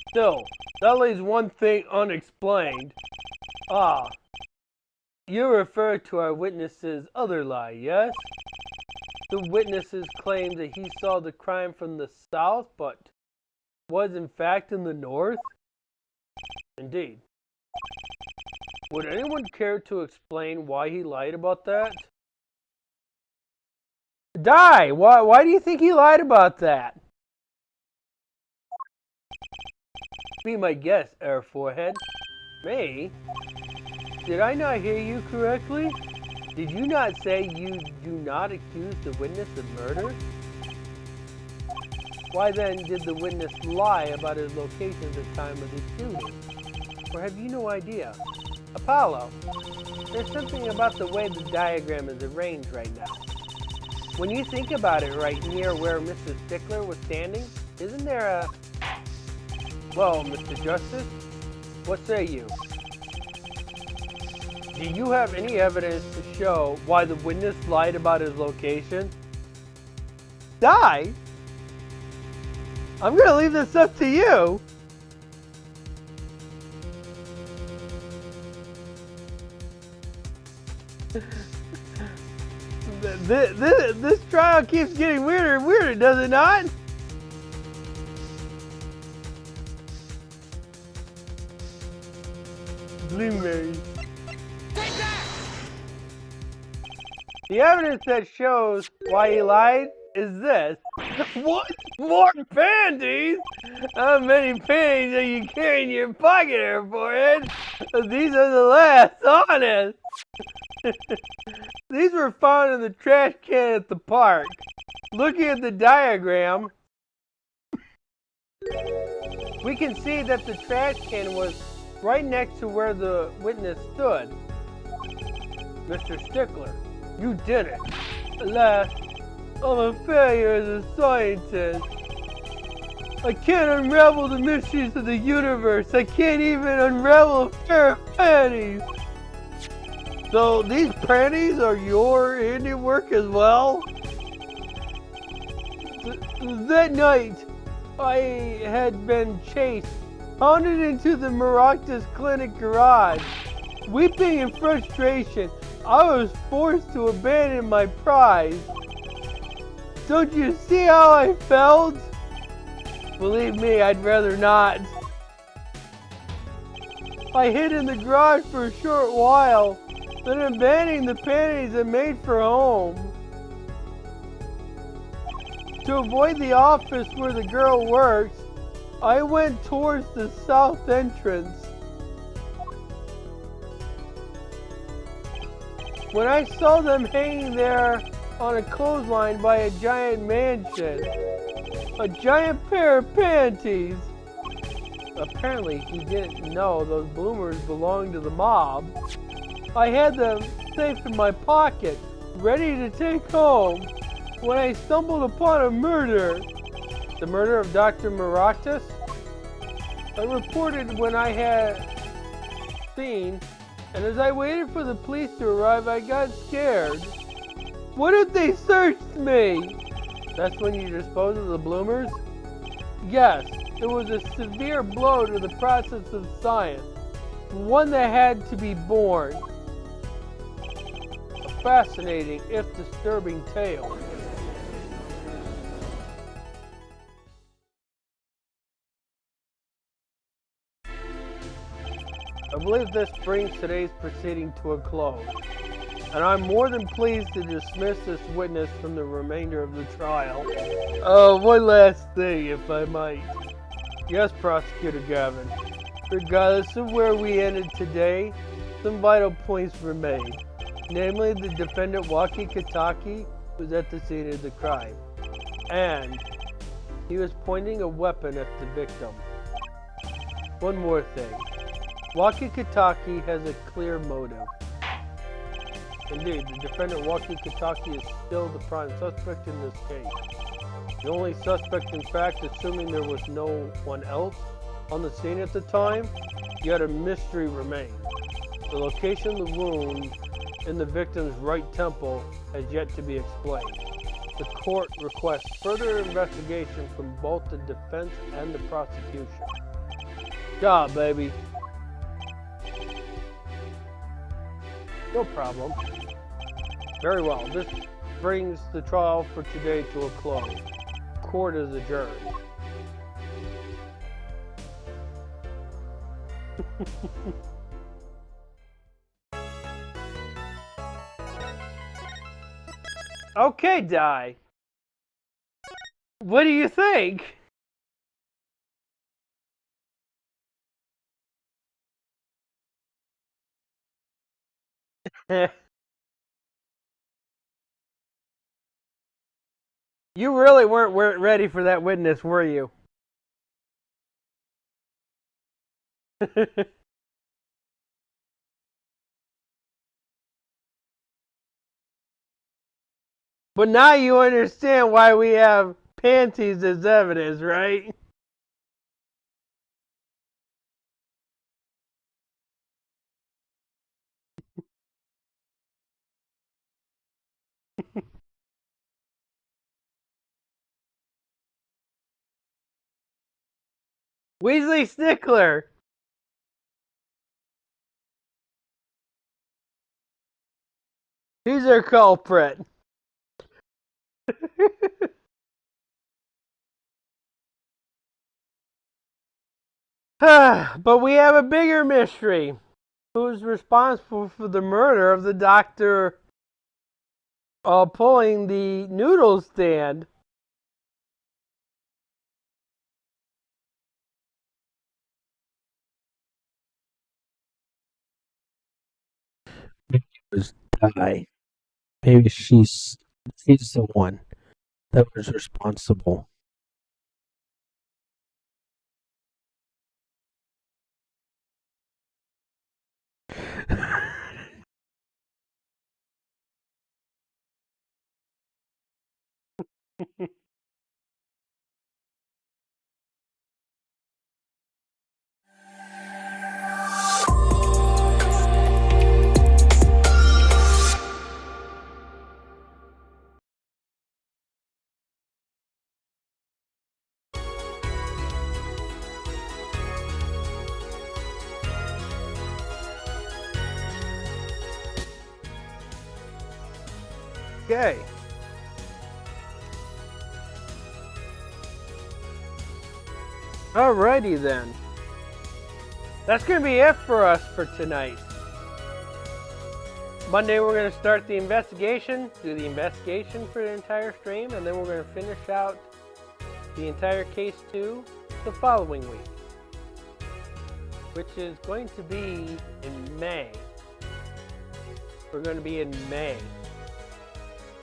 Still, that leaves one thing unexplained. Ah, you refer to our witness's other lie, yes? The witnesses claimed that he saw the crime from the south, but was in fact in the north? Indeed. Would anyone care to explain why he lied about that? Die! Why do you think he lied about that? Be my guest, Air Forehead. Me? Did I not hear you correctly? Did you not say you do not accuse the witness of murder? Why then did the witness lie about his location at the time of the shooting? Or have you no idea? Apollo, there's something about the way the diagram is arranged right now. When you think about it, right near where Mr. Stickler was standing, isn't there a... Well, Mr. Justice, what say you? Do you have any evidence to show why the witness lied about his location? Die? I'm gonna leave this up to you. This trial keeps getting weirder and weirder, does it not? Blueberries. Take that! The evidence that shows why he lied is this. What? More panties? How many panties are you carrying in your pocket, Air Forehead? These are the last, honest. These were found in the trash can at the park. Looking at the diagram, we can see that the trash can was right next to where the witness stood. Mr. Stickler, you did it. Alas, I'm a failure as a scientist. I can't unravel the mysteries of the universe. I can't even unravel a pair of panties. So these panties are your handiwork as well? That night, I had been chased, hounded into the Maractus Clinic garage. Weeping in frustration, I was forced to abandon my prize. Don't you see how I felt? Believe me, I'd rather not. I hid in the garage for a short while, then abandoning the panties I made for home. To avoid the office where the girl works, I went towards the south entrance. When I saw them hanging there on a clothesline by a giant mansion, A giant pair of panties. Apparently, he didn't know those bloomers belonged to the mob. I had them safe in my pocket, ready to take home, when I stumbled upon a murder. The murder of Dr. Maractus? I reported when I had seen, and as I waited for the police to arrive, I got scared. What if they searched me? That's when you disposed of the bloomers? Yes, it was a severe blow to the process of science, one that had to be borne. A fascinating, if disturbing tale. I believe this brings today's proceeding to a close, and I'm more than pleased to dismiss this witness from the remainder of the trial. Oh, one last thing, if I might. Yes, Prosecutor Gavin. Regardless of where we ended today, some vital points remain. Namely, the defendant Waki Kataki was at the scene of the crime, and he was pointing a weapon at the victim. One more thing. Waki Kataki has a clear motive. Indeed, the defendant Waki Kataki is still the prime suspect in this case. The only suspect, in fact, assuming there was no one else on the scene at the time, yet a mystery remains. The location of the wound in the victim's right temple has yet to be explained. The court requests further investigation from both the defense and the prosecution. God, baby. No problem. Very well. This brings the trial for today to a close. Court is adjourned. Okay, Di. What do you think? You really weren't ready for that witness, were you? But now you understand why we have panties as evidence, right? Weasley Stickler. He's our culprit. But we have a bigger mystery. Who's responsible for the murder of the doctor pulling the noodle stand? Maybe it was Di. Maybe she's the one that was responsible. Okay. Alrighty then. That's going to be it for us for tonight. Monday we're going to start the investigation, do the investigation for the entire stream, and then we're going to finish out the entire case 2 the following week, which is going to be in May. We're going to be in May.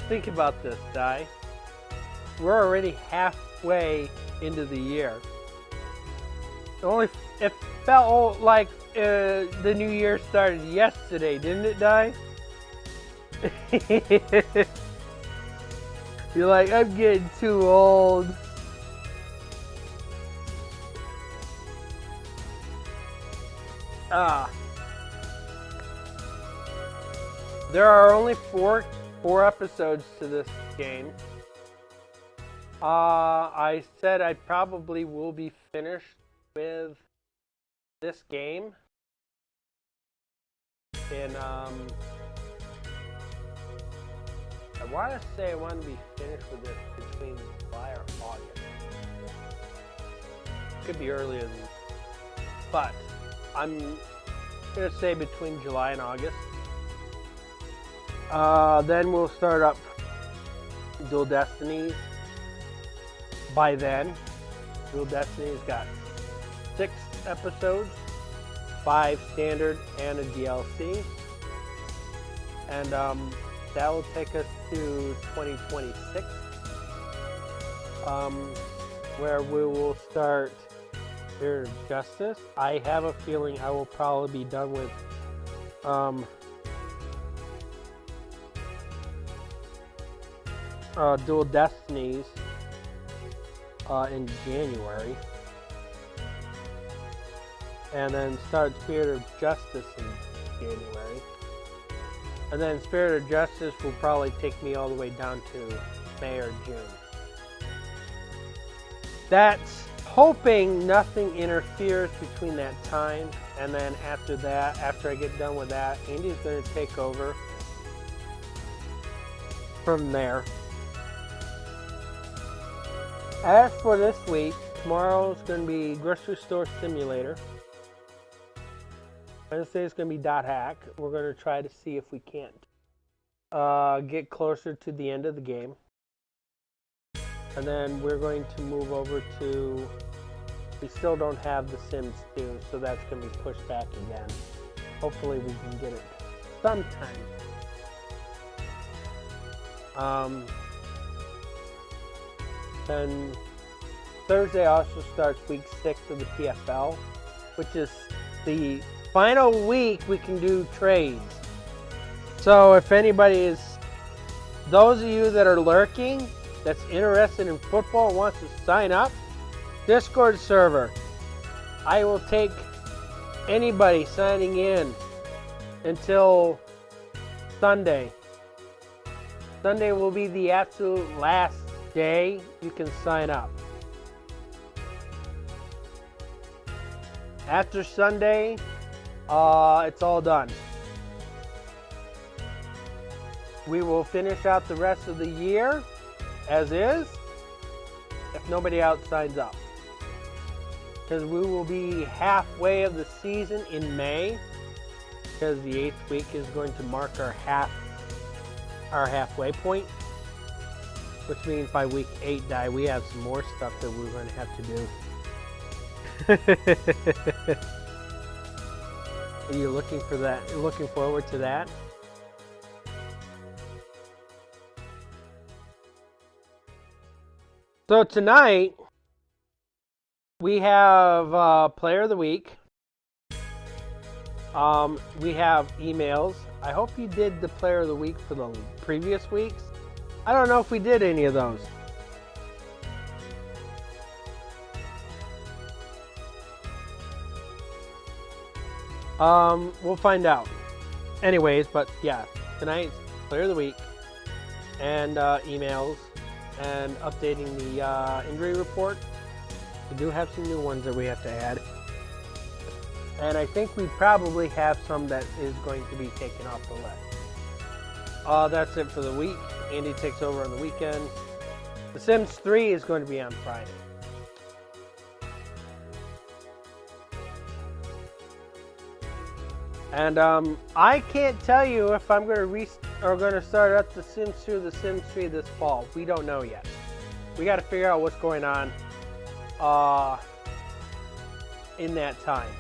Think about this, Di. We're already halfway into the year. It felt like the new year started yesterday, didn't it, Di? You're like, I'm getting too old. There are only four episodes to this game. I said I probably will be finished with this game in I want to say I want to be finished with this between July or August. Could be earlier than that, but I'm gonna say between July and August. Then we'll start up Dual Destinies. By then, Dual Destinies got 6 episodes, 5 standard and a DLC, and that will take us to 2026, where we will start Spirit of Justice. I have a feeling I will probably be done with Dual Destinies in January, and then start Spirit of Justice in January, and then Spirit of Justice will probably take me all the way down to May or June. That's hoping nothing interferes between that time, and then after that, after I get done with that, Andy's going to take over from there. As for this week, tomorrow is going to be Grocery Store Simulator. Wednesday is going to be Dot Hack. We're going to try to see if we can't get closer to the end of the game. And then we're going to move over to, we still don't have The Sims 2, so that's going to be pushed back again. Hopefully we can get it sometime. Then Thursday also starts week 6 of the PFL, which is the final week we can do trades. So if anybody is, those of you that are lurking, that's interested in football and wants to sign up, Discord server. I will take anybody signing in until Sunday. Sunday will be the absolute last day you can sign up. After Sunday, it's all done. We will finish out the rest of the year as is, if nobody else signs up. Because we will be halfway of the season in May, because the 8th week is going to mark our halfway point. Which means by week 8, we have some more stuff that we're going to have to do. Are you looking for that? Looking forward to that? So tonight, we have Player of the Week. We have emails. I hope you did the Player of the Week for the previous weeks. I don't know if we did any of those. We'll find out. Anyways, but yeah, tonight's Player of the Week and emails and updating the injury report. We do have some new ones that we have to add. And I think we probably have some that is going to be taken off the list. That's it for the week. Andy takes over on the weekend. The Sims 3 is going to be on Friday. And I can't tell you if I'm going to start up the Sims 2 or the Sims 3 this fall. We don't know yet. We got to figure out what's going on in that time.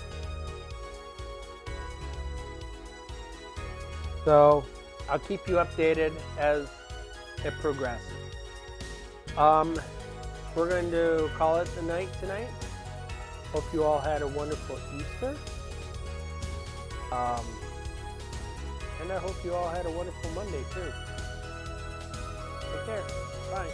So I'll keep you updated as it progresses. we're going to call it the night tonight. Hope you all had a wonderful Easter. And I hope you all had a wonderful Monday too. Take care. Bye.